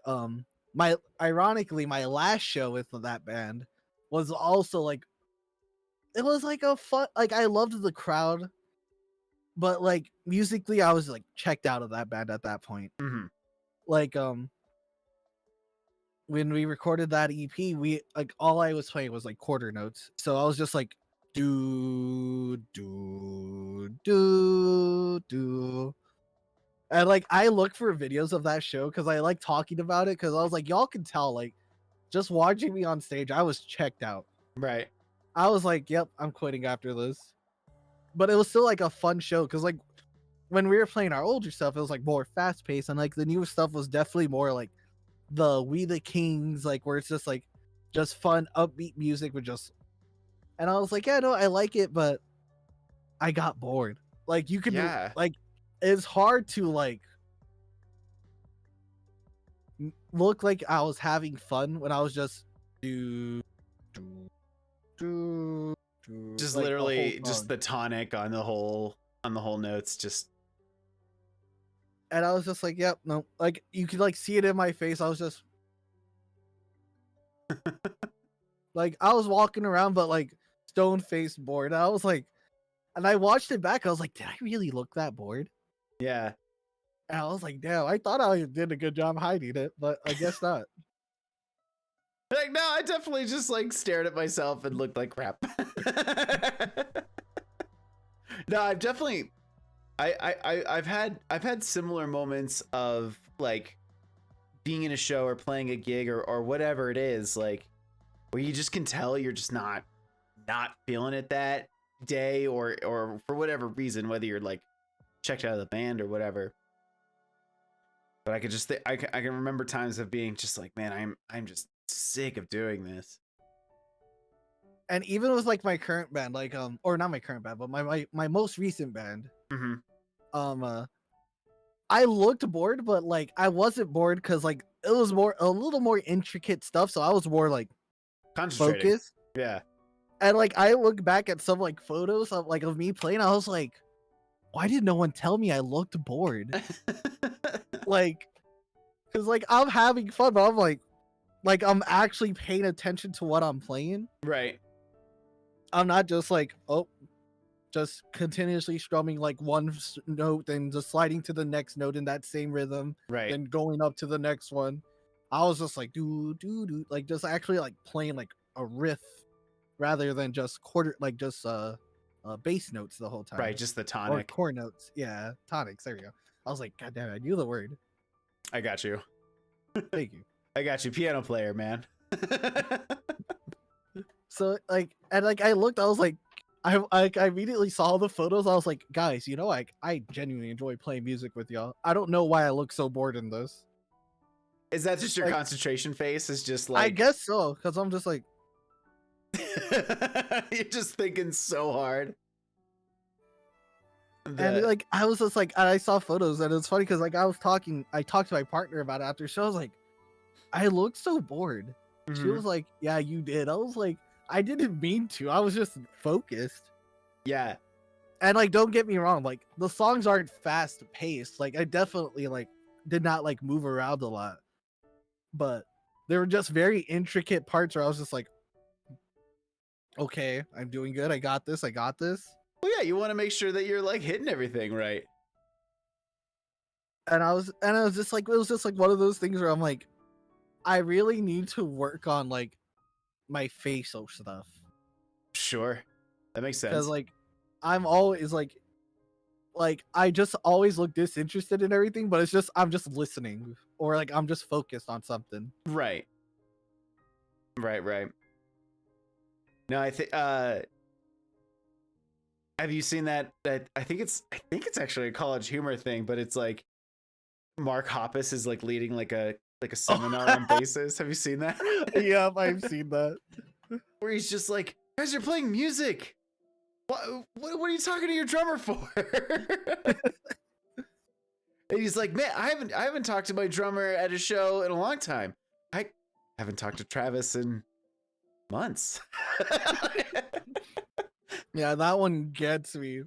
ironically, my last show with that band was also like, it was like a fun, like I loved the crowd, but like musically I was like checked out of that band at that point. Mm-hmm. Like when we recorded that EP, we like all I was playing was like quarter notes, so I was just like do do do do. And like I look for videos of that show because I like talking about it, because I was like, y'all can tell, like just watching me on stage, I was checked out. Right. I was like, yep, I'm quitting after this. But it was still like a fun show because like when we were playing our older stuff, it was like more fast paced, and like the newer stuff was definitely more like the We the Kings, like where it's just like just fun upbeat music with just. And I was like, yeah, no, I like it, but I got bored. Like you could like it's hard to like look like I was having fun when I was just just like, literally just the tonic on the whole notes, just. And I was just like, yep, no, like you could like see it in my face. I was just like, I was walking around, but like stone faced bored. And I was like, and I watched it back. I was like, did I really look that bored? Yeah. And I was like, damn, I thought I did a good job hiding it, but I guess not. Like, no, I definitely just like stared at myself and looked like crap. No, I've definitely, I've had similar moments of like being in a show or playing a gig or whatever it is, like where you just can tell you're just not feeling it that day or for whatever reason, whether you're like checked out of the band or whatever. But I could just I can remember times of being just like, man, I'm just sick of doing this. And even with like my current band, like or not my current band, but my most recent band, I looked bored, but like I wasn't bored because like it was a little more intricate stuff, so I was more like Concentrating. focused. Yeah. And like I look back at some like photos of me playing, I was like, why did no one tell me I looked bored? Like, because like I'm having fun, but I'm like I'm actually paying attention to what I'm playing. Right. I'm not just like, oh, just continuously strumming like one note, then just sliding to the next note in that same rhythm, Right. then going up to the next one. I was just like do, like just actually like playing like a riff rather than just bass notes the whole time. Right, just the Or tonic. core notes. Yeah, tonics. There we go. I was like, God damn it, I knew the word. I got you. Thank you. I got you, piano player, man. So like, and like I looked, I was like, I immediately saw the photos. I was like, guys, you know, like I genuinely enjoy playing music with y'all. I don't know why I look so bored in this. Is that just your Like, concentration face? Is just like I guess so, because I'm just like, you're just thinking so hard. and like I was just like, and I saw photos, and it's funny because like I talked to my partner about it after show. I was like, I look so bored. She was like, yeah, you did. I was like, I didn't mean to. I was just focused. Yeah. And like, don't get me wrong, like the songs aren't fast paced. Like I definitely like did not like move around a lot, but there were just very intricate parts where I was just like, okay, I'm doing good. I got this. Well, yeah, you want to make sure that you're like hitting everything right. And I was just like, it was just like one of those things where I'm like, I really need to work on like my facial stuff. Sure. That makes sense. Because like I'm always like I just always look disinterested in everything, but it's just I'm just listening or like I'm just focused on something. Right. No, I think have you seen that I think it's actually a College Humor thing, but it's like Mark Hoppus is like leading like a seminar on basses. Have you seen that? Yep, I've seen that. Where he's just like, guys, you're playing music. What are you talking to your drummer for? And he's like, man, I haven't talked to my drummer at a show in a long time. I haven't talked to Travis in months. Yeah, that one gets me.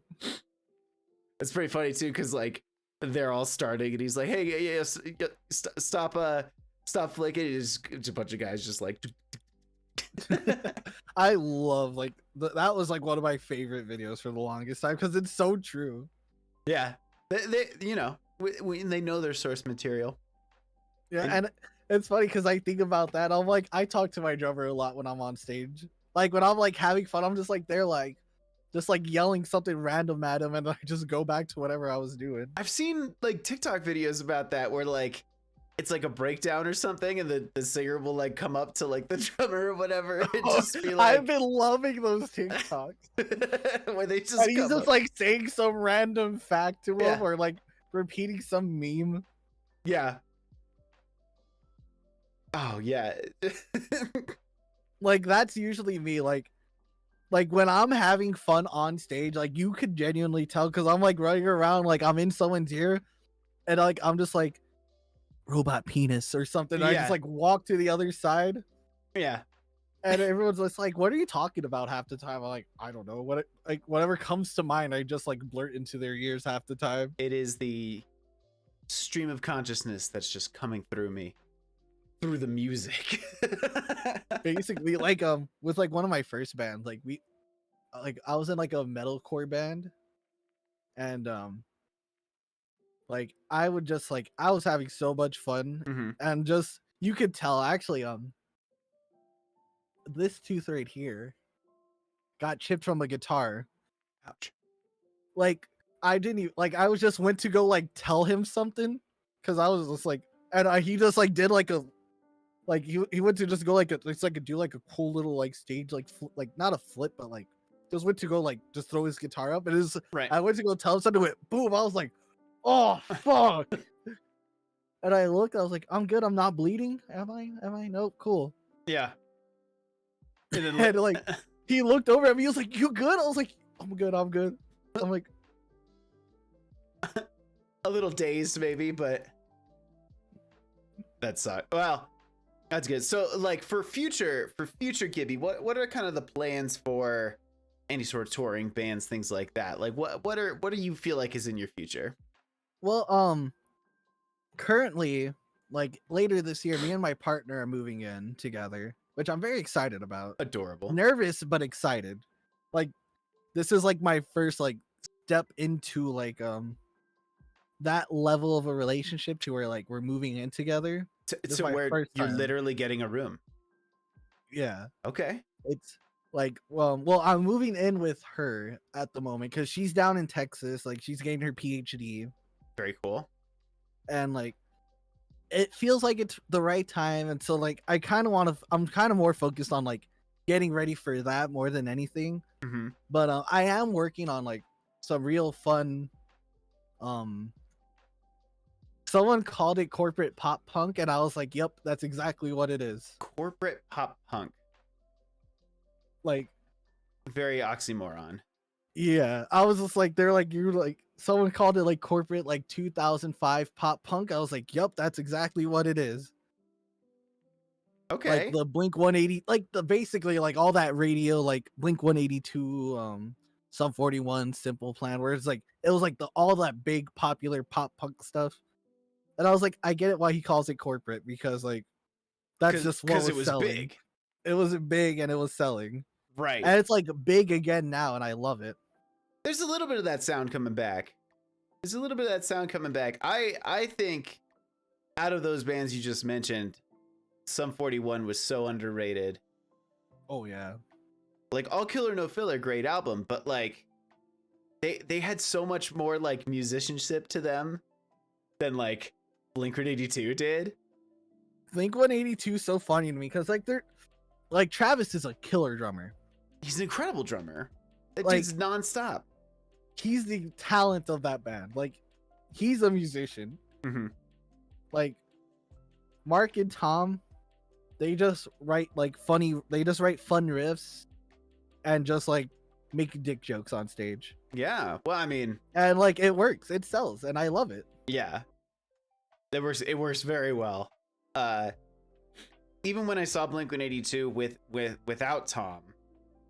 It's pretty funny too, because like they're all starting, and he's like, "Hey, stop flicking." It's a bunch of guys just like. I love like that was like one of my favorite videos for the longest time because it's so true. Yeah, they you know they know their source material. Yeah, and it's funny because I think about that. I'm like, I talk to my drummer a lot when I'm on stage. Like when I'm like having fun, I'm just like they're like just like yelling something random at him, and I just go back to whatever I was doing. I've seen like TikTok videos about that where like it's like a breakdown or something, and the singer will like come up to like the drummer or whatever and just be like, I've been loving those TikToks where they just and he's just like saying some random fact to him Yeah. or like repeating some meme. Yeah. Oh yeah. Like that's usually me. Like when I'm having fun on stage, like you could genuinely tell because I'm like running around like I'm in someone's ear, and like I'm just like robot penis or something. I just like walk to the other side. Yeah. And everyone's just like, what are you talking about half the time? I'm like, I don't know. Whatever comes to mind, I just like blurt into their ears half the time. It is the stream of consciousness that's just coming through me. Through the music. Basically, like with like one of my first bands, like I was in like a metalcore band, and like I would just like I was having so much fun, and just you could tell actually this tooth right here got chipped from a guitar. Ouch. Like I didn't even like I was just went to go like tell him something because I was just like and he just like did like a like he went to just go like it's like a do like a cool little like stage like like not a flip but like just went to go like just throw his guitar up and Right. I went to go tell him something, it went boom. I was like, oh fuck. And I looked, I was like, I'm good, I'm not bleeding. Am I? Nope, cool. Yeah. And then And like he looked over at me, he was like, you good? I was like, I'm good. I'm like, a little dazed maybe, but that sucked. Well, that's good. So like for future Gibby, what are kind of the plans for any sort of touring bands, things like that? Like what do you feel like is in your future? well, currently, like later this year, me and my partner are moving in together, which I'm very excited about. Adorable. Nervous but excited. Like this is like my first like step into like that level of a relationship to where like we're moving in together. This is To my where first you're time. literally getting a room. Yeah. Okay. It's like well I'm moving in with her at the moment because she's down in Texas, like she's getting her PhD, Very cool. and like it feels like it's the right time, and so like I'm kind of more focused on like getting ready for that more than anything. Mm-hmm. But I am working on like some real fun um someone called it corporate pop punk and I was like, yep, that's exactly what it is. Corporate pop punk. Like Very oxymoron. yeah, I was just like, they're like, you're like, someone called it like corporate like 2005 pop punk. I was like, yep, that's exactly what it is. Okay. Like the Blink 180, like the basically like all that radio, like Blink 182, Sum 41, Simple Plan, where it's like it was like the all that big popular pop punk stuff. And I was like, I get it why he calls it corporate, because like that's just what was it was selling. big. It was big and it was selling. Right. And it's like big again now, and I love it. There's a little bit of that sound coming back. I think out of those bands you just mentioned, Sum 41 was so underrated. Oh yeah. Like All Killer No Filler, great album, but like they had so much more like musicianship to them than like Blink-182 did. Blink 182 so funny to me because like they're like Travis is a killer drummer. He's an incredible drummer. That Like, dude's nonstop. He's the talent of that band. Like he's a musician. Mm-hmm. Like Mark and Tom, they just write like funny. They just write fun riffs, and just like make dick jokes on stage. Yeah. Well, I mean, And like it works. It sells, and I love it. yeah. It works very well. Even when I saw Blink-182 without Tom,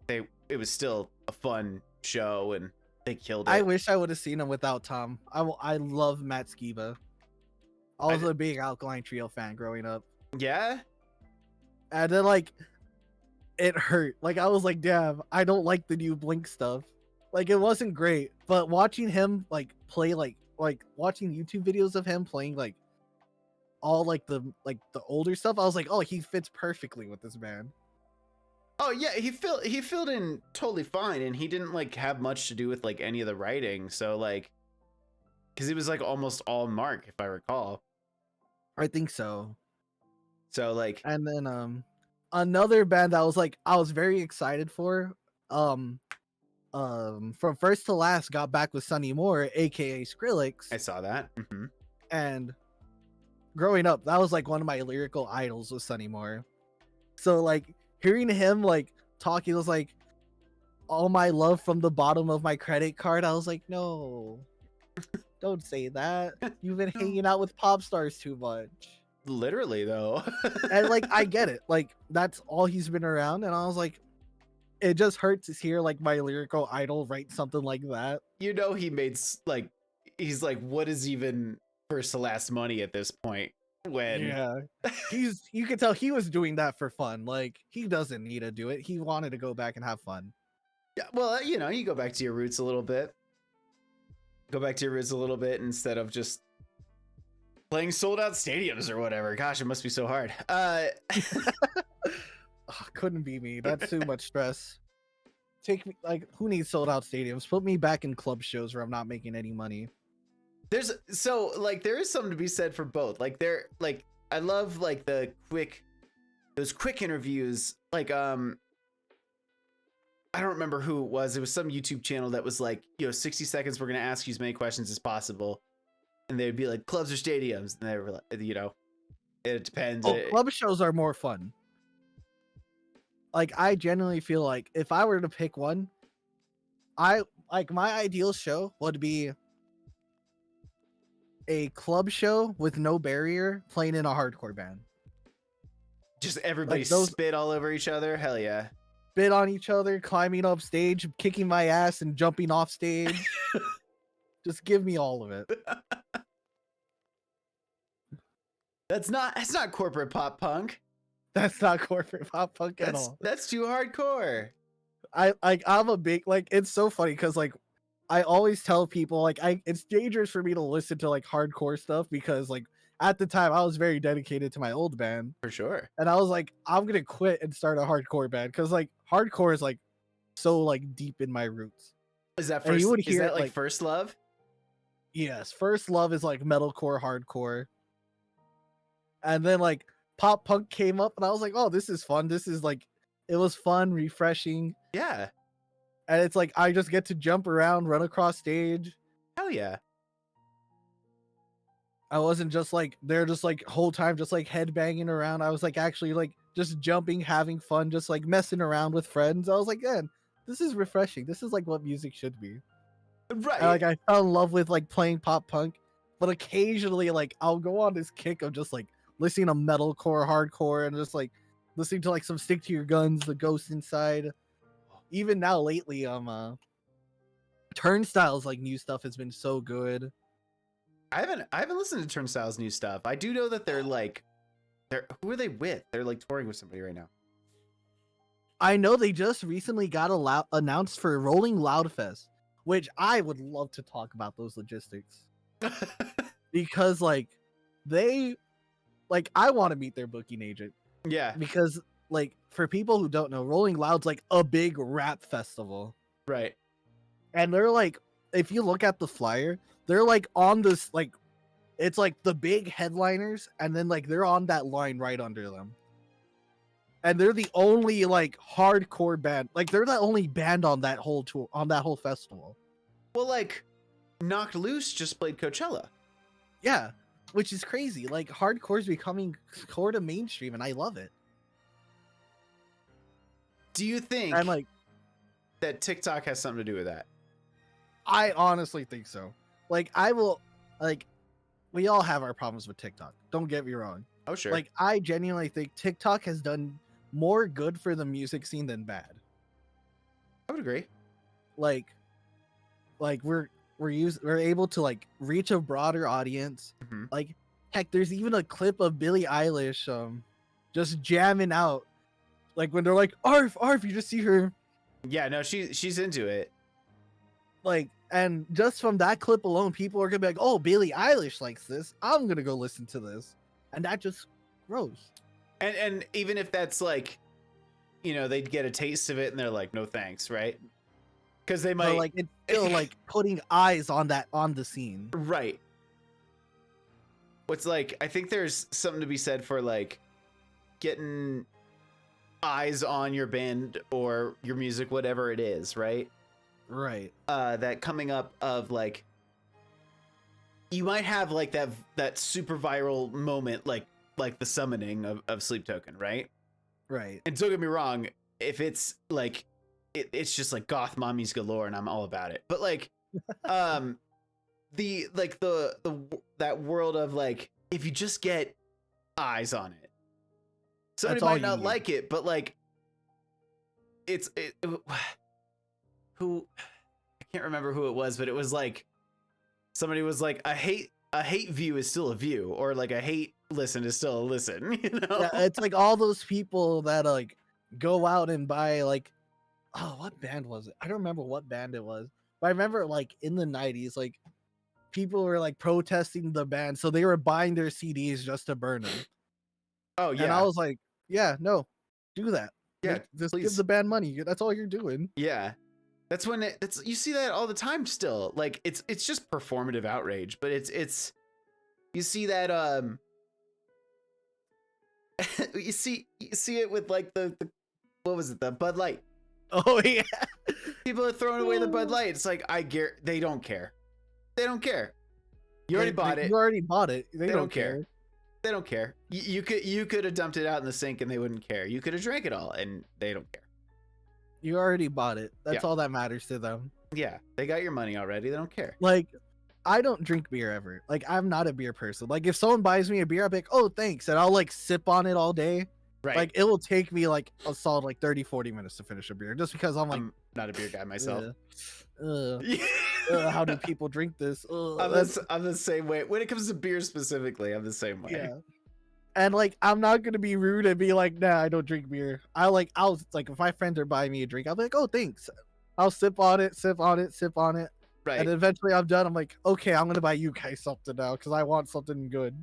it was still a fun show and they killed it. I wish I would have seen him without Tom. I love Matt Skiba. I was a big Alkaline Trio fan growing up. Yeah? And then like it hurt. Like I was like, damn, I don't like the new Blink stuff. Like it wasn't great, but watching him like play like watching YouTube videos of him playing like all like the older stuff, I was like, oh, he fits perfectly with this band. Oh yeah, he filled in totally fine, and he didn't like have much to do with like any of the writing. So like, because it was like almost all Mark, if I recall. I think so. So like, And then another band that was like I was very excited for, from first to last, got back with Sonny Moore, aka Skrillex. I saw that. Mm-hmm. And growing up, that was like one of my lyrical idols was Sonny Moore. So like hearing him like talk, he was like, all my love from the bottom of my credit card. I was like, no, don't say that. You've been hanging out with pop stars too much. Literally though. And like I get it. Like that's all he's been around. And I was like, it just hurts to hear like my lyrical idol write something like that. You know, he made like, he's like, what is even first to last money at this point? When Yeah, you can tell he was doing that for fun. Like he doesn't need to do it. He wanted to go back and have fun. yeah, well, you know, you go back to your roots a little bit. Go back to your roots a little bit instead of just playing sold out stadiums or whatever. Gosh, it must be so hard. Couldn't be me. That's too much stress. Take me, like, who needs sold out stadiums? Put me back in club shows where I'm not making any money. there is something to be said for both. Like I love like those quick interviews. Like I don't remember who it was. It was some YouTube channel that was like, 60 seconds. We're gonna ask you as many questions as possible, and they'd be like clubs or stadiums, and they were like, it depends. Club shows are more fun. Like I genuinely feel like if I were to pick one, my ideal show would be a club show with no barrier playing in a hardcore band. Just everybody spit all over each other. Hell yeah. Spit on each other, climbing up stage, kicking my ass and jumping off stage. Just give me all of it. That's not corporate pop punk. That's not corporate pop punk at all. That's too hardcore. I'm a big, like, it's so funny because like I always tell people like it's dangerous for me to listen to like hardcore stuff because like at the time I was very dedicated to my old band. For sure. And I was like, I'm gonna quit and start a hardcore band because like hardcore is like so like deep in my roots. Is that first? Is that like First Love? Yes, First Love is like metalcore, hardcore. And then like pop punk came up and I was like, oh, this is fun. This is like, it was fun, refreshing. Yeah. And it's like, I just get to jump around, run across stage. Hell yeah. I wasn't just like, they're just like whole time, just like headbanging around. I was like actually like just jumping, having fun, just like messing around with friends. I was like, man, this is refreshing. This is like what music should be. Right. And, like I fell in love with like playing pop punk, but occasionally like I'll go on this kick of just like listening to metalcore, hardcore, and just like listening to like some Stick to Your Guns, The Ghost Inside. Even now lately, Turnstile's like new stuff has been so good. I haven't listened to Turnstile's new stuff. I do know that who are they with? They're like touring with somebody right now. I know they just recently got announced for Rolling Loud Fest, which I would love to talk about those logistics. Because like I want to meet their booking agent. Yeah. Because like for people who don't know, Rolling Loud's like a big rap festival. Right. And they're like, if you look at the flyer, they're like on this like it's like the big headliners and then like they're on that line right under them. And they're the only like hardcore band. Like they're the only band on that whole tour, on that whole festival. Well, like Knocked Loose just played Coachella. Yeah, which is crazy. Like hardcore is becoming sort of mainstream and I love it. Do you think and like that TikTok has something to do with that? I honestly think so. Like we all have our problems with TikTok. Don't get me wrong. Oh sure. Like I genuinely think TikTok has done more good for the music scene than bad. I would agree. Like we're able to like reach a broader audience. Mm-hmm. Like heck, there's even a clip of Billie Eilish just jamming out. Like when they're like arf arf, you just see her. Yeah, no, she's into it. Like, and just from that clip alone, people are gonna be like, "Oh, Billie Eilish likes this. I'm gonna go listen to this," and that just grows. And even if that's like, they'd get a taste of it and they're like, "No thanks," right? Because they might like it's still like putting eyes on the scene, right? What's like, I think there's something to be said for like getting eyes on your band or your music, whatever it is, right? Right. That coming up of like, you might have like that super viral moment, like the summoning of Sleep Token, right? Right. And don't get me wrong, if it's like, it's just like goth mommies galore, and I'm all about it. But like, that world of like, if you just get eyes on it, somebody might not like it, but like, who, I can't remember who it was, but it was like somebody was like, a hate view is still a view, or like a hate listen is still a listen. Yeah, it's like all those people that like go out and buy like, oh, what band was it? I don't remember what band it was, but I remember like in the 90s, like people were like protesting the band, so they were buying their CDs just to burn them. Oh yeah. And I was like, yeah, no, do that. Yeah, just please. give the band money. That's all you're doing. Yeah. That's when you see that all the time still. Like it's just performative outrage, but it's you see that you see it with like the what was it, the Bud Light. Oh yeah. People are throwing away the Bud Light. It's like they don't care. They don't care. You already bought it. You already bought it. They don't care. They don't care. You could have dumped it out in the sink and they wouldn't care. You could have drank it all and they don't care. You already bought it. That's Yeah. all that matters to them. Yeah, they got your money already. They don't care. Like, I don't drink beer ever. Like, I'm not a beer person. Like, if someone buys me a beer, I'll be like, oh, thanks. And I'll like sip on it all day. Right. Like, it will take me like a solid like 30-40 minutes to finish a beer just because I'm like, I'm not a beer guy myself. How do people drink this? I'm the same way. When it comes to beer specifically, I'm the same way. Yeah. And like, I'm not gonna be rude and be like, nah, I don't drink beer. I'll like, if my friends are buying me a drink, I'll be like, oh, thanks. I'll sip on it, sip on it, sip on it. Right. And eventually I'm done. I'm like, okay, I'm gonna buy you guys something now because I want something good.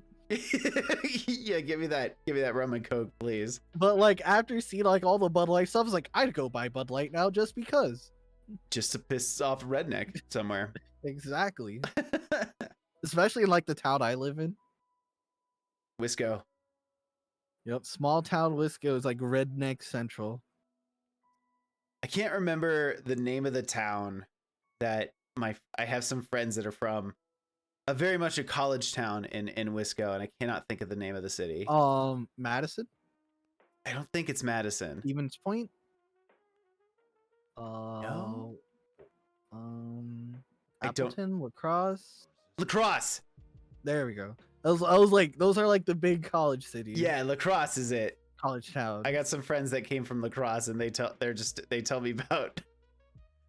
Yeah, give me that rum and coke, please. But like, after seeing like all the Bud Light stuff, I was like, I'd go buy Bud Light now just because. Just to piss off a redneck somewhere. Exactly. Especially in like the town I live in. Wisco. Yep, small town Wisco is like redneck central. I can't remember the name of the town that I have some friends that are from. Very much a college town in Wisco, and I cannot think of the name of the city. Madison? I don't think it's Madison. Stevens Point? No. Appleton, Lacrosse? Lacrosse. There we go. I was like, those are like the big college cities. Yeah, Lacrosse is it. College town. I got some friends that came from Lacrosse, and they tell me about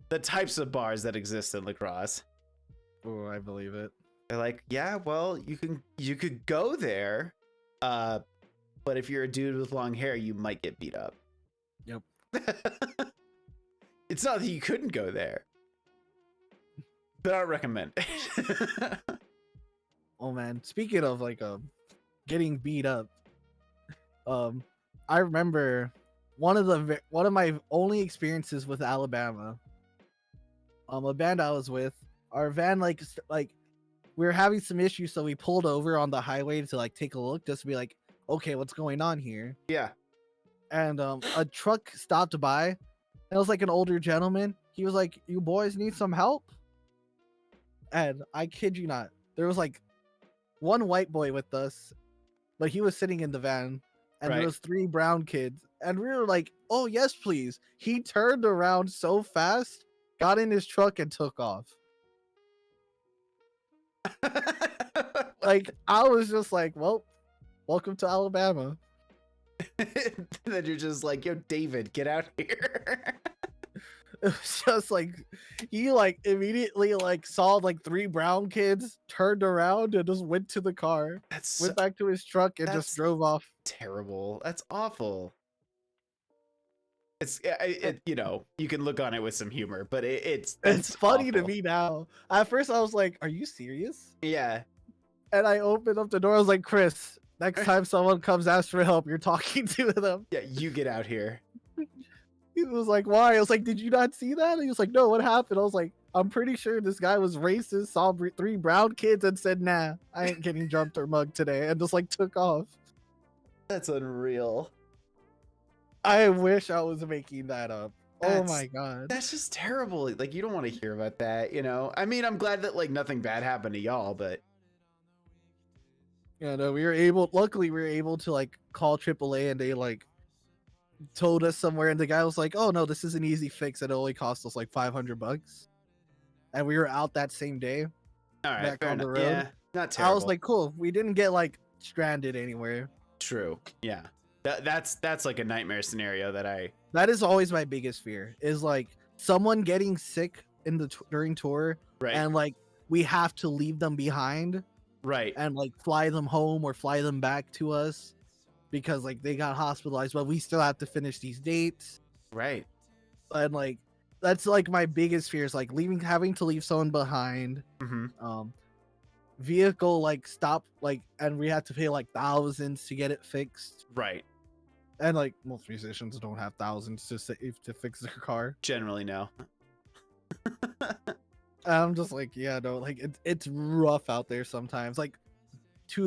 the types of bars that exist in Lacrosse. Oh, I believe it. They're like, yeah, well, you could go there, but if you're a dude with long hair, you might get beat up. Yep. It's not that you couldn't go there, but I don't recommend. Oh man, speaking of like getting beat up, I remember one of my only experiences with Alabama. A band I was with, our van like we were having some issues, so we pulled over on the highway to like take a look, just to be like, okay, what's going on here? Yeah. And a truck stopped by, and it was like an older gentleman. He was like, "You boys need some help?" And I kid you not, there was like one white boy with us, but he was sitting in the van, and Right. there was 3 brown kids, and we were like, "Oh yes, please." He turned around so fast, got in his truck, and took off. Like, I was just like, well, welcome to Alabama. Then you're just like, yo, David, get out here. It was just like, he like immediately like saw like 3 brown kids, turned around, and just went to the car, went back to his truck, and just drove off. Terrible. That's awful. You know, you can look on it with some humor, but it's funny awful. to me now. At first I was like, are you serious? Yeah. And I opened up the door. I was like, Chris, next time someone comes ask for help, you're talking to them. Yeah, you get out here. He was like, why? I was like, did you not see that? And he was like, no, what happened? I was like, I'm pretty sure this guy was racist, saw 3 brown kids, and said, nah, I ain't getting jumped or mugged today, and just like took off. That's unreal. I wish I was making that up. Oh my god. That's just terrible. Like, you don't want to hear about that, you know? I mean, I'm glad that like nothing bad happened to y'all, but Yeah, no, luckily we were able to like call AAA, and they like told us somewhere, and the guy was like, oh no, this is an easy fix. It only cost us like $500. And we were out that same day. all right, Back fair on the enough. road. Yeah, not terrible. I was like, cool. We didn't get like stranded anywhere. True. Yeah. That's like a nightmare scenario That is always my biggest fear, is like someone getting sick in the during tour, right. and like we have to leave them behind, right. and like fly them home or fly them back to us because like they got hospitalized, but we still have to finish these dates. Right. And like that's like my biggest fear, is like having to leave someone behind. Mm-hmm. Vehicle like stop, like, and we have to pay like thousands to get it fixed. Right. And like most musicians don't have thousands to fix their car. Generally, no. I'm just like, yeah, no, like it's rough out there sometimes. Like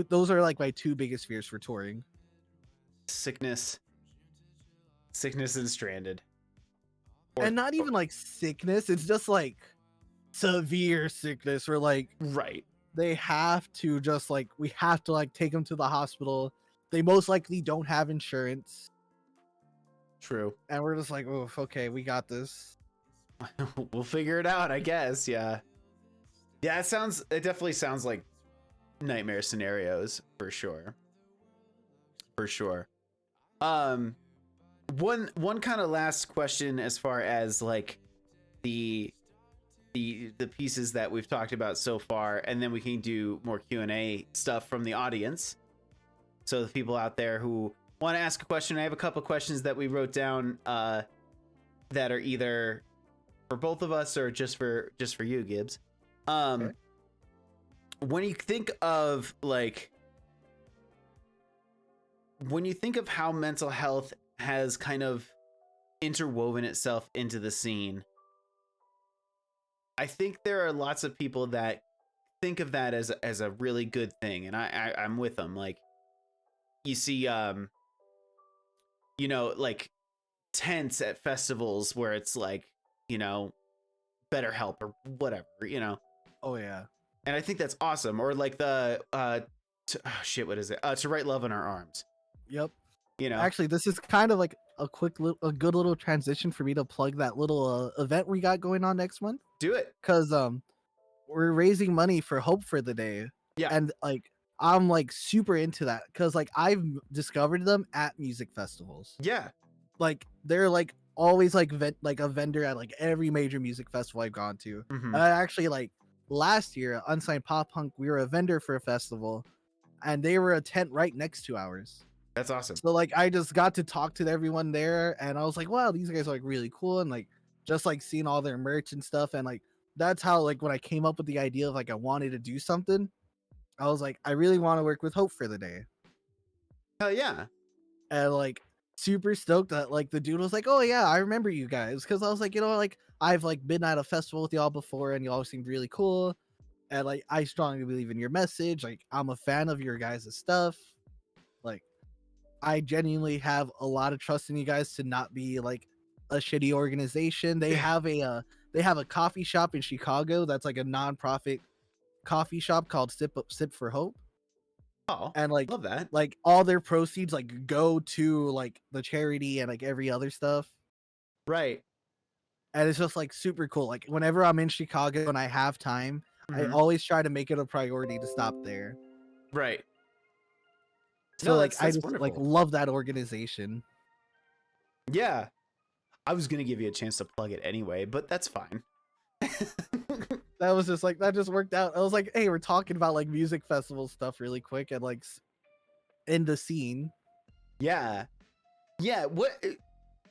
those are like my two biggest fears for touring. Sickness and stranded. And not even like sickness, it's just like severe sickness where like right. they have to just like we have to like take them to the hospital. They most likely don't have insurance. True. And we're just like, oh, okay, we got this. We'll figure it out, I guess. Yeah. Yeah, it definitely sounds like nightmare scenarios for sure. For sure. One kind of last question as far as like the pieces that we've talked about so far, and then we can do more Q&A stuff from the audience. So the people out there who want to ask a question, I have a couple questions that we wrote down that are either for both of us or just for you, Gibbs. Okay. When you think of how mental health has kind of interwoven itself into the scene, I think there are lots of people that think of that as a really good thing, and I'm with them. Like, you see, like tents at festivals where it's like, better help or whatever, Oh yeah. and I think that's awesome. Or like the what is it? To Write Love in Our Arms. Yep. You know, Actually, this is kind of like a good little transition for me to plug that little event we got going on next month. do it. Cause we're raising money for Hope for the Day. Yeah. And like I'm like super into that because like I've discovered them at music festivals. Yeah. Like they're like always like a vendor at like every major music festival I've gone to. Mm-hmm. And I actually like last year, Unsigned Pop Punk, we were a vendor for a festival, and they were a tent right next to ours. That's awesome. So like I just got to talk to everyone there, and I was like, wow, these guys are like really cool, and like just like seeing all their merch and stuff, and like that's how like when I came up with the idea of like I wanted to do something, I was like, I really want to work with Hope for the Day. Hell yeah. And like super stoked that like the dude was like, oh yeah, I remember you guys, because I was like, like I've like been at a festival with y'all before and y'all seemed really cool, and like I strongly believe in your message, like I'm a fan of your guys' stuff, like I genuinely have a lot of trust in you guys to not be like a shitty organization. They have a coffee shop in Chicago that's like a nonprofit coffee shop called Sip for Hope. Oh, And like love that. like all their proceeds like go to like the charity and like every other stuff. Right. And it's just like super cool. Like whenever I'm in Chicago and I have time, I Mhm. always try to make it a priority to stop there. Right. So No, like I that's just like wonderful. love that organization. Yeah. I was gonna give you a chance to plug it anyway, but that's fine. That was just like that just worked out. I was like, hey, we're talking about like music festival stuff really quick and like in the scene. Yeah. Yeah. What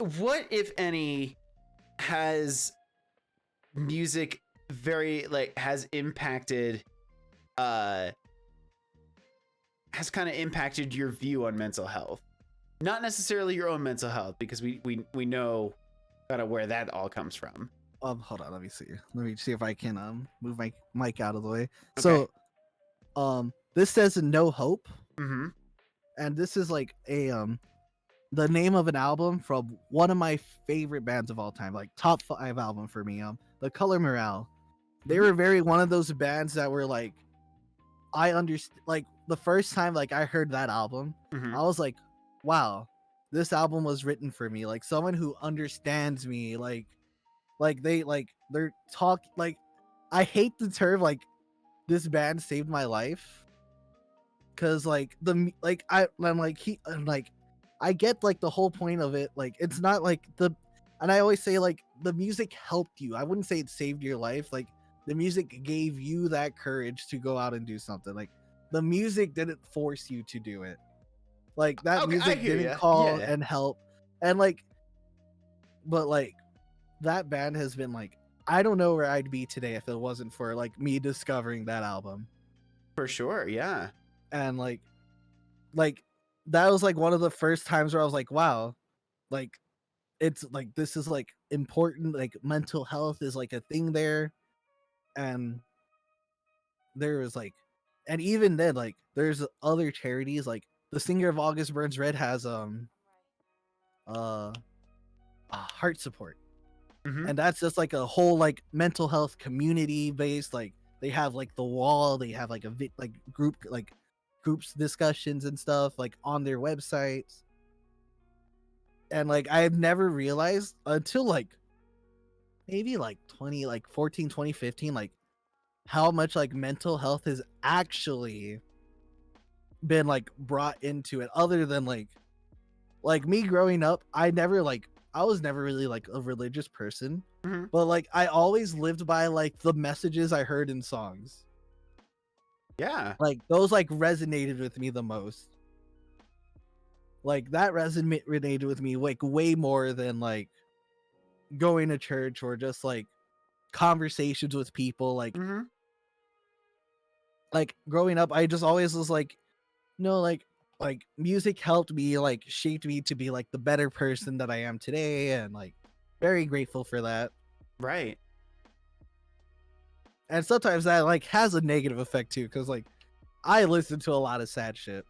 if any has music has impacted has kind of impacted your view on mental health? Not necessarily your own mental health, because we know kind of where that all comes from. Hold on, let me see if I can move my mic out of the way. Okay. So this says No Hope, Mm-hmm. and this is like a the name of an album from one of my favorite bands of all time, like top 5 album for me, The Color Morale. They were very one of those bands that were like, I understand, like the first time like I heard that album, Mm-hmm. I was like, wow, this album was written for me, like someone who understands me, they're talk like I hate the term like this band saved my life, because like I'm like I get like the whole point of it, like it's not like and I always say like the music helped you. I wouldn't say it saved your life. Like the music gave you that courage to go out and do something. Like the music didn't force you to do it. Like that Okay, I music hear didn't ya. call Yeah. and help. And like but like that band has been like, I don't know where I'd be today if it wasn't for like me discovering that album. For sure. Yeah. And like that was like one of the first times where I was like, wow, like it's like this is like important, like mental health is like a thing there. And there was like, and even then, like there's other charities, like the singer of August Burns Red has uh heart support, Hmm. and that's just like a whole like mental health community based, like they have like the wall, they have like like groups discussions and stuff like on their websites. And like I've never realized until like maybe like 20 like 14 2015, like how much like mental health has actually been like brought into it, other than like me growing up, I was never really like a religious person, Hmm. but like I always lived by like the messages I heard in songs. Yeah. Like those like resonated with me the most. Like that resonated with me like way more than like going to church or just like conversations with people. Hmm. Like growing up, I just always was like, no, like music helped me, like shaped me to be like the better person that I am today, and like very grateful for that. Right. And sometimes that like has a negative effect too, because like I listen to a lot of sad shit.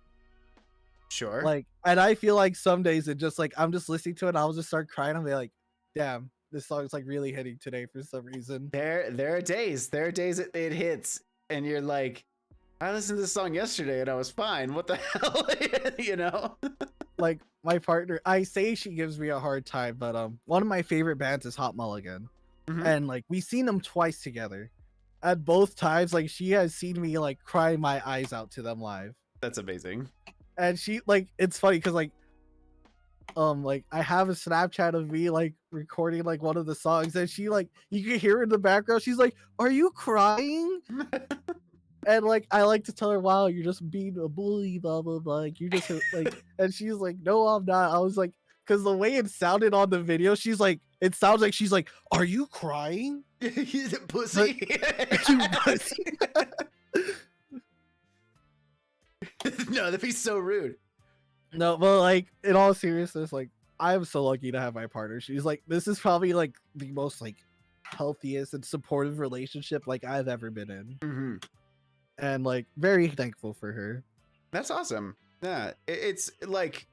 Sure. Like, and I feel like some days it just like I'm just listening to it, and I'll just start crying. I'll be like, damn, this song's like really hitting today for some reason. There are days it hits, and you're like, I listened to this song yesterday and I was fine. What the hell, you know? Like my partner, I say she gives me a hard time, but one of my favorite bands is Hot Mulligan. Hmm. And like we seen them twice together. At both times, like she has seen me like cry my eyes out to them live. That's amazing. And she like it's funny because like I have a Snapchat of me like recording like one of the songs, and she like you can hear her in the background. She's like, "Are you crying?" And like I like to tell her, "Wow, you're just being a bully, blah blah blah. Like you're just like," and she's like, "No, I'm not." I was like, because the way it sounded on the video, she's like, it sounds like she's like, "Are you crying?" Pussy. You pussy. No, that'd be so rude. No, but like in all seriousness, like I'm so lucky to have my partner. She's like, this is probably like the most like healthiest and supportive relationship like I've ever been in, Hmm. and like very thankful for her. That's awesome. Yeah, it's like,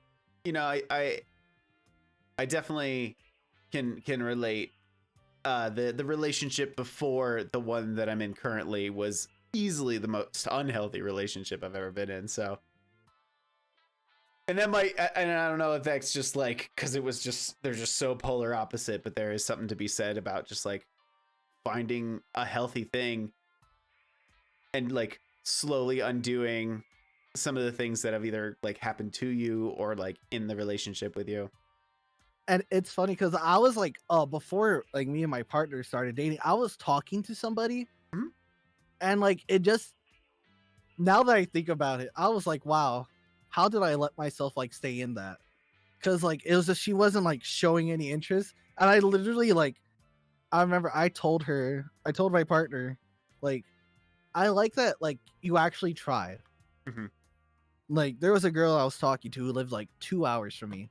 I definitely can relate. The relationship before the one that I'm in currently was easily the most unhealthy relationship I've ever been in. So, and that might, and I don't know if that's just like because it was just they're just so polar opposite, but there is something to be said about just like finding a healthy thing and like slowly undoing some of the things that have either like happened to you or like in the relationship with you. And it's funny because I was like, before like me and my partner started dating, I was talking to somebody, Mhm. and like it just now that I think about it, I was like, wow, how did I let myself like stay in that? Because like it was just she wasn't like showing any interest, and I literally like I remember I told my partner, like, I like that like you actually tried. Mhm. Like there was a girl I was talking to who lived like 2 hours from me.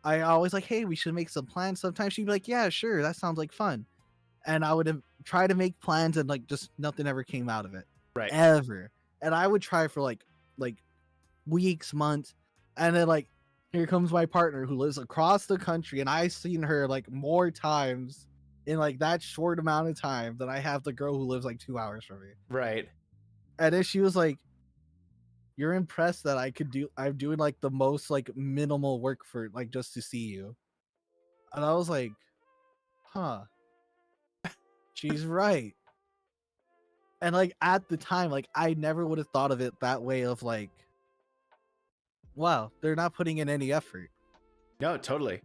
I always like, hey, we should make some plans sometime. She'd be like, yeah, sure, that sounds like fun. And I would have try to make plans, and like just nothing ever came out of it. Right. Ever. And I would try for like weeks, months, and then like here comes my partner who lives across the country, and I've seen her like more times in like that short amount of time than I have the girl who lives like 2 hours from me. Right. And then she was like, you're impressed that I'm doing like the most like minimal work for like just to see you. And I was like, huh, she's right. And like at the time, like I never would have thought of it that way of like, wow, they're not putting in any effort. No, totally.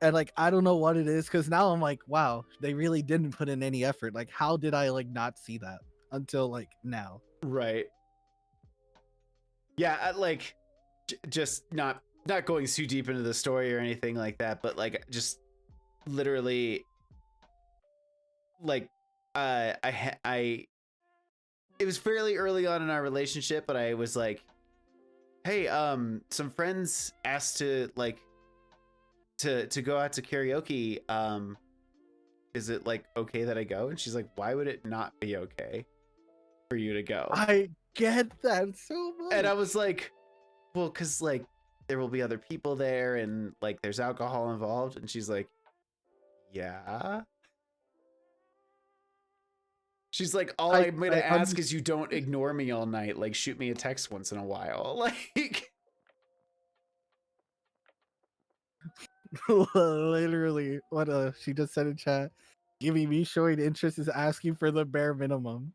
And like I don't know what it is, because now I'm like, wow, they really didn't put in any effort. Like how did I like not see that until like now? Right. Yeah, like just not going too deep into the story or anything like that, but like just literally like I it was fairly early on in our relationship, but I was like, hey, some friends asked to go out to karaoke. Is it like okay that I go? And she's like, why would it not be okay for you to go? I get that so much. And I was like, well, because like there will be other people there and like there's alcohol involved. And she's like, yeah. She's like, all I'm going to ask is you don't ignore me all night. Like, shoot me a text once in a while. Like, literally, what she just said in chat. Giving me showing interest is asking for the bare minimum.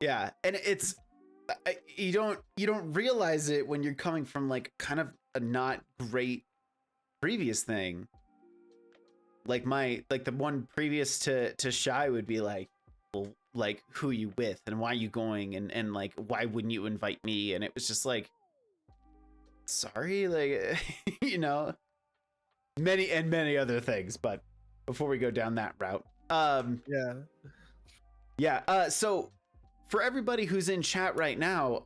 yeah, and it's you don't realize it when you're coming from like kind of a not great previous thing. Like the one previous to Shy would be like, well, like who are you with and why are you going and like why wouldn't you invite me? And it was just like, sorry, like you know, many other things. But before we go down that route, so for everybody who's in chat right now,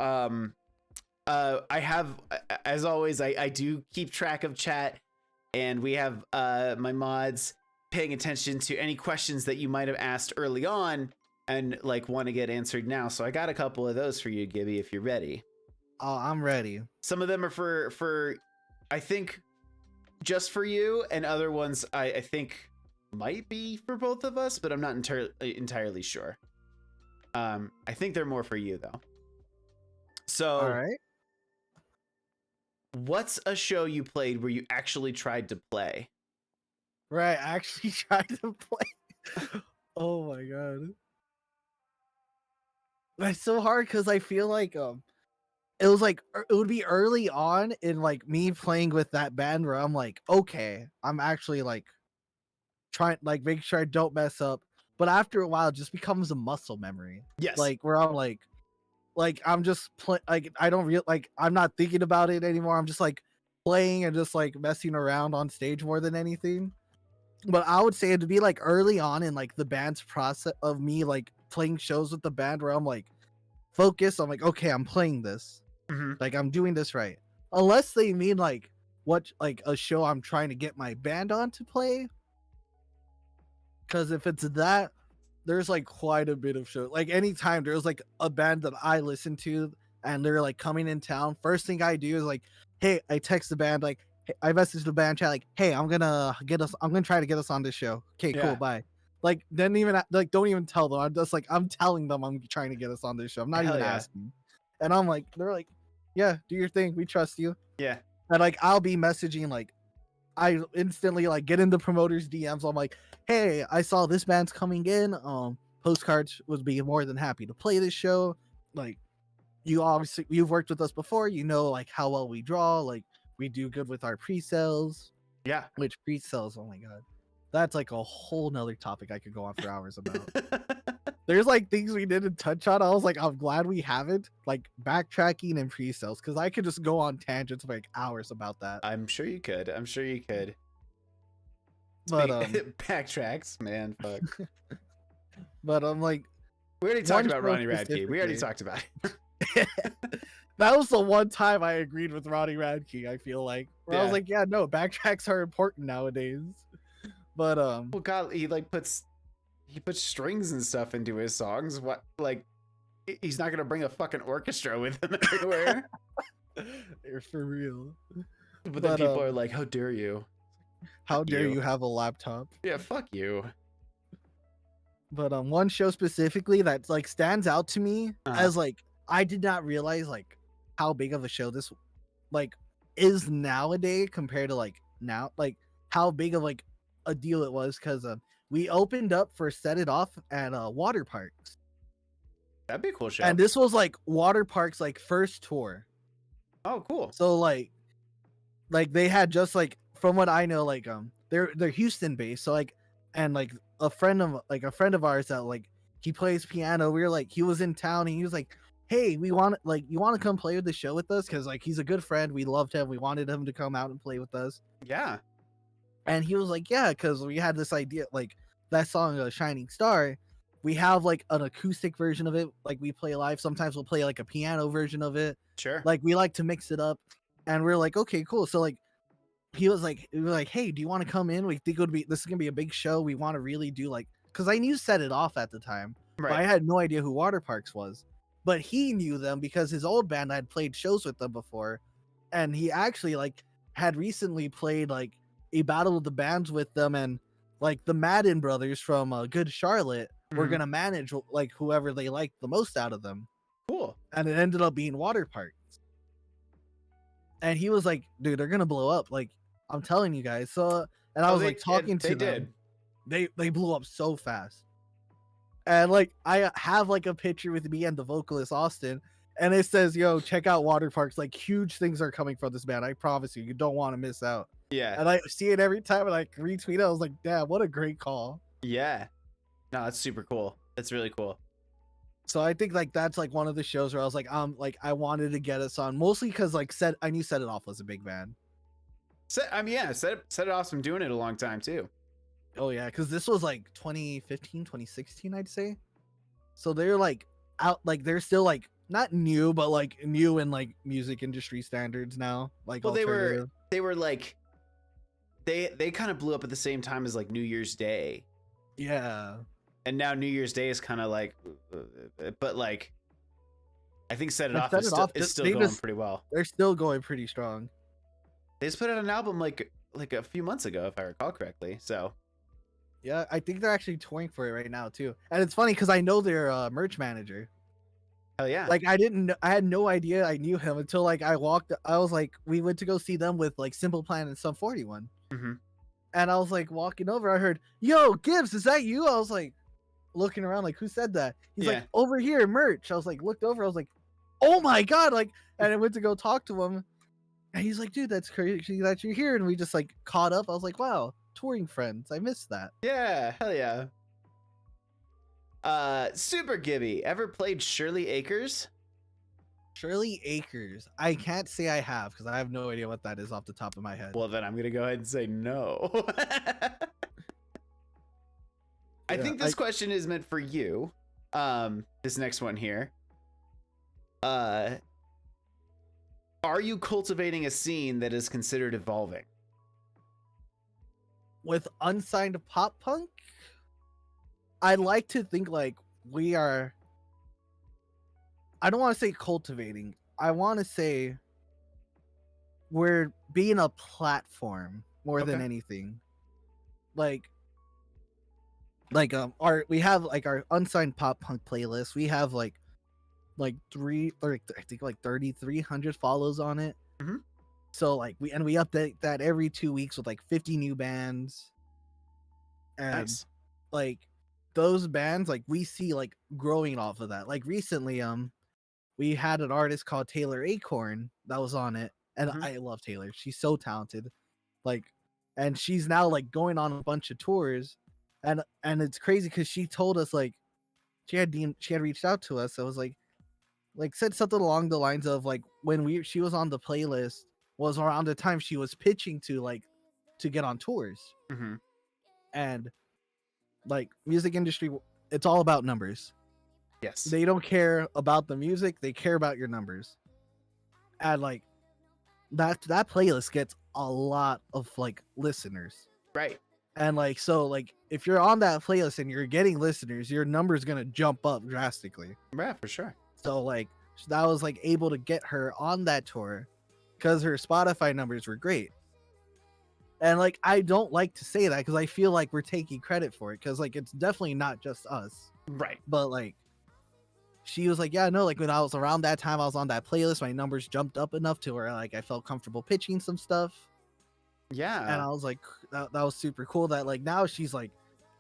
I have, as always, I do keep track of chat, and we have my mods paying attention to any questions that you might have asked early on and like want to get answered now. So I got a couple of those for you, Gibby, if you're ready. Oh, I'm ready. Some of them are for I think just for you, and other ones I think might be for both of us, but I'm not entirely sure. I think they're more for you though. So, all right. What's a show you played where you actually tried to play? Right, I actually tried to play. Oh my god. That's so hard because I feel like it was like it would be early on in like me playing with that band where I'm like, okay, I'm actually like trying like make sure I don't mess up. But after a while, it just becomes a muscle memory. Yes. Like where I'm like I'm just like I don't like I'm not thinking about it anymore. I'm just like playing and just like messing around on stage more than anything. But I would say it'd be like early on in like the band's process of me like playing shows with the band where I'm like focused. I'm like, okay, I'm playing this. Mm-hmm. Like I'm doing this right. Unless they mean like what like a show I'm trying to get my band on to play. Because if it's that, there's like quite a bit of show. Like anytime there's like a band that I listen to and they're like coming in town, first thing I do is like, hey, I text the band like, hey, I message the band chat like, hey, I'm gonna try to get us on this show. Okay, cool, bye. Like don't even tell them. I'm just like I'm telling them I'm trying to get us on this show. I'm not even asking. And I'm like, they're like, yeah, do your thing. We trust you. Yeah. And like I'll be messaging like I instantly like get in the promoters DMs. I'm like, hey, I saw this band's coming in. Postcards would be more than happy to play this show. Like you've worked with us before, you know like how well we draw, like we do good with our pre-sales. Yeah. Which pre-sales, oh my god. That's like a whole nother topic I could go on for hours about. There's like things we didn't touch on. I was like, I'm glad we haven't, like backtracking and pre-sales, because I could just go on tangents for like hours about that. I'm sure you could. But backtracks, man, fuck. But I'm like, we already talked about Ronnie Radke. We already talked about it. That was the one time I agreed with Ronnie Radke, I feel like. Where I was like, yeah, no, backtracks are important nowadays. But well, God, he puts strings and stuff into his songs. What, like, he's not gonna bring a fucking orchestra with him everywhere. They're for real. But then people are like, how dare you? How dare you have a laptop? Yeah, fuck you. But one show specifically that like stands out to me as like I did not realize like how big of a show this like is nowadays compared to like now, like how big of like a deal it was, because we opened up for Set It Off at water parks. That'd be a cool show. And this was like water parks like first tour. Oh, cool. So like they had just like, from what I know, like they're Houston based. So like, and like a friend of ours that like he plays piano. We were like, he was in town and he was like, hey, we want like, you want to come play with the show with us? Because like he's a good friend. We loved him. We wanted him to come out and play with us. Yeah. And he was like, yeah, because we had this idea, like that song, Shining Star. We have like an acoustic version of it, like we play live. Sometimes we'll play like a piano version of it. Sure. Like we like to mix it up. And we're like, okay, cool. So like he was like, hey, do you want to come in? We think this is gonna be a big show. We want to really do like, because I knew Set It Off at the time, but I Right. had no idea who Water Parks was. But he knew them because his old band, I'd played shows with them before, and he actually like had recently played like a battle of the bands with them, and like the Madden brothers from Good Charlotte were Mhm. gonna manage like whoever they liked the most out of them, Cool. and it ended up being Water Parks. And he was like, dude, they're gonna blow up, like I'm telling you guys. So, and I Oh, was like talking they to them. did. They blew up so fast. And like I have like a picture with me and the vocalist Austin, and it says, "Yo, check out Water Parks. Like huge things are coming from this band. I promise you, you don't want to miss out." Yeah. And I see it every time, and I retweet it. I was like, "Damn, what a great call!" Yeah. No, that's super cool. That's really cool. So I think like that's like one of the shows where I was like I wanted to get us on, mostly because like I knew Set It Off was a big band. Set it off from doing it a long time too. Oh yeah, because this was like 2015, 2016, I'd say. So they're like out, like they're still like not new, but like new in like music industry standards now. Like Well, alternative. they were like they kind of blew up at the same time as like New Year's Day, Yeah. and now New Year's Day is kind of like, but like I think Set It And Off Set It Off, is still they going just pretty well. they're still going pretty strong. They just put out an album like a few months ago, if I recall correctly. So Yeah, I think they're actually touring for it right now too. And it's funny because I know their merch manager. hell yeah. Like I had no idea I knew him until like I was like, we went to go see them with like Simple Plan and Sum 41. Hmm. And I was like walking over, I heard, "Yo, Gibbs, is that you?" I was like looking around, like, who said that? He's Yeah. like, "Over here, merch." I was like, looked over, I was like, "Oh my god!" Like, and I went to go talk to him, and he's like, "Dude, that's crazy that you're here." And we just like caught up. I was like, "Wow, touring friends. I missed that." Yeah, hell yeah. Super Gibby, ever played Shirley Acres? Shirley Acres. I can't say I have because I have no idea what that is off the top of my head. Well, then I'm gonna go ahead and say no. I Yeah, think this question is meant for you. This next one here. Are you cultivating a scene that is considered evolving? with unsigned pop punk, I like to think like we are. I don't want to say cultivating. I want to say we're being a platform more than Okay. anything. Like our we have like our unsigned pop punk playlist. We have like three or I think like 3,300 follows on it. Mhm. So like we update that every 2 weeks with like 50 new bands. And Nice. like those bands, like we see like growing off of that. Like recently, we had an artist called Taylor Acorn that was on it, and Mhm. I love Taylor. She's so talented. Like, and she's now like going on a bunch of tours, and it's crazy because she told us like she had reached out to us. So it was like said something along the lines of like when she was on the playlist was around the time she was pitching to get on tours. Hmm. And like music industry, it's all about numbers. Yes. They don't care about the music, they care about your numbers. And like that playlist gets a lot of like listeners. Right. And like so like if you're on that playlist and you're getting listeners, your number's gonna jump up drastically. Yeah, for sure. So like that was like able to get her on that tour because her Spotify numbers were great. And like I don't like to say that because I feel like we're taking credit for it because like it's definitely not just us. Right. But like she was like, yeah, no, like when I was around that time, I was on that playlist, my numbers jumped up enough to where like I felt comfortable pitching some stuff. Yeah. And I was like, that was super cool that like now she's like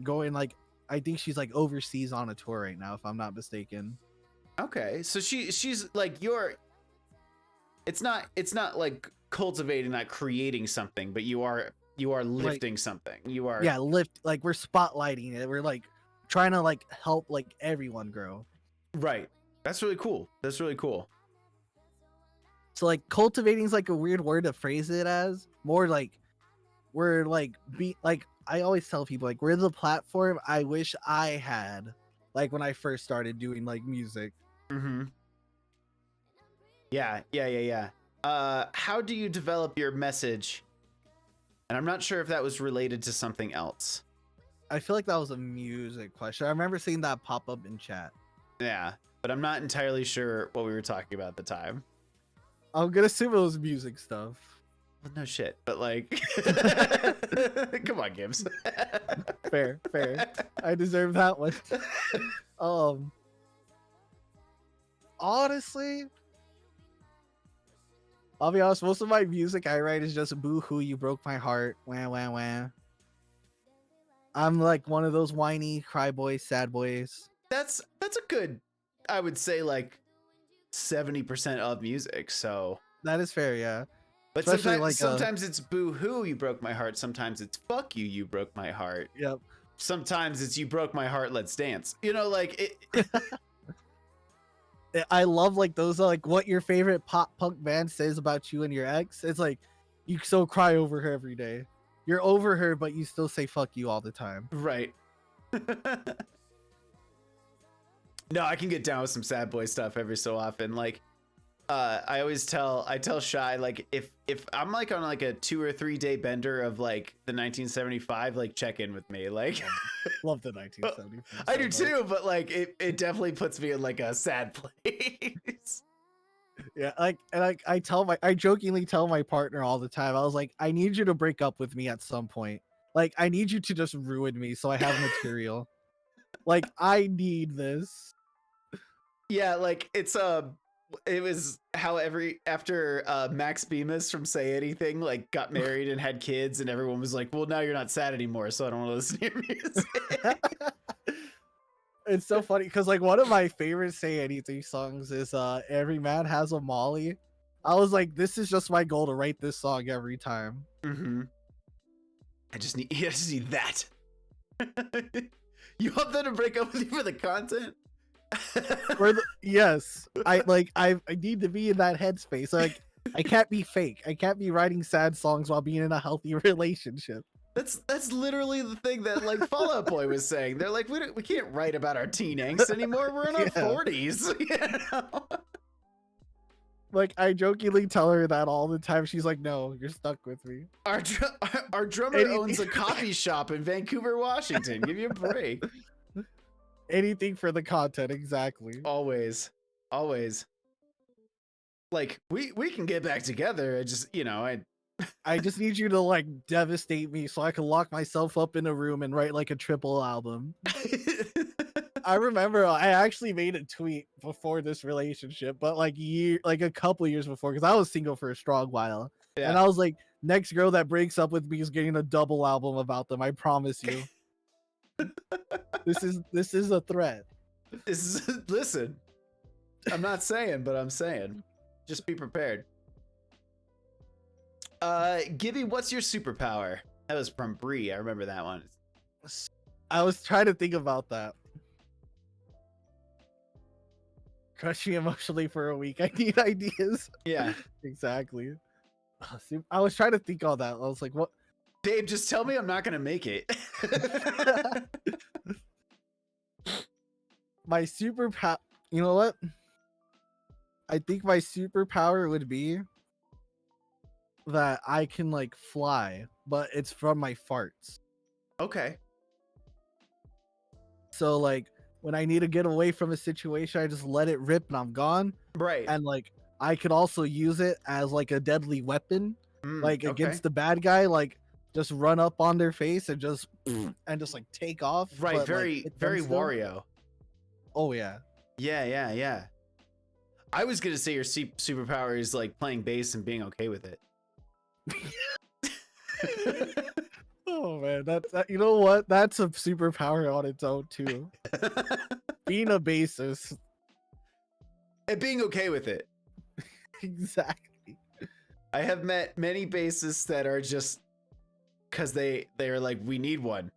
going like I think she's like overseas on a tour right now, if I'm not mistaken. Okay. So she's like it's not like cultivating, not creating something, but you are lifting something. You are Yeah, like we're spotlighting it. We're like trying to like help like everyone grow. right. That's really cool. That's really cool. So like cultivating is like a weird word to phrase it as. More like we're like I always tell people like we're the platform I wish I had like when I first started doing like music. Mm-hmm. Yeah. How do you develop your message And I'm not sure if that was related to something else. I feel like that was a music question. I remember seeing that pop up in chat. Yeah, but I'm not entirely sure what we were talking about at the time. I'm gonna assume it was music stuff. Well, no shit, but like, come on, Gibbs. Fair. I deserve that one. Honestly, I'll be honest. Most of my music I write is just "Boo hoo, you broke my heart." Wah wah wah. I'm like one of those whiny cry boys, sad boys. That's a good, I would say, like 70% of music. So That is fair, yeah. but Especially sometimes it's boo hoo, you broke my heart. Sometimes it's fuck you, you broke my heart. Yep. Sometimes it's you broke my heart, let's dance. You know, like it I love like those like what your favorite pop punk band says about you and your ex. It's like you so cry over her every day. You're over her, but you still say fuck you all the time. right. No, I can get down with some sad boy stuff every so often. Like I tell Shy, like if I'm like on like a 2 or 3 day bender of like the 1975, like check in with me. Like Love the 1970s. I do too, but like it definitely puts me in like a sad place. Yeah, I jokingly tell my partner all the time. I was like, I need you to break up with me at some point. Like, I need you to just ruin me so I have material. Like, I need this. Yeah, like it was how after Max Bemis from Say Anything like got married and had kids, and everyone was like, well, now you're not sad anymore, so I don't want to listen to your music. It's so funny because like one of my favorite Say Anything songs is Every Man Has a Molly. I was like, this is just my goal to write this song every time. Mm-hmm. I just need that. You want them to break up with you for the content? Yes, I need to be in that headspace. Like, I can't be fake. I can't be writing sad songs while being in a healthy relationship. That's literally the thing that like Fall Out Boy was saying. They're like, we can't write about our teen angst anymore. We're in our 40s. You know? Like, I jokingly tell her that all the time. She's like, no, you're stuck with me. Our drummer owns a coffee shop in Vancouver, Washington. Give you a break. Anything for the content, exactly. Always. Like, we can get back together. I just, I just need you to like devastate me so I can lock myself up in a room and write like a triple album. I remember I actually made a tweet before this relationship, but like a couple years before, because I was single for a strong while. Yeah. And I was like, next girl that breaks up with me is getting a double album about them. I promise you. This is a threat. Listen, I'm not saying, but I'm saying, just be prepared. Gibby, what's your superpower? That was from Bree. I remember that one. I was trying to think about that. Crush me emotionally for a week. I need ideas. Yeah. Exactly. I was trying to think all that. I was like, what? Babe, just tell me I'm not gonna make it. My superpower. You know what? I think my superpower would be that I can like fly, but it's from my farts. Okay. So like when I need to get away from a situation, I just let it rip and I'm gone. Right. And like I could also use it as like a deadly weapon, like against the bad guy, like just run up on their face and just like take off. Right. But, very like, very Wario. Oh yeah. Yeah. I was gonna say your superpower is like playing bass and being okay with it. Oh man, you know what? That's a superpower on its own too. Being a bassist. And being okay with it. Exactly. I have met many bassists that are just because they are like, we need one.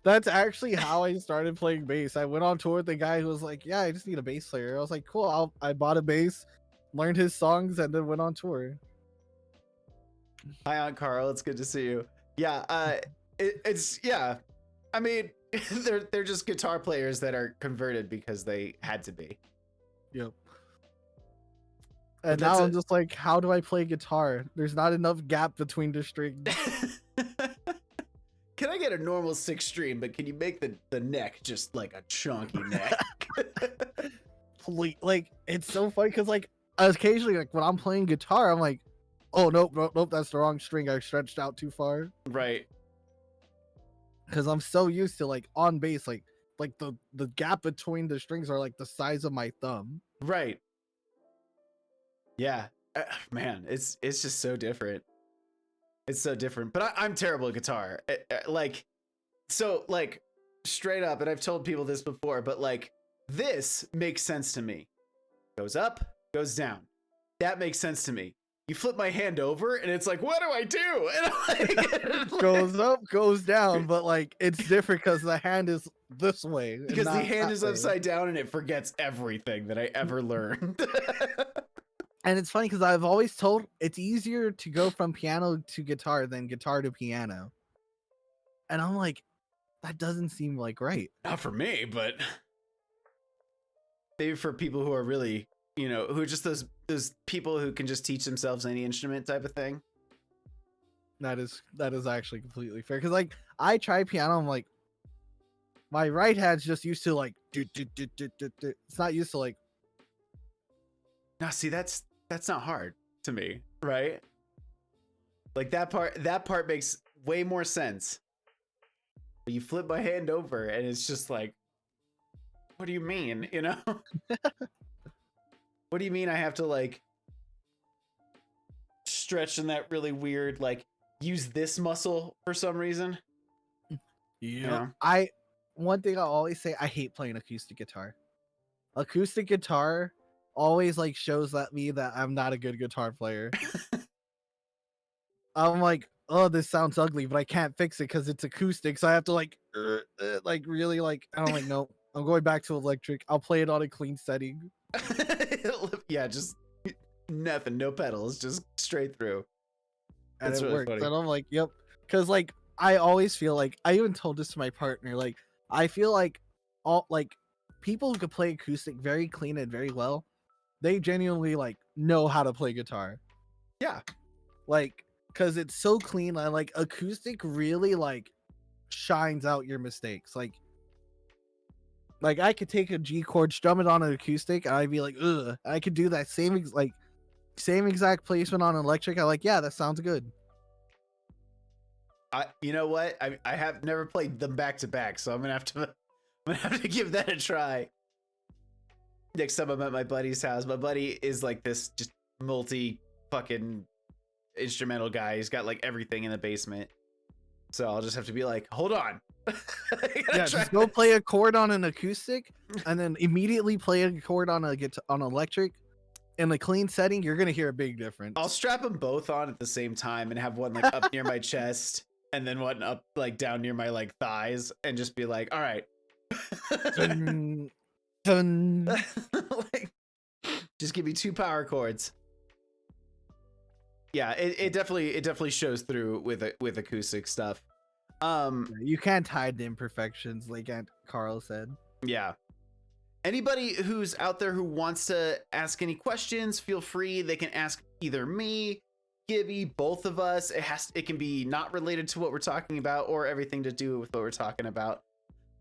That's actually how I started playing bass. I went on tour with the guy who was like, yeah, I just need a bass player. I was like, cool. I bought a bass, learned his songs, and then went on tour. Hi, Aunt Carl. It's good to see you. Yeah, it's yeah. I mean, they're just guitar players that are converted because they had to be. Yep. And now I'm just like, how do I play guitar? There's not enough gap between the strings. Can I get a normal 6 string, but can you make the neck just like a chunky neck? Like, it's so funny because like occasionally, like when I'm playing guitar, I'm like, oh nope, that's the wrong string. I stretched out too far. Right. Because I'm so used to like on bass, like the gap between the strings are like the size of my thumb. Right. Yeah. Man, it's just so different. It's so different. But I'm terrible at guitar. Like, so like straight up, and I've told people this before, but like this makes sense to me. Goes up, goes down. That makes sense to me. You flip my hand over and it's like, what do I do? And I'm like, goes up, goes down, but like it's different because the hand is this way. Because the hand is upside down and it forgets everything that I ever learned. And it's funny because I've always told it's easier to go from piano to guitar than guitar to piano. And I'm like, that doesn't seem like right. Not for me, but maybe for people who are really, you know, who are just those people who can just teach themselves any instrument type of thing. That is actually completely fair. Because like I try piano, I'm like, my right hand's just used to like do. It's not used to like. Now see, that's not hard to me, right? Like that part makes way more sense. But you flip my hand over and it's just like, what do you mean, you know? What do you mean I have to like stretch in that really weird, like use this muscle for some reason? Yeah. You know? One thing I always say, I hate playing acoustic guitar. Acoustic guitar always like shows me that I'm not a good guitar player. I'm like, oh, this sounds ugly, but I can't fix it because it's acoustic. So I have to like really like, I'm like, no, I'm going back to electric. I'll play it on a clean setting. Yeah, just nothing, no pedals, just straight through. And That's it really works. funny. And I'm like, yep. Because like I always feel like I even told this to my partner, like I feel like all like people who could play acoustic very clean and very well, they genuinely like know how to play guitar. Yeah. Like, because it's so clean and like acoustic really like shines out your mistakes. Like I could take a G chord, strum it on an acoustic, and I'd be like, ugh. I could do that same exact placement on an electric. I'm like, yeah, that sounds good. You know what? I have never played them back to back, so I'm gonna have to give that a try. Next time I'm at my buddy's house, my buddy is like this just multi fucking instrumental guy. He's got like everything in the basement. So I'll just have to be like, hold on. Yeah, just go play a chord on an acoustic and then immediately play a chord on on electric in a clean setting. You're gonna hear a big difference. I'll strap them both on at the same time and have one like up near my chest and then one up like down near my like thighs and just be like, all right. Dun, dun. Like, just give me 2 power chords. Yeah, it definitely shows through with acoustic stuff. You can't hide the imperfections, like Aunt Carl said. Yeah. Anybody who's out there who wants to ask any questions, feel free. They can ask either me, Gibby, both of us. It can be not related to what we're talking about or everything to do with what we're talking about.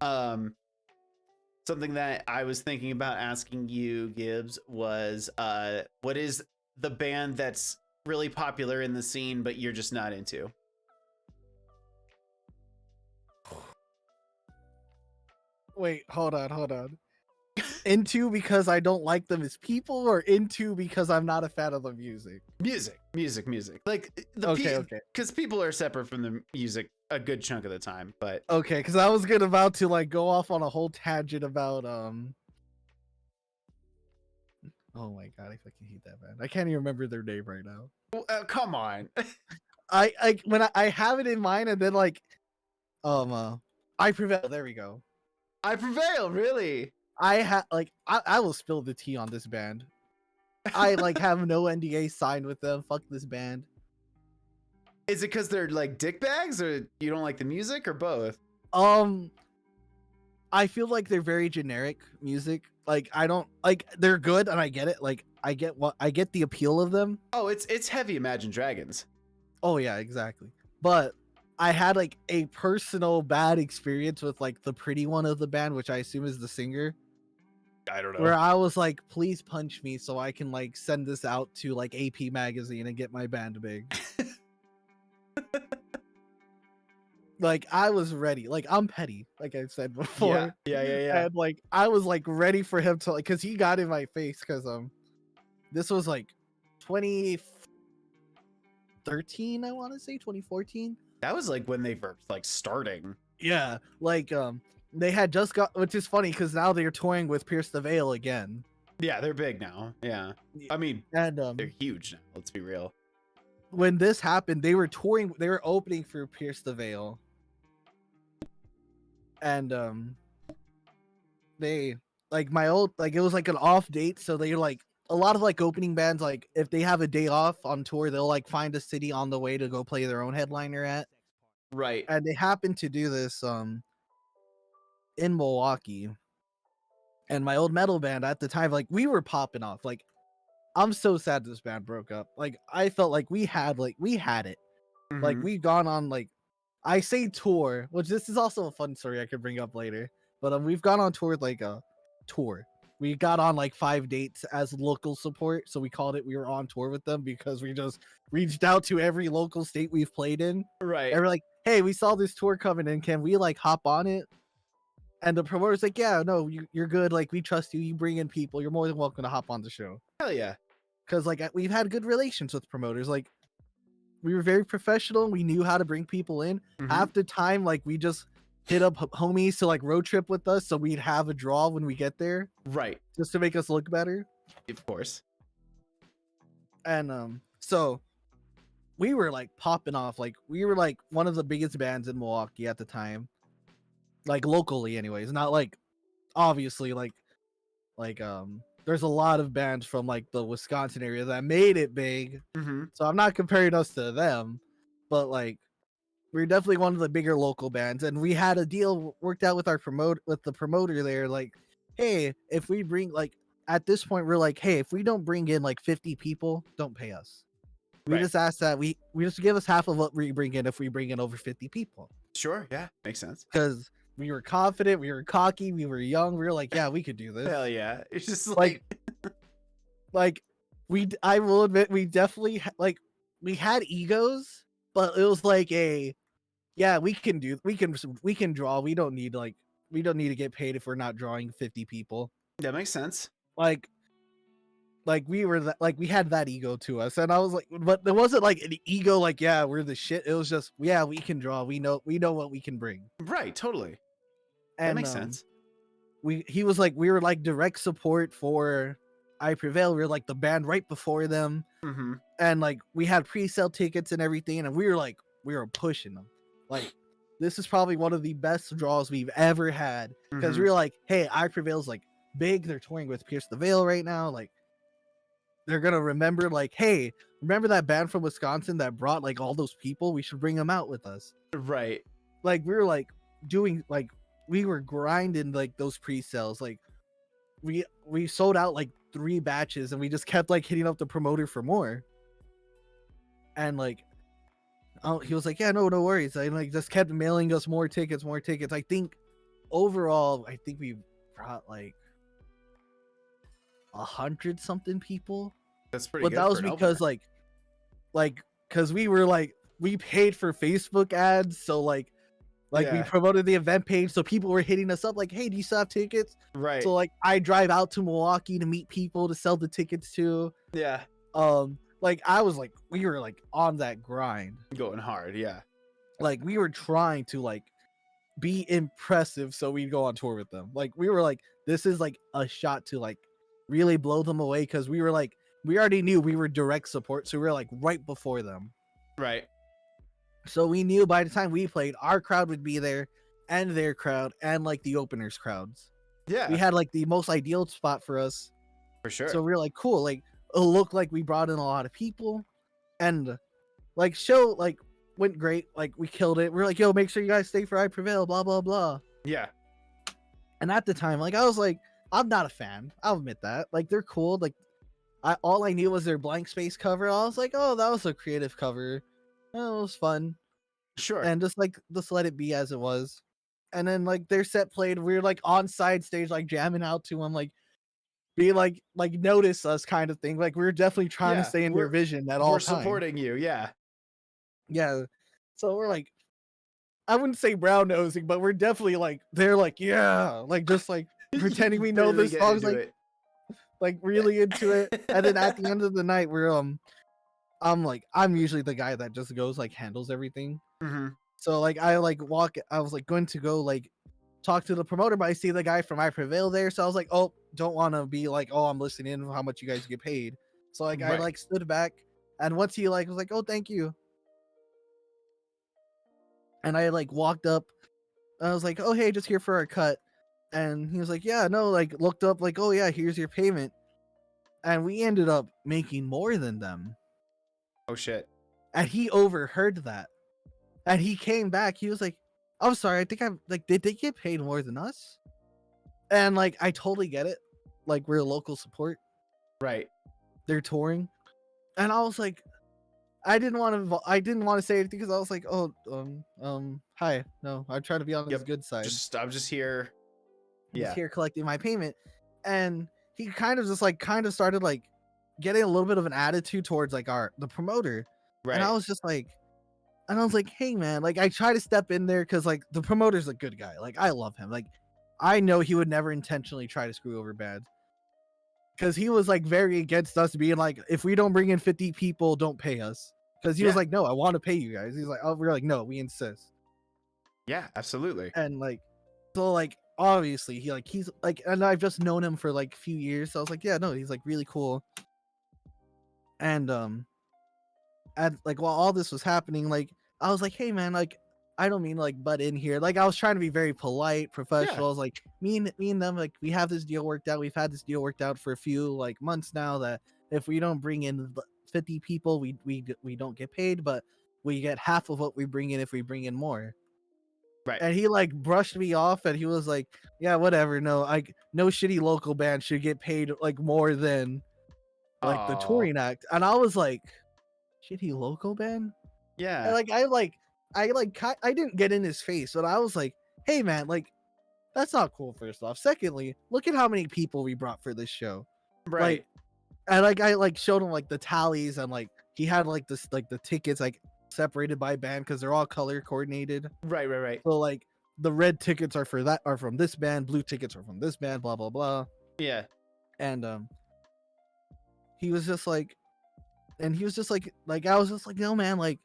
Something that I was thinking about asking you, Gibbs, was what is the band that's really popular in the scene but you're just not into? Wait, hold on. Into because I don't like them as people, or into because I'm not a fan of the music? Music. Like Okay. Because people are separate from the music a good chunk of the time, but Okay, because I was about to like go off on a whole tangent about oh my god, I fucking hate that band. I can't even remember their name right now. come on. I have it in mind and then like I Prevail. There we go. I Prevail, really? I will spill the tea on this band. I like have no NDA signed with them. Fuck this band. Is it because they're like dick bags, or you don't like the music, or both? I I feel like they're very generic music. Like I don't like they're good and I get it. Like I get the appeal of them. Oh, it's heavy Imagine Dragons. Oh yeah, exactly. But I had like a personal bad experience with like the pretty one of the band, which I assume is the singer, I don't where know. I was like, please punch me so I can like send this out to like AP magazine and get my band big. Like I was ready. Like I'm petty, like I said before. Yeah. And like I was like ready for him to like, cause he got in my face because this was like 2013, I want to say 2014. That was like when they were like starting. Yeah, like they had just got, which is funny because now they're touring with Pierce the Veil again. Yeah, they're big now. Yeah. I mean, And they're huge now. Let's be real. when this happened, they were touring, they were opening for Pierce the Veil. And they like my old, like it was like an off date, so they like a lot of like opening bands, like if they have a day off on tour, they'll like find a city on the way to go play their own headliner at. Right. And they happened to do this in Milwaukee. And my old metal band at the time, like we were popping off. Like I'm so sad this band broke up. Like I felt like we had it. Like Mhm. we've gone on like, I say tour, which this is also a fun story I could bring up later. But we've gone on tour like a tour. We got on like 5 dates as local support, so we called it, we were on tour with them because we just reached out to every local state we've played in. Right. And we're like, hey, we saw this tour coming in, can we like hop on it? And the promoter's like, yeah, no, you're good. Like we trust you. You bring in people. You're more than welcome to hop on the show. Hell yeah. Because like we've had good relations with promoters. Like we were very professional. We knew how to bring people in. Mhm. Half the time, like we just hit up homies to like road trip with us, so we'd have a draw when we get there, Right. just to make us look better. Of course. And so we were like popping off. Like we were like one of the biggest bands in Milwaukee at the time, like locally, anyways. Not like obviously like there's a lot of bands from like the Wisconsin area that made it big. Mhm. So I'm not comparing us to them, but like we're definitely one of the bigger local bands, and we had a deal worked out with the promoter there. Like, hey, if we bring like at this point we're like, hey, if we don't bring in like 50 people, don't pay us. We Right. just ask that we just give us half of what we bring in if we bring in over 50 people. Sure. Yeah. Makes sense. Because we were confident, we were cocky, we were young, we were like, yeah, we could do this. Hell yeah. It's just Like, like I will admit we definitely like we had egos, but it was like yeah, we can draw. We don't need to get paid if we're not drawing 50 people. that makes sense. Like we were like we had that ego to us, and I was like, but there wasn't like an ego like, yeah, we're the shit. It was just, yeah, we can draw. We know what we can bring. Right. Totally. And That makes sense. he was like, we were like direct support for I Prevail. We were like the band right before them. Mm-hmm. And like we had pre-sale tickets and everything, and we were pushing them. Like this is probably one of the best draws we've ever had, because Mhm. we were like, hey, I Prevail's like big. They're touring with Pierce the Veil right now. Like they're gonna remember, like, hey, remember that band from Wisconsin that brought like all those people? We should bring them out with us. Right. Like we were like doing like we were grinding like those pre-sales. Like we sold out like 3 batches, and we just kept like hitting up the promoter for more. And like, oh, he was like, yeah, no worries. I like just kept mailing us more tickets. I think overall, I think we brought like 100 something people. That's pretty But good. that was for an because opener. because we were like, we paid for Facebook ads, so like we Yeah. promoted the event page, so people were hitting us up like, hey, do you still have tickets? Right. So like I drive out to Milwaukee to meet people to sell the tickets to. Yeah. Like I was like, we were like on that grind. Going hard. Yeah. Like we were trying to like be impressive so we'd go on tour with them. Like we were like, this is like a shot to like really blow them away, because we were like, we already knew we were direct support, so we were like right before them. Right. So we knew by the time we played, our crowd would be there, and their crowd, and like the openers' crowds. Yeah. We had like the most ideal spot for us. for sure. So we were like, cool. Like it looked like we brought in a lot of people, and like show like went great. Like we killed it. We're like, yo, make sure you guys stay for I Prevail. Blah blah blah. yeah. And at the time, like I was like, I'm not a fan. I'll admit that. Like they're cool. Like all I knew was their blank space cover. I was like, oh, that was a creative cover. Oh, it was fun. Sure. And just let it be as it was. And then like their set played, we were like on side stage, like jamming out to them, like be like notice us kind of thing. Like we were definitely trying to Yeah, stay in their vision at all we're times. supporting you. Yeah. Yeah. So we're like, I wouldn't say brown nosing, but we're definitely like they're like, yeah, like just like pretending we know Really this getting song's into like really into it. And then at the end of the night, we're I'm usually the guy that just goes like handles everything. Mm-hmm. So like I was like going to go like talk to the promoter, but I see the guy from I Prevail there. So I was like, oh, don't want to be like, oh, I'm listening in how much you guys get paid. So like I Right. like stood back, and once he like was like, oh, thank you. And I like walked up. I was like, oh, hey, just here for our cut. And he was like, yeah, no, like looked up like, oh yeah, here's your payment. And we ended up making more than them. Oh shit. And he overheard that. And he came back. He was like, I'm sorry, I think I'm like, did they get paid more than us? And like I totally get it. Like we're local support. Right. They're touring. And I was like, I didn't want to say anything because I was like, oh, hi. No, I'm trying to be on his good side. I'm just here. He's here collecting my payment. And he kind of started like getting a little bit of an attitude towards like the promoter. Right. And I was like, hey man, like I try to step in there because like the promoter's a good guy. Like I love him. Like I know he would never intentionally try to screw over bands. Because he was like very against us being like, if we don't bring in 50 people, don't pay us. Because he was like, no, I want to pay you guys. He's like, oh, we're like, no, we insist. Yeah, absolutely. And like, so like, obviously he's like, and I've just known him for like a few years. So I was like, yeah, no, he's like really cool. And like while all this was happening, like I was like, hey man, like I don't mean like butt in here. Like I was trying to be very polite, professional. I was like, me and them, like we have this deal worked out. We've had this deal worked out for a few like months now that if we don't bring in 50 people, we don't get paid, but we get half of what we bring in if we bring in more. Right. And he like brushed me off and he was like, yeah, whatever. No, like no shitty local band should get paid like more than like the touring act. And I was like, shitty local band? Yeah. And like I didn't get in his face, but I was like, hey man, like that's not cool. First off, secondly, look at how many people we brought for this show. Right. Like, and like I like showed him like the tallies and like he had like this like the tickets like separated by band because they're all color coordinated. Right. So like the red tickets are from this band, blue tickets are from this band, blah blah blah. Yeah. And he was just like, I was just like, no man, like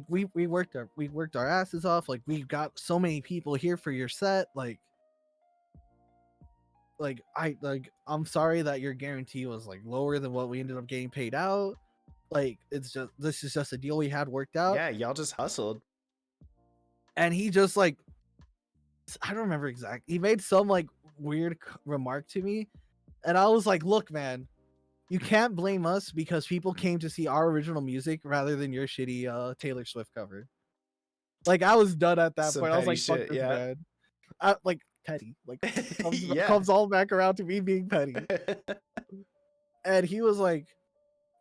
we worked our asses off, like we got so many people here for your set, I'm sorry that your guarantee was like lower than what we ended up getting paid out. Like this is just a deal we had worked out. Yeah, y'all just hustled. And he just like, I don't remember exactly, he made some like weird remark to me, and I was like, look man, you can't blame us because people came to see our original music rather than your shitty Taylor Swift cover. Like I was done at that point. I was like, fuck this man. Like petty. Like comes all back around to me being petty. And he was like,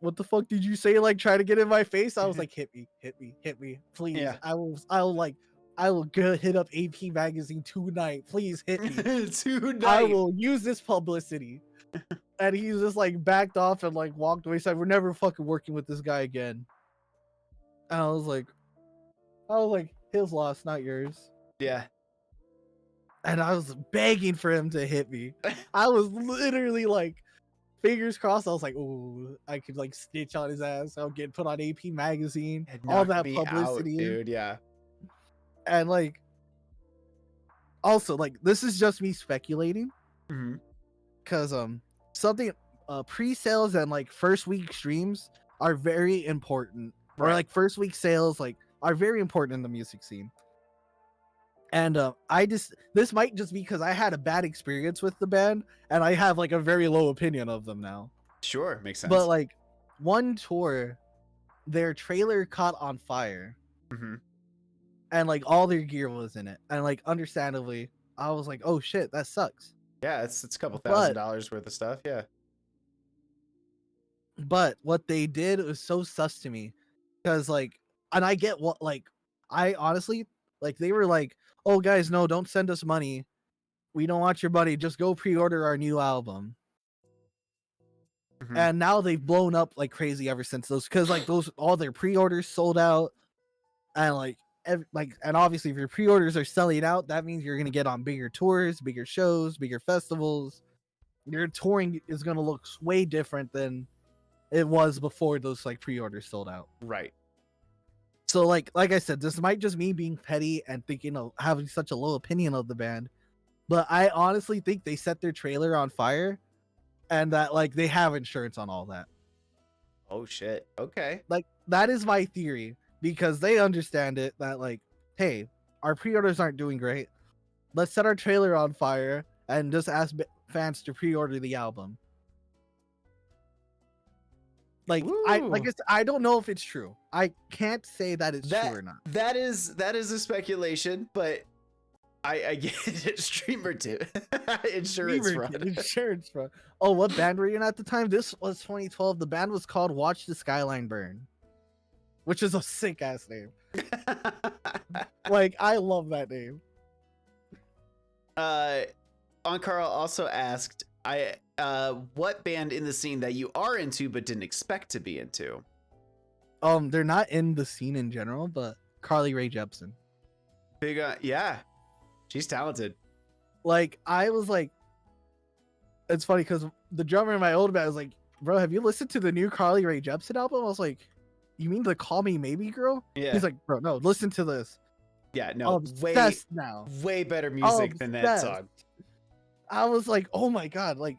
what the fuck did you say? Like try to get in my face. I was like, hit me, please. Yeah. I will go hit up AP Magazine tonight. Please hit me. Tonight. I will use this publicity. And he just like backed off and like walked away. Said, we're never fucking working with this guy again. And I was like, his loss, not yours. Yeah. And I was begging for him to hit me. I was literally like, fingers crossed. I was like, oh, I could like snitch on his ass. I'll get put on AP Magazine. All that publicity. Out, dude, yeah. And like, also like, this is just me speculating. Mm-hmm. Cause something pre-sales and like first week streams are very important. Right. Or like first week sales like are very important in the music scene. And this might just be because I had a bad experience with the band and I have like a very low opinion of them now. Sure, makes sense. But like one tour, their trailer caught on fire. Mm-hmm. And like all their gear was in it. And like understandably, I was like, oh shit, that sucks. Yeah, it's a couple But $1,000 worth of stuff. Yeah. but what they did was so sus to me, because like, and I get what, like, I honestly, like, they were like, oh guys, no, don't send us money, we don't want your money, just go pre-order our new album. Mhm. And now they've blown up like crazy ever since those, because like those, all their pre-orders sold out, and like and obviously if your pre-orders are selling out, that means you're gonna get on bigger tours, bigger shows, bigger festivals. Your touring is gonna look way different than it was before those like pre-orders sold out. Right. So like I said, this might just me being petty and thinking of having such a low opinion of the band, but I honestly think they set their trailer on fire, and that like they have insurance on all that. Oh shit. Okay. Like that is my theory, because they understand it that like, hey, our pre-orders aren't doing great. Let's set our trailer on fire and just ask fans to pre-order the album. Like Ooh. I don't know if it's true. I can't say that it's true or not. That is a speculation, but I get it. Streamer too. Insurance fraud. Insurance fraud. Oh, what band were you in at the time? This was 2012. The band was called Watch the Skyline Burn, which is a sick ass name. Like I love that name. Carl also asked, what band in the scene that you are into but didn't expect to be into? They're not in the scene in general, but Carly Rae Jepsen. Big, yeah, she's talented. Like I was like, it's funny because the drummer in my old band was like, bro, have you listened to the new Carly Rae Jepsen album? I was like, you mean the Call Me Maybe Girl? Yeah. He's like, bro, no, listen to this. Yeah, no, way better music than that song. I was like, oh my god, like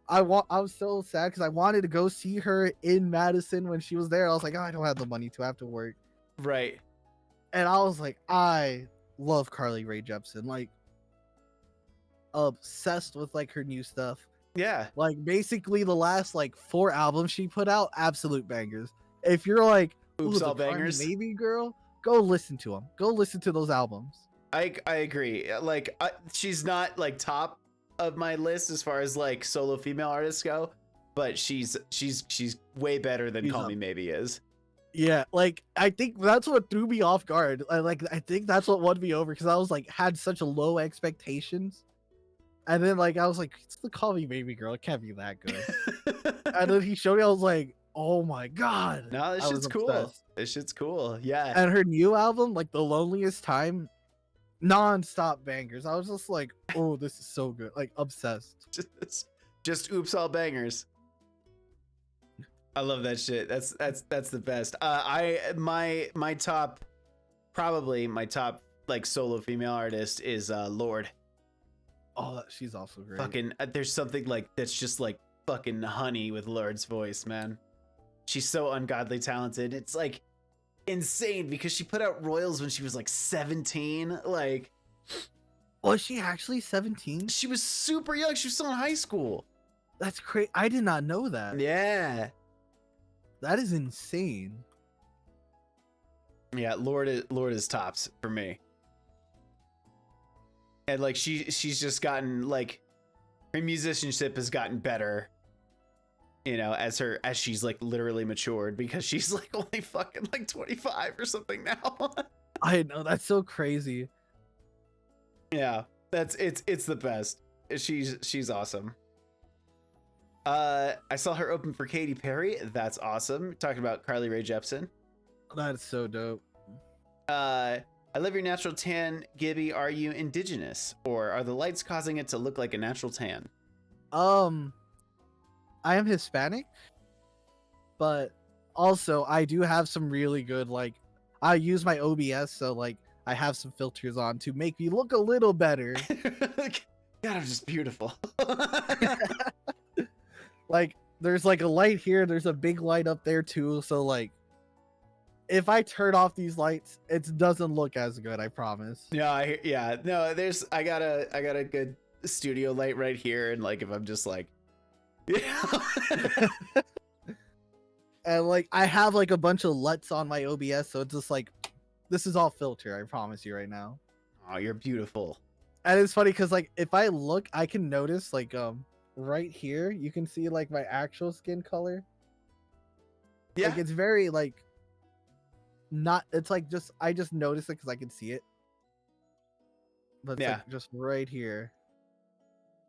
I was so sad because I wanted to go see her in Madison when she was there. I was like, oh, I don't have the money to, have to work. Right. And I was like, I love Carly Rae Jepsen, like obsessed with like her new stuff. Yeah. Like basically the last like 4 albums she put out, absolute bangers. If you're like, Oops, all bangers, maybe girl, go listen to them. Go listen to those albums. I agree. Like she's not like top of my list as far as like solo female artists go, but she's way better than Call Me Maybe is. Yeah, like I think that's what threw me off guard. I think that's what won me over, because I was like had such a low expectations, and then like I was like, it's the Call Me Maybe Girl, it can't be that good. And then he showed me, I was like, oh my god. No, this shit's cool. This shit's cool. Yeah. And her new album, like The Loneliest Time, non-stop bangers. I was just like, oh, this is so good. Like obsessed. Just oops, all bangers. I love that shit. That's the best. My top, probably my top like solo female artist is Lorde. Oh, she's also great. Fucking there's something like that's just like fucking honey with Lorde's voice, man. She's so ungodly talented. It's like insane because she put out Royals when she was like 17. Like, was she actually 17? She was super young. She was still in high school. That's crazy. I did not know that. Yeah. That is insane. Yeah, Lorde is tops for me. And like she's just gotten like her musicianship has gotten better, you know, as she's like literally matured, because she's like only fucking like 25 or something now. I know, that's so crazy. Yeah, it's the best. She's awesome. I saw her open for Katy Perry. That's awesome. Talking about Carly Rae Jepsen. That's so dope. I love your natural tan, Gibby. Are you indigenous, or are the lights causing it to look like a natural tan? I am Hispanic, but also I do have some really good, like, I use my OBS, so like I have some filters on to make me look a little better. God, I'm just beautiful. Like, there's like a light here, there's a big light up there too, so like if I turn off these lights, it doesn't look as good, I promise. Yeah, no, I got a good studio light right here, and like if I'm just like, yeah. And like I have like a bunch of LUTs on my OBS, so it's just like, this is all filter, I promise you right now. Oh, you're beautiful. And it's funny because like if I look, I can notice like right here, you can see like my actual skin color. Yeah. Like it's very like not. It's like just I just notice it because I can see it. But it's Yeah. like just right here.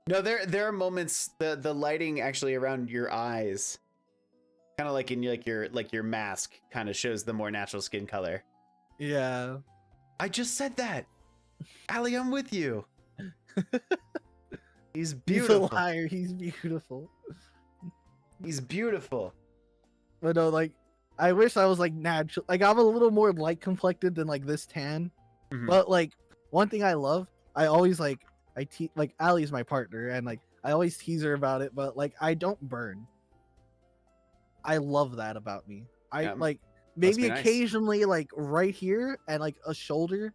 No, there are moments the lighting actually around your eyes, kind of like in your mask, kind of shows the more natural skin color. Yeah. I just said that, Ali. I'm with you. He's He's a beautiful. liar. He's beautiful. He's beautiful. But no, like I wish I was like natural. Like I'm a little more light complected than like this tan. Mhm. But like one thing I love, I always like like Allie's my partner, and like I always tease her about it. But like I don't burn. I love that about me. I Yeah, like must be maybe nice. occasionally like right here and like a shoulder,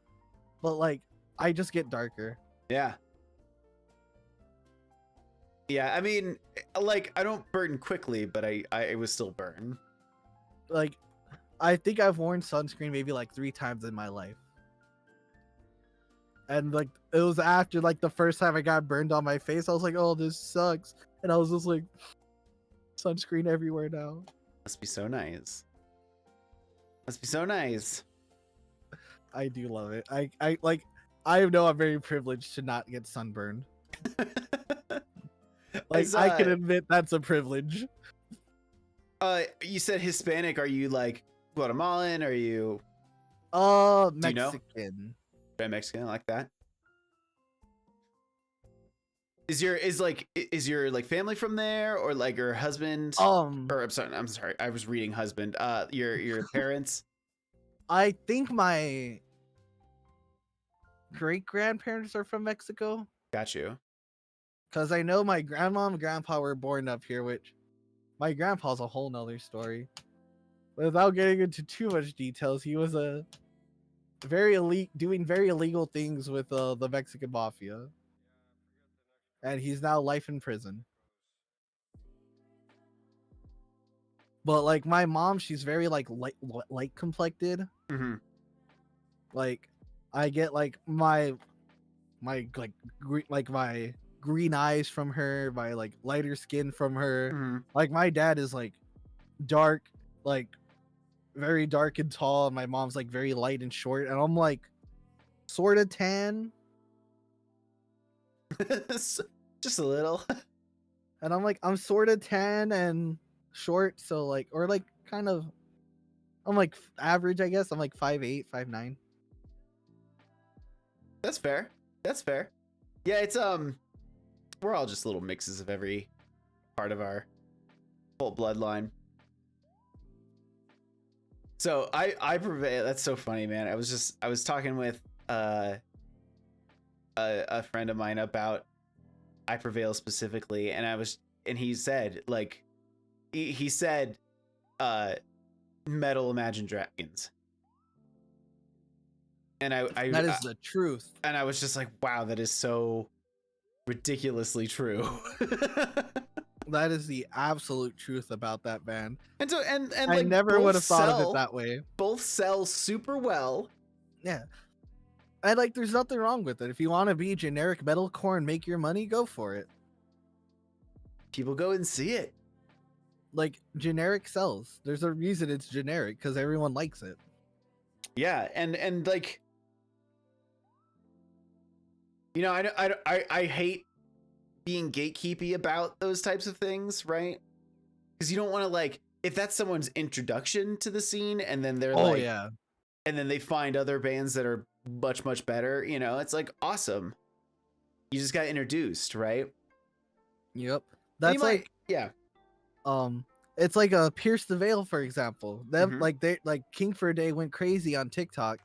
but like I just get darker. Yeah. Yeah, I mean, like I don't burn quickly, but I was still burn. Like I think I've worn sunscreen maybe like 3 times in my life. And like it was after like the first time I got burned on my face, I was like, "Oh, this sucks." And I was just like sunscreen everywhere now. Must be so nice. Must be so nice. I do love it. I like I know I'm very privileged to not get sunburned. Like I can admit that's a privilege. You said Hispanic. Are you like Guatemalan? Are you Mexican. Do you know? Mexican like that? Is your like family from there, or like your husband? Or I'm sorry. I was reading husband. Your parents. I think my great grandparents are from Mexico. Got you. Cause I know my grandma and grandpa were born up here, which my grandpa's a whole nother story. Without getting into too much details, he was a very elite, doing very illegal things with the Mexican mafia, and he's now life in prison. But like my mom, she's very like light complected. Mm-hmm. Like I get like my like my green eyes from her, my like lighter skin from her. Mm-hmm. Like my dad is like dark, like very dark and tall, and my mom's like very light and short, and I'm like sort of tan. Just a little. And I'm like I'm sort of tan and short, so like or like kind of I'm like average, I guess. I'm like 5'8", 5'9". That's fair. That's fair. Yeah, it's we're all just little mixes of every part of our whole bloodline. So I prevail. That's so funny, man. I was talking with a friend of mine about I Prevail specifically, and he said like he said Metal Imagine Dragons. And That is the truth. And I was just like, wow, that is so ridiculously true. That is the absolute truth about that band. And so and I like never would have thought of it that way. Both sell super well. Yeah. And like there's nothing wrong with it. If you want to be generic metalcore and make your money, go for it. People go and see it. Like generic sells. There's a reason it's generic, because everyone likes it. Yeah, and like, you know, I hate being gatekeepy about those types of things, right? Because you don't want to like, if that's someone's introduction to the scene, and then they're like, yeah, and then they find other bands that are much better, you know, it's like awesome. You just got introduced, right? Yep. That's like yeah. It's like a Pierce the Veil, for example. Them Mhm. like they like King for a Day went crazy on TikTok,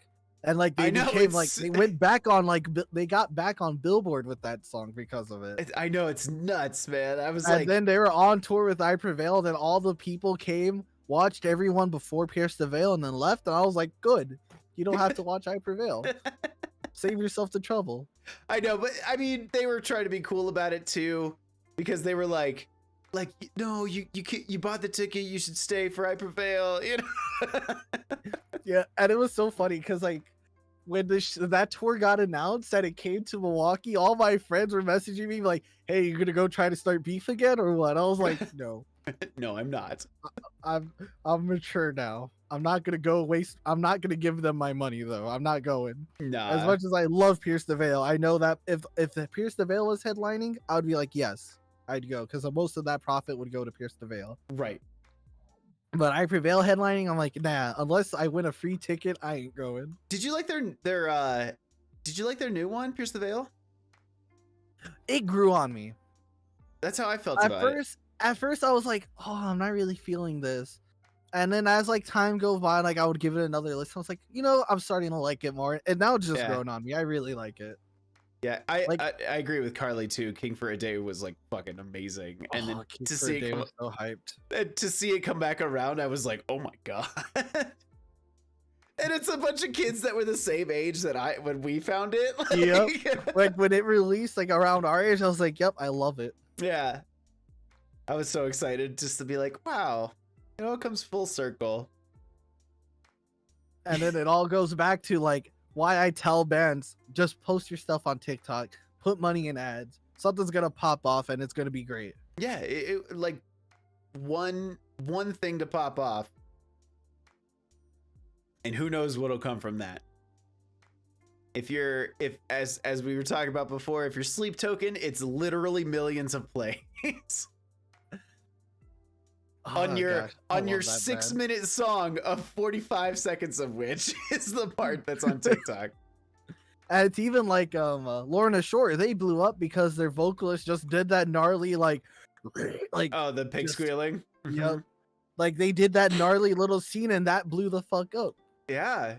and like they I know, became like they went back on like they got back on Billboard with that song because of it. I know, it's nuts, man. I was And like, then they were on tour with I Prevail, and all the people came, watched everyone before Pierce the Veil, and then left. And I was like, good, you don't have to watch I Prevail. Save yourself the trouble. I know, but I mean, they were trying to be cool about it too, because they were like, no, you bought the ticket, you should stay for I Prevail, you know. Yeah, and it was so funny because like when that tour got announced and it came to Milwaukee, all my friends were messaging me like, "Hey, you're gonna go try to start beef again or what?" I was like, "No, No, I'm not. I'm I'm mature now. I'm not gonna go waste. I'm not gonna give them my money though. I'm not going." As Nah. much as I love Pierce the Veil, I know that if the Pierce the Veil was headlining, I would be like, yes, I'd go because most of that profit would go to Pierce the Veil. Right. But I Prevail headlining, I'm like, nah. Unless I win a free ticket, I ain't going. Did you like did you like their new one, Pierce the Veil? It grew on me. That's how I felt about it. At first, I was like, oh, I'm not really feeling this. And then as like time goes by, like I would give it another listen. I was like, I'm starting to like it more. And now it's just Yeah. grown on me. I really like it. Yeah, I agree with Carly too. King for a Day was like fucking amazing, and then King to for see a Day it was so hyped. to see it come back around, I was like, oh my god. And it's a bunch of kids that were the same age that when we found it. Like, Yep. Like when it released, like around our age, I was like, yep, I love it. Yeah. I was so excited just to be like, wow, it all comes full circle. And then it all goes back to like why I tell bands, just post your stuff on TikTok, put money in ads. Something's gonna pop off and it's gonna be great. Yeah, like one thing to pop off, and who knows what'll come from that. If as we were talking about before, if you're Sleep Token, it's literally millions of plays. On your 6-minute song of 45 seconds of which is the part that's on TikTok. And it's even like Lorna Shore, they blew up because their vocalist just did that gnarly like oh, the pig squealing. Yep. Like they did that gnarly little scene and that blew the fuck up. Yeah.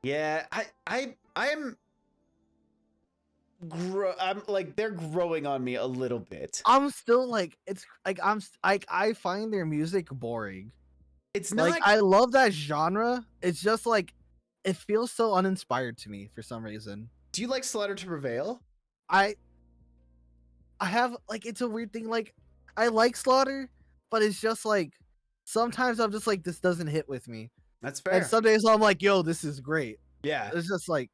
Yeah, I'm like they're growing on me a little bit. I'm still like it's like I find their music boring. It's not like I love that genre. It's just like it feels so uninspired to me for some reason. Do you like Slaughter to Prevail? I have like it's a weird thing. Like I like Slaughter, but it's just like sometimes I'm just like this doesn't hit with me. That's fair. And some days I'm like, yo, this is great. Yeah. It's just like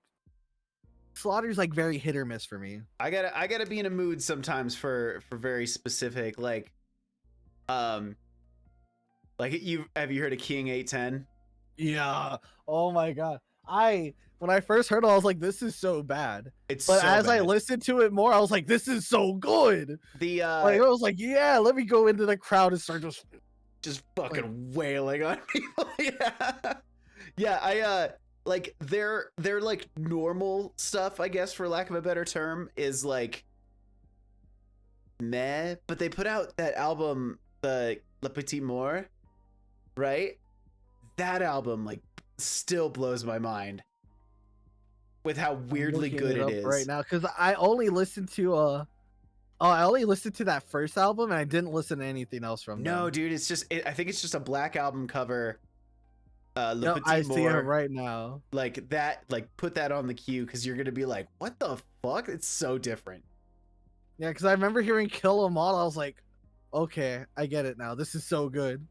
Slaughter's like very hit or miss for me. I gotta be in a mood sometimes for very specific like have you heard of King 810? Yeah. Oh my god. When I first heard it, I was like, this is so bad. But so as bad. I listened to it more, I was like, this is so good. Like, I was like, yeah, let me go into the crowd and start just fucking wailing on people. Yeah. Yeah, I like their like normal stuff, I guess for lack of a better term, is like meh, but they put out that album, the Le Petit Mort, right? That album like still blows my mind with how weirdly good it is right now, because I only listened to that first album and I didn't listen to anything else from them. No, dude, it's just I think it's just a black album cover. Le Petit I Mort, see it right now. Like that, like put that on the queue because you're gonna be like, what the fuck? It's so different. Yeah, because I remember hearing Kill 'Em All. I was like, okay, I get it now. This is so good.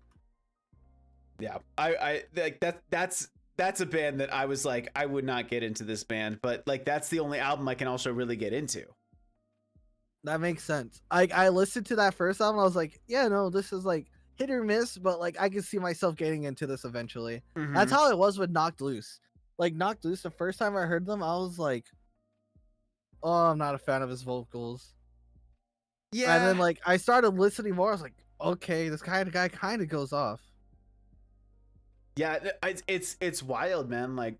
Yeah, I like that's a band that I was like, I would not get into this band, but like that's the only album I can also really get into. That makes sense. I listened to that first album. I was like, yeah, no, this is like hit or miss, but like I can see myself getting into this eventually. Mm-hmm. That's how it was with Knocked Loose. Like Knocked Loose, the first time I heard them, I was like, oh, I'm not a fan of his vocals. Yeah. And then like I started listening more. I was like, okay, this kind of guy kind of goes off. Yeah, it's wild, man. Like,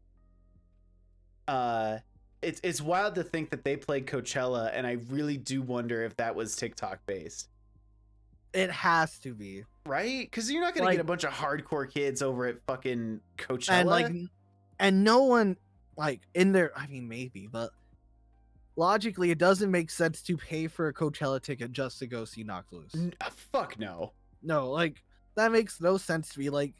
it's wild to think that they played Coachella, and I really do wonder if that was TikTok based. It has to be, right? Because you're not gonna get a bunch of hardcore kids over at fucking Coachella, and no one like in there. I mean, maybe, but logically, it doesn't make sense to pay for a Coachella ticket just to go see Knocked Loose. Fuck no. No, like that makes no sense to me. Like,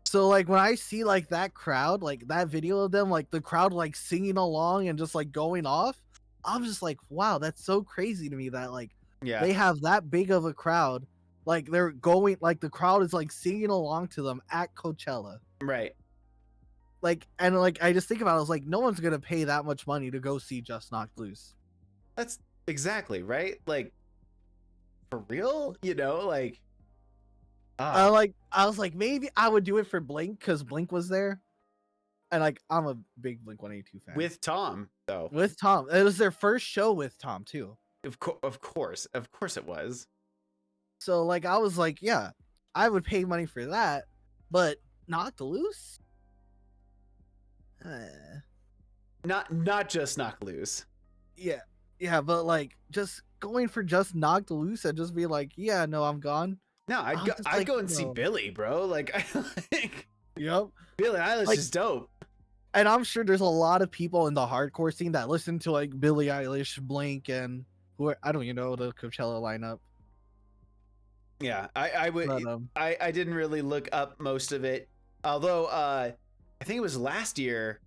so like when I see like that crowd, like that video of them, like the crowd like singing along and just like going off, I'm just like, wow, that's so crazy to me that like they have that big of a crowd. Like they're going, like the crowd is like singing along to them at Coachella. Right. like, and like I just think about it, I was like, no one's gonna pay that much money to go see Just Knocked Loose. That's exactly right. Like, for real, you know, like, ah, I was like, maybe I would do it for Blink because Blink was there, and like I'm a big Blink 182 fan. with Tom though. With Tom, it was their first show with Tom too. Of course it was. So like I was like, yeah, I would pay money for that, but Knocked Loose. Not just Knock Loose. Yeah, but like just going for just Knocked Loose and just be like, yeah, no, I'm gone. No, I'm just I'd like, go and see no. Billy, bro. Like, like Yep. Billie Eilish Like- is dope. And I'm sure there's a lot of people in the hardcore scene that listen to like Billie Eilish, Blink, and who I don't even know the Coachella lineup. Yeah, I would. But, I didn't really look up most of it, although I think it was last year.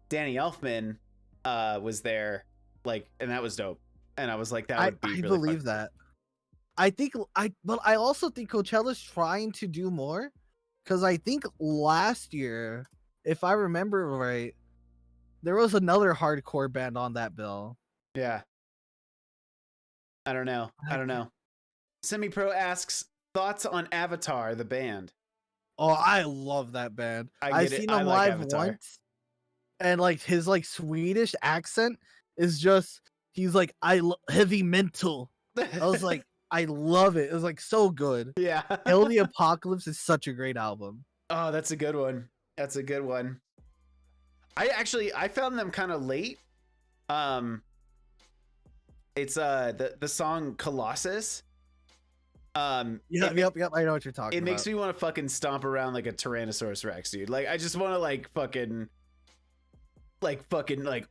Danny Elfman was there, like, and that was dope. And I was like, that would be. I really believe fun. that. But I also think Coachella's trying to do more, because I think last year, if I remember right, there was another hardcore band on that bill. Yeah. I don't know. Semi-Pro asks thoughts on Avatar, the band. Oh, I love that band. I get I've it. seen I them like live Avatar. once, and like his like Swedish accent is just he's like heavy mental. I was like, I love it. It was like so good. yeah. Hail the Apocalypse is such a great album. Oh, that's a good one. That's a good one. I found them kind of late. It's the song Colossus. Yep. I know what you're talking about. It makes me want to fucking stomp around like a Tyrannosaurus Rex, dude. Like, I just want to like fucking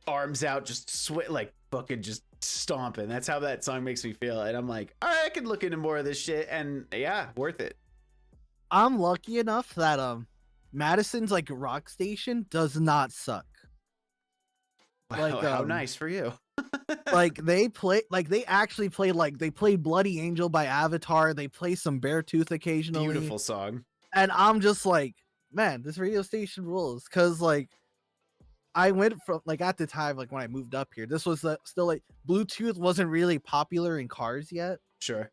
arms out, just sweat, like fucking just stomping. That's how that song makes me feel. And I'm like, all right, I could look into more of this shit. And yeah, worth it. I'm lucky enough that Madison's like rock station does not suck. Like, how nice for you. Like they actually play, like they played Bloody Angel by Avatar. They play some Beartooth occasionally. Beautiful song. And I'm just like, man, this radio station rules. Cause like I went from like at the time, like when I moved up here, this was still like Bluetooth wasn't really popular in cars yet. Sure.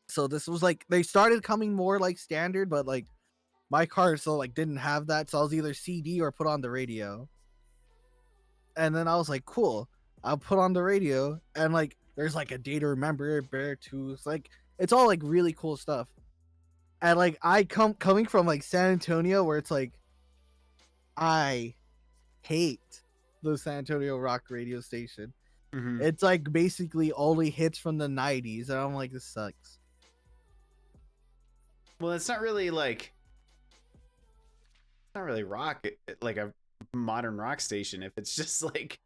So this was like they started coming more like standard, but like my car still like didn't have that. So I was either CD or put on the radio. And then I was like, cool, I'll put on the radio, and like there's like A Day to Remember, Beartooth, like it's all like really cool stuff. And like I coming from like San Antonio, where it's like I hate the San Antonio rock radio station. Mm-hmm. It's like basically only hits from the 90s, and I'm like, this sucks. Well, it's not really rock, like a modern rock station. If it's just like,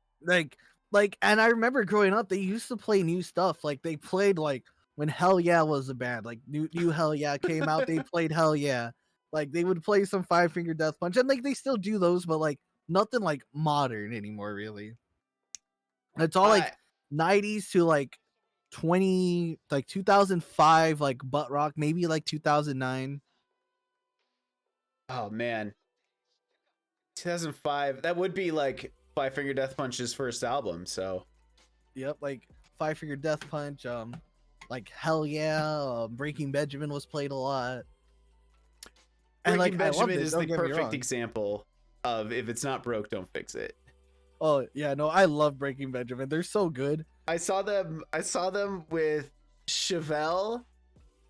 and I remember growing up, they used to play new stuff. Like they played like when Hell Yeah was a band, like new Hell Yeah came out, they played Hell Yeah. Like they would play some Five Finger Death Punch, and like they still do those, but like nothing like modern anymore, really. It's all like 90s to like 2005, like butt rock, maybe like 2009. Oh man, 2005. That would be like Five Finger Death Punch's first album. So, yep, like Five Finger Death Punch, like Hell Yeah, Breaking Benjamin was played a lot. And Breaking Benjamin is the perfect example of if it's not broke, don't fix it. Oh yeah, no, I love Breaking Benjamin. They're so good. I saw them with Chevelle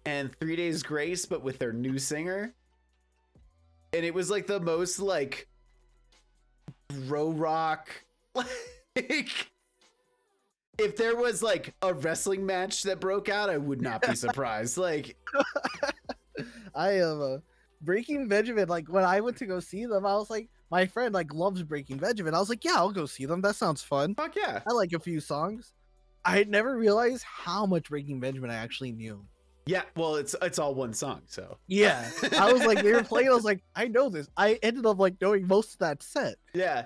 and 3 Days Grace, but with their new singer. And it was like the most like bro rock. Like, if there was like a wrestling match that broke out, I would not be surprised. Like, I am Breaking Benjamin. Like when I went to go see them, I was like, my friend like loves Breaking Benjamin. I was like, yeah, I'll go see them. That sounds fun. Fuck yeah. I like a few songs. I had never realized how much Breaking Benjamin I actually knew. Yeah, well, it's all one song, so. Yeah, I was like, they were playing, I was like, I know this. I ended up like knowing most of that set. Yeah.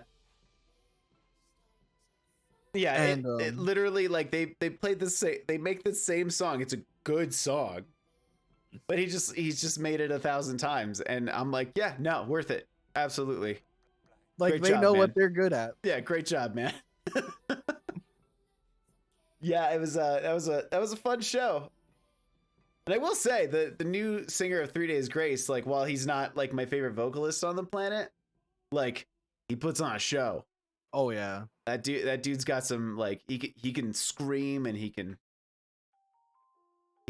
Yeah, and it literally like they played the same. They make the same song. It's a good song, but he's just made it 1,000 times, and I'm like, yeah, no, worth it, absolutely. Like Great they job, know man. what they're good at. Yeah, great job, man. Yeah, it was that was a fun show. And I will say the new singer of 3 Days Grace, like while he's not like my favorite vocalist on the planet, like he puts on a show. Oh yeah. That dude's got some like he can scream and he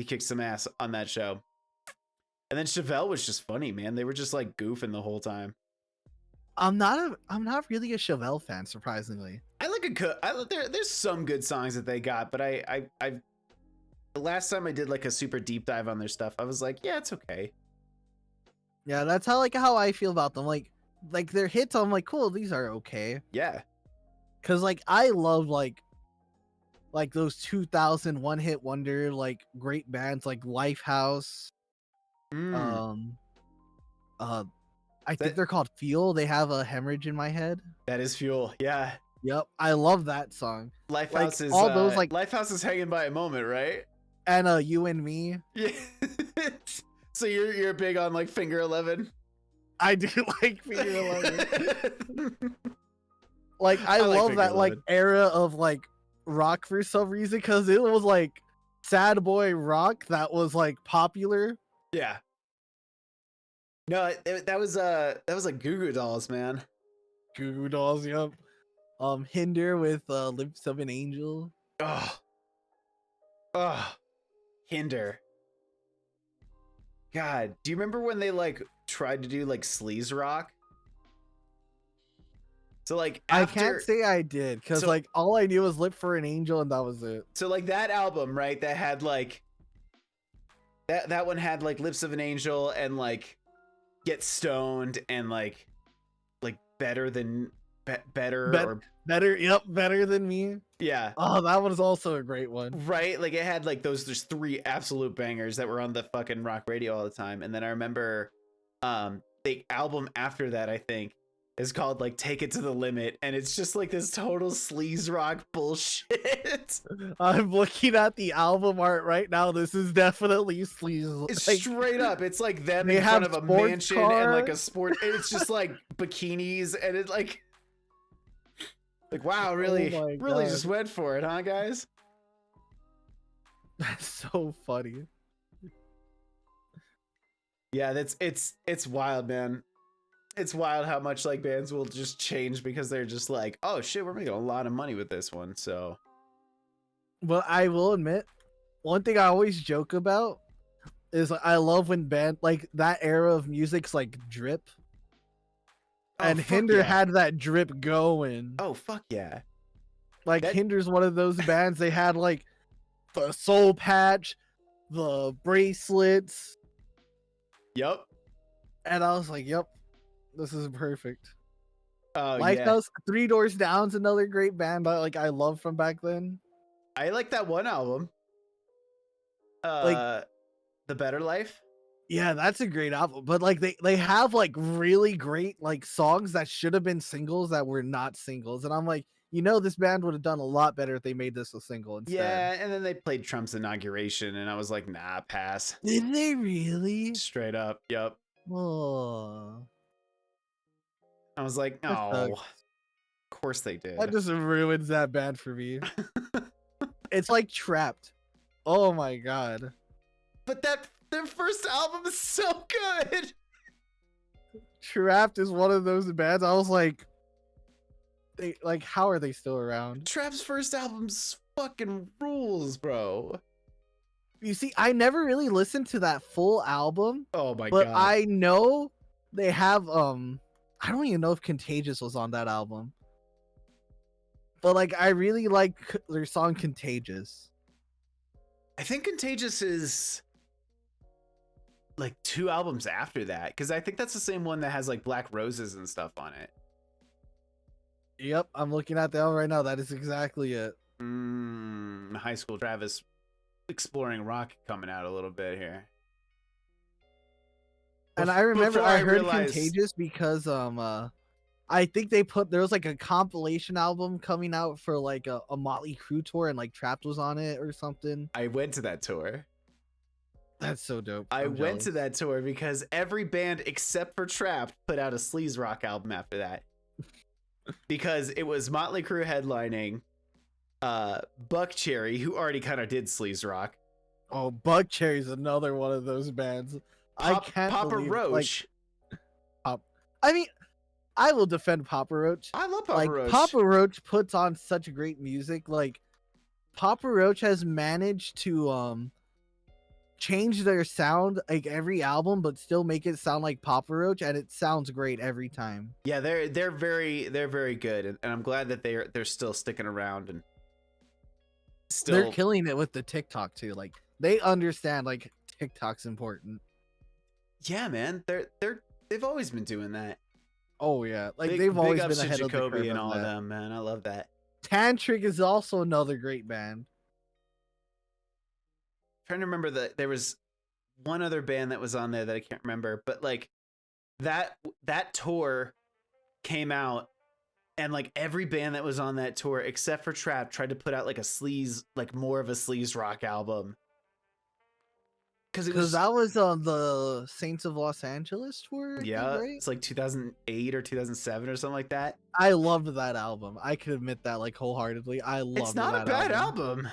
kicks some ass on that show. And then Chevelle was just funny, man. They were just like goofing the whole time. I'm not really a Chevelle fan, surprisingly. I like there's some good songs that they got, but I the last time I did like a super deep dive on their stuff, I was like, yeah, it's okay. Yeah, that's how I feel about them. Like their hits, I'm like, cool, these are okay. Yeah. Cause like I love like those 2001 hit wonder like great bands like Lifehouse. Mm, I think they're called Fuel. They have a hemorrhage in my head. that is Fuel. Yeah. Yep, I love that song. Lifehouse is all those like Lifehouse is hanging by a moment, right? and You and Me. Yeah. So you're big on like Finger 11. I do like Finger 11. Like I like love Finger that like 11. era of like rock for some reason because it was like sad boy rock that was like popular. Yeah. No, that was like Goo Goo Dolls, man. Goo Goo Dolls, yep. Hinder with Lips of an Angel. Oh, Hinder. God, do you remember when they like tried to do like sleaze rock? So like after, I can't say I did because So- like all I knew was Lip for an Angel and that was it. so like that album, right? That had like that one had like Lips of an Angel and like Get Stoned and like better than better or Better, yep, Better Than Me. yeah. Oh, that one is also a great one. Right? Like it had like there's three absolute bangers that were on the fucking rock radio all the time. And then I remember the album after that, I think, is called like Take It to the Limit, and it's just like this total sleaze rock bullshit. I'm looking at the album art right now. This is definitely sleaze. It's like, straight up. It's like them they in front have of a sports mansion car. and like a sport, and it's just like bikinis and it like wow, really my really God. just went for it, huh, guys? That's so funny. Yeah, it's wild, man. It's wild how much like bands will just change because they're just like, oh shit, we're making a lot of money with this one. So But I will admit, one thing I always joke about is I love when band like that era of music's like drip. And fuck Hinder yeah. had that drip going. Oh fuck yeah. Like that- Hinder's one of those bands. They had like the soul patch, the bracelets, Yep. and I was like, "Yep, this is perfect." Oh yeah. Lifehouse, Three Doors Down's another great band I love from back then. I like that one album. The Better Life. Yeah, that's a great album. But like they have like really great like songs that should have been singles that were not singles, and I'm like, this band would have done a lot better if they made this a single instead. Yeah, and then they played Trump's inauguration, and I was like, nah, pass. Did they really? Straight up. Yep. Oh, I was like, That no. sucks. Of course they did. that just ruins that band for me. It's like Trapped. Oh my god. But their first album is so good. Trapped is one of those bands. I was like, how are they still around? Trav's first album's fucking rules, bro. You see, I never really listened to that full album, Oh my but god. I know they have I don't even know if Contagious was on that album. But like I really like their song Contagious. I think Contagious is like 2 albums after that, because I think that's the same one that has like Black Roses and stuff on it. Yep, I'm looking at that one right now. That is exactly it. High School Travis exploring rock coming out a little bit here. And I remember Before I heard realized- Contagious because I think there was like a compilation album coming out for like a Motley Crue tour and like Trapped was on it or something. I went to that tour. That's so dope. I I'm went to jealous. that tour because every band except for Trapped put out a sleaze rock album after that. because it was Motley Crue headlining, Buck Cherry, who already kind of did sleaze rock. Oh, Buck Cherry's another one of those bands. I can't Papa believe Roach. Pop. I mean, I will defend Papa Roach. I love Papa Roach. Papa Roach puts on such great music. Like Papa Roach has managed to change their sound like every album, but still make it sound like Papa Roach, and it sounds great every time. Yeah, they're very good, and I'm glad that they're still sticking around and still They're killing it with the TikTok too. Like they understand like TikTok's important. Yeah, man, they've always been doing that. Oh yeah, like they've always been ahead of the curve and all of of that. them, man. I love that. Tantric is also another great band. Trying to remember that there was one other band that was on there that I can't remember, but like that tour came out, and like every band that was on that tour except for TRAV tried to put out like a sleaze, like more of a sleaze rock album. Because that was on the Saints of Los Angeles tour. Yeah, think, right? it's like 2008 or 2007 or something like that. I loved that album. I can admit that like wholeheartedly. I loved It's not that a bad album.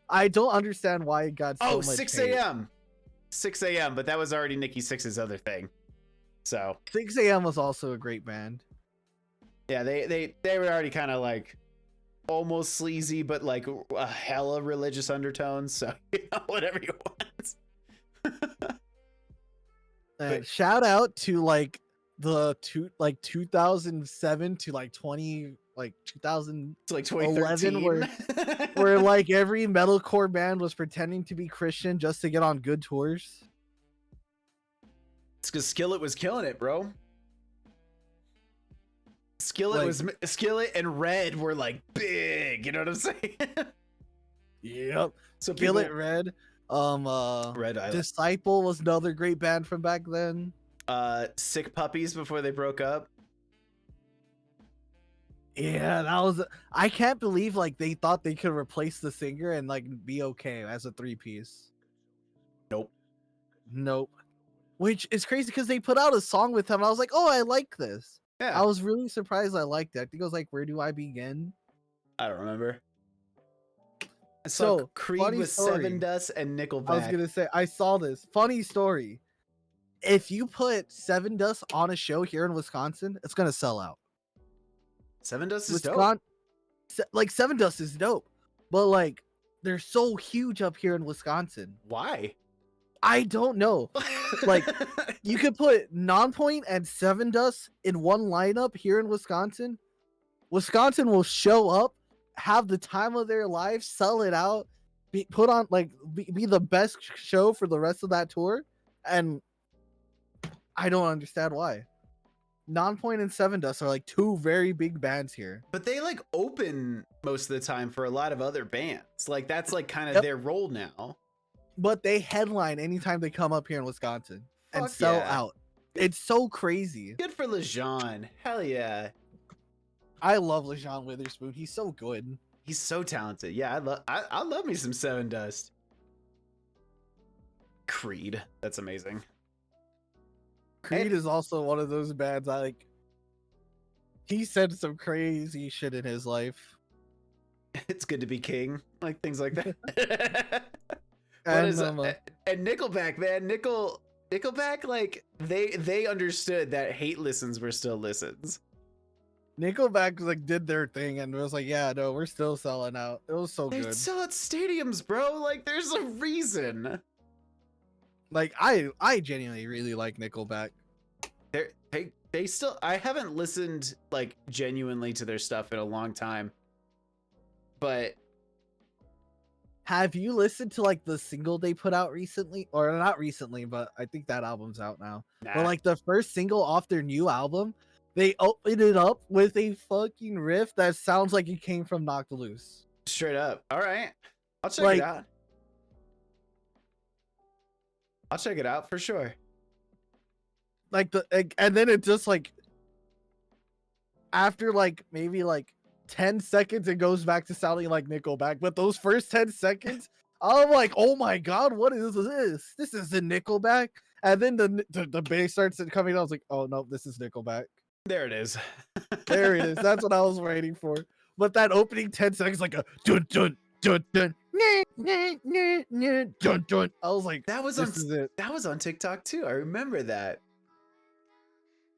I don't understand why it got so much 6 hate. a.m. 6 a.m. But that was already Nikki Sixx's other thing. So 6 a.m. was also a great band. Yeah, they were already kind of like almost sleazy, but like a hella religious undertones. So whatever you want. And shout out to like the 2007 to like 2011 It's like 2013 where like every metalcore band was pretending to be Christian just to get on good tours. It's because Skillet was killing it, bro. Skillet and Red were like big, you know what I'm saying? Yep. So Skillet, Red. Red Island. Disciple was another great band from back then. Sick Puppies before they broke up. Yeah, that was. I can't believe like they thought they could replace the singer and like be okay as a 3-piece. Nope. Which is crazy because they put out a song with him. And I was like, oh, I like this. Yeah. I was really surprised I liked it. I think it was like, Where Do I Begin? I don't remember. I saw Creed with Seven Dust and Nickelback. I was gonna say I saw this funny story. If you put Seven Dust on a show here in Wisconsin, it's gonna sell out. Seven Dust is dope. Like Seven Dust is dope, but like they're so huge up here in Wisconsin. Why? I don't know. Like you could put Nonpoint and Seven Dust in one lineup here in Wisconsin. Wisconsin will show up, have the time of their lives, sell it out, be the best show for the rest of that tour, and I don't understand why. Nonpoint and Seven Dust are like two very big bands here. But they like open most of the time for a lot of other bands. Like that's like kind of their role now. But they headline anytime they come up here in Wisconsin and sell out. It's so crazy. Good for Lejean. Hell yeah. I love Lejean Witherspoon. He's so good. He's so talented. Yeah, I love me some Seven Dust. Creed. That's amazing. Creed is also one of those bands I like. He said some crazy shit in his life. It's good to be king. Like things like that. And Nickelback, man. Nickelback, like they understood that hate listens were still listens. Nickelback like did their thing and was like, yeah, no, we're still selling out. It was so good. They sell at stadiums, bro. Like there's a reason. Like I genuinely really like Nickelback. They still, I haven't listened like genuinely to their stuff in a long time. But have you listened to like the single they put out recently? Or not recently, but I think that album's out now. Nah. But like the first single off their new album, they opened it up with a fucking riff that sounds like it came from Knocked Loose. Straight up. All right. I'll check it out. I'll check it out for sure. And then it just like after like maybe like 10 seconds it goes back to sounding like Nickelback, but those first 10 seconds I'm like, oh my god, what is this? This is the Nickelback. And then the bass starts coming out. I was like, oh no, this is Nickelback. There it is. There it is. That's what I was waiting for. But that opening 10 seconds, like a dun dun dun dun, dun dun. I was like, That was on this is it. that was on TikTok too. I remember that.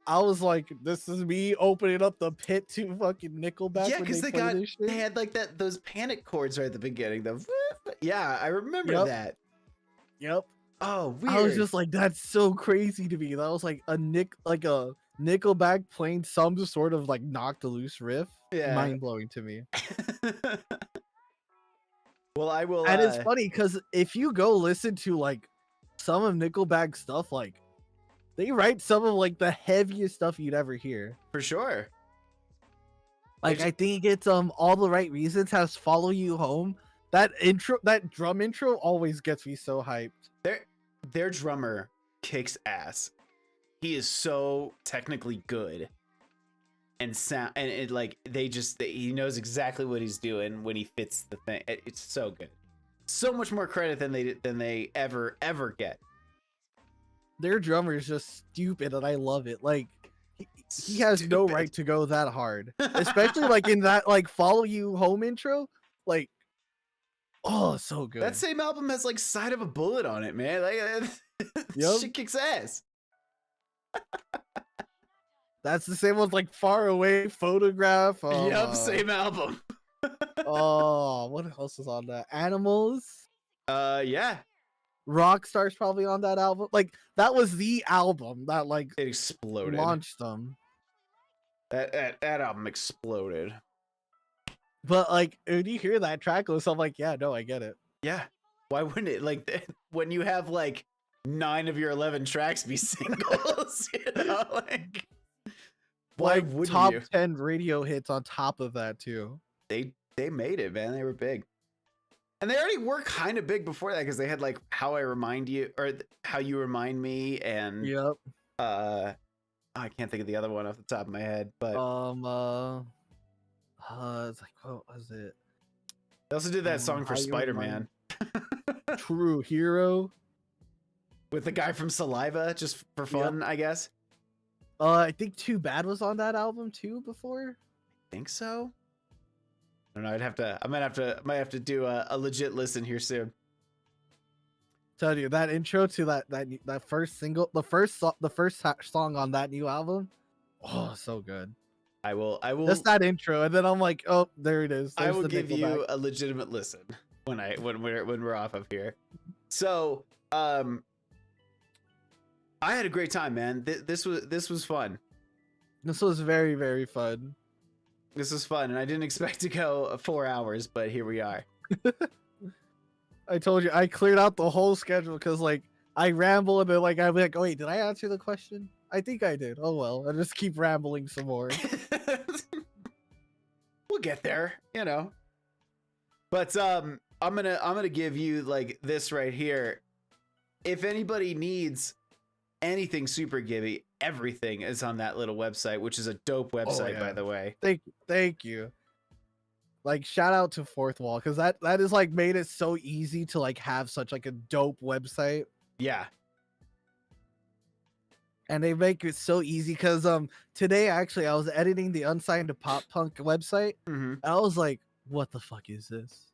I was like, this is me opening up the pit to fucking Nickelback Yeah, when because they play this shit. they had like those panic chords right at the beginning. Yeah, I remember Yep. that. Yep. Oh, weird. I was just like, that's so crazy to me. That was like a Nickelback playing some sort of like knocked loose riff. Yeah. Mind blowing to me. Well, I will. And it's funny because if you go listen to like some of Nickelback's stuff, like they write some of like the heaviest stuff you'd ever hear. For sure. Like I think it's All the Right Reasons has Follow You Home. That drum intro always gets me so hyped. Their drummer kicks ass. He is so technically good. And sound, and it like he knows exactly what he's doing when he fits the thing. It's so good. So much more credit than they ever get. Their drummer is just stupid and I love it. Like he has no right to go that hard. Especially like in that like Follow You Home intro. Like, oh, so good. That same album has like Side of a Bullet on it, man. Like Yep. shit kicks ass. That's the same one like Far Away, Photograph. Yep, same album. Oh, what else is on that? Animals. Yeah. Rockstar's probably on that album. Like that was the album that like It exploded. launched them. That album exploded. But like when you hear that track list, I'm like, yeah, no, I get it. Yeah. Why wouldn't it? Like when you have like 9 of your 11 tracks be singles, you know, like why Like wouldn't top you? 10 radio hits on top of that too. They made it, man. They were big. And they already were kind of big before that because they had like How I Remind You or How You Remind Me and Yep. I can't think of the other one off the top of my head, but it's like what was it? they also did that song for How You Spider-Man True Hero. with the guy from Saliva, just for fun, I guess. I think Too Bad was on that album too before. Think so. I don't know. I might have to do a legit listen here soon. Tell you that intro to that first single, the first song on that new album. Oh, so good. I will Just that intro, and then I'm like, oh, there it is. I There's will the give Nickelback. you a legitimate listen when we're off of here. So, I had a great time, man. This was fun. This was very, very fun. This was fun, and I didn't expect to go 4 hours, but here we are. I told you I cleared out the whole schedule because like I ramble and then like I'm like, oh wait, did I answer the question? I think I did. Oh well, I just keep rambling some more. We'll get there, you know. But I'm gonna give you like this right here. If anybody needs anything Super Gibby, everything is on that little website, which is a dope website, by the way. Thank you. Like shout out to Fourth Wall because that is like made it so easy to like have such like a dope website. Yeah. And they make it so easy because today actually I was editing the Unsigned to Pop Punk website. Mm-hmm. And I was like, what the fuck is this?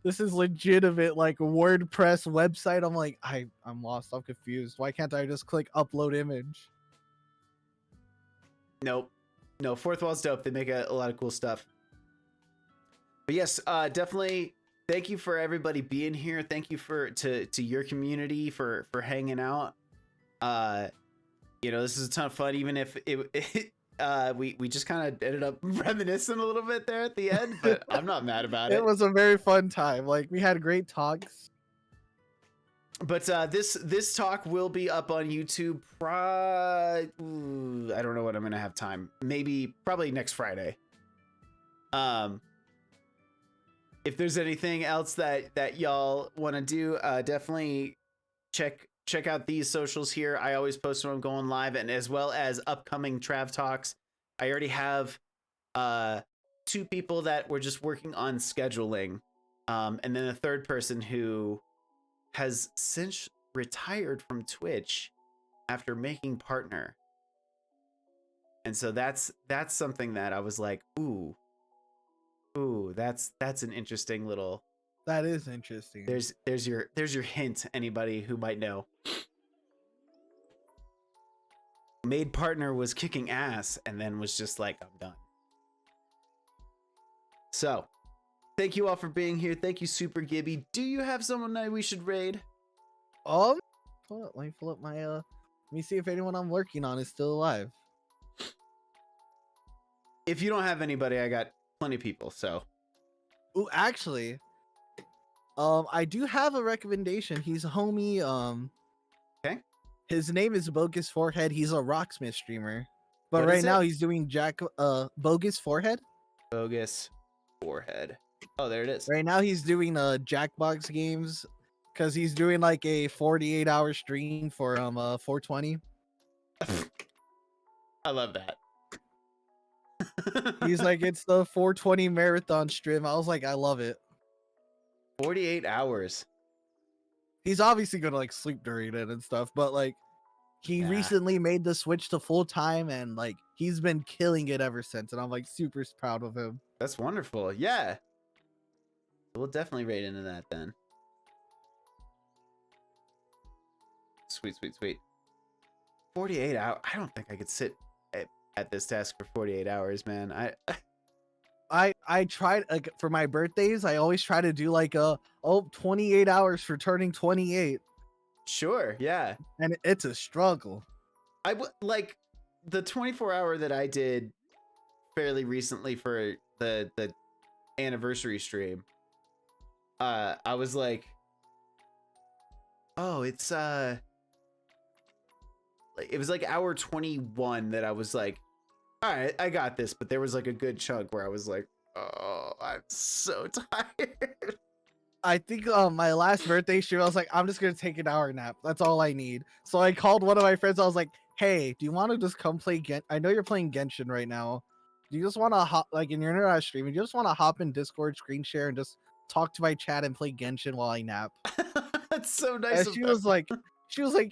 This is legitimate like WordPress website. I'm like, I'm lost. I'm confused. Why can't I just click upload image? Nope. No, Fourth Wall's dope. They make a lot of cool stuff. But yes, definitely thank you for everybody being here. Thank you to your community for hanging out. You know, this is a ton of fun, even if we just kind of ended up reminiscing a little bit there at the end, but I'm not mad about it. It was a very fun time. Like we had great talks. But this talk will be up on YouTube. I don't know when I'm gonna have time. Probably next Friday. If there's anything else that y'all want to do, definitely check out these socials here. I always post when I'm going live, and as well as upcoming TravTalks. I already have 2 people that we're just working on scheduling, and then a third person who has since retired from Twitch after making partner. And so that's something that I was like, ooh, that's an interesting little. That is interesting. There's your hint. Anybody who might know. Maid partner was kicking ass and then was just like, I'm done. So, thank you all for being here. Thank you, Super Gibby. Do you have someone that we should raid? Hold up, let me pull up my let me see if anyone I'm working on is still alive. If you don't have anybody, I got plenty of people, so. Ooh, actually, I do have a recommendation. He's a homie. Okay. His name is Bogus Forehead. He's a Rocksmith streamer, but What is right now it? he's doing Bogus Forehead. Bogus Forehead. Oh, there it is. Right now he's doing Jackbox games because he's doing like a 48-hour stream for 420. I love that. He's like, it's the 420 marathon stream. I was like, I love it. 48 hours. He's obviously gonna like sleep during it and stuff, but like he Yeah. recently made the switch to full time and like he's been killing it ever since, and I'm like super proud of him. That's wonderful. Yeah. We'll definitely raid into that then. Sweet, sweet, sweet. 48 hours. I don't think I could sit at this desk for 48 hours, man. I tried like for my birthdays, I always try to do like 28 hours for turning 28, Sure, yeah. and it's a struggle. I would like the 24-hour that I did fairly recently for the anniversary stream. I was like, oh, it's it was like hour 21 that I was like, all right, I got this. But there was like a good chunk where I was like, oh, I'm so tired. I think my last birthday stream, I was like, I'm just gonna take an hour nap. That's all I need. So I called one of my friends. I was like, hey, do you want to just come play I know you're playing Genshin right now. Do you just want to hop like in your internet stream? Do you just want to hop in Discord, screen share, and just talk to my chat and play Genshin while I nap? That's so nice. And she was like,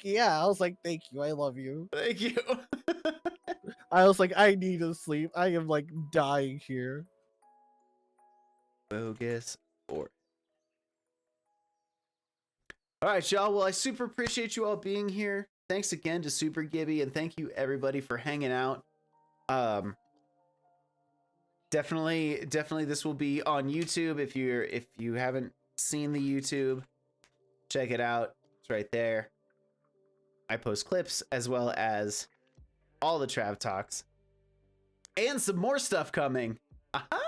yeah. I was like, thank you. I love you. Thank you. I was like, I need to sleep. I am like dying here. Bogus or. All right, y'all. Well, I super appreciate you all being here. Thanks again to Super Gibby, and thank you everybody for hanging out. Definitely this will be on YouTube. If you haven't seen the YouTube, check it out. It's right there. I post clips as well as all the TravTalks and some more stuff coming. Aha!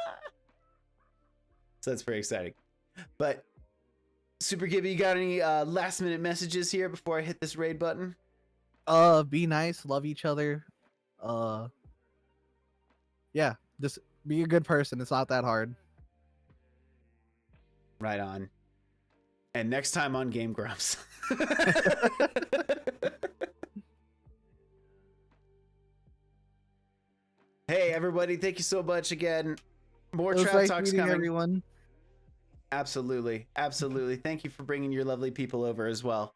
So that's pretty exciting. But Super Gibby, you got any last minute messages here before I hit this raid button? Be nice, love each other. Yeah, just be a good person. It's not that hard. Right on. And next time on Game Grumps. Hey everybody, thank you so much again. More TravTalks coming. Everyone. Absolutely. Thank you for bringing your lovely people over as well.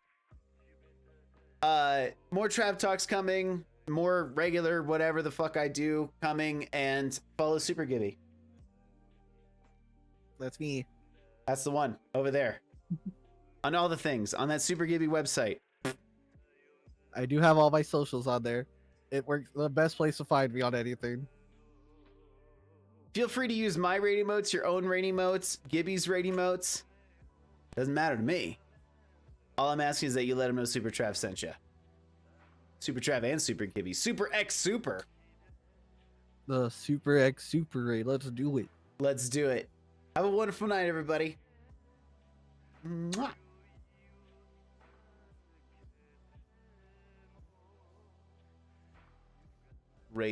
More TravTalks coming, more regular whatever the fuck I do coming, and follow Super Gibby. That's me. That's the one over there. On all the things on that Super Gibby website. I do have all my socials on there. It works. The best place to find me on anything. Feel free to use my raid emotes, your own raid emotes, Gibby's raid emotes. Doesn't matter to me. All I'm asking is that you let him know Super Trav sent you. Super Trav and Super Gibby. Super X Super. The Super X Super raid. Let's do it. Let's do it. Have a wonderful night, everybody. Mwah.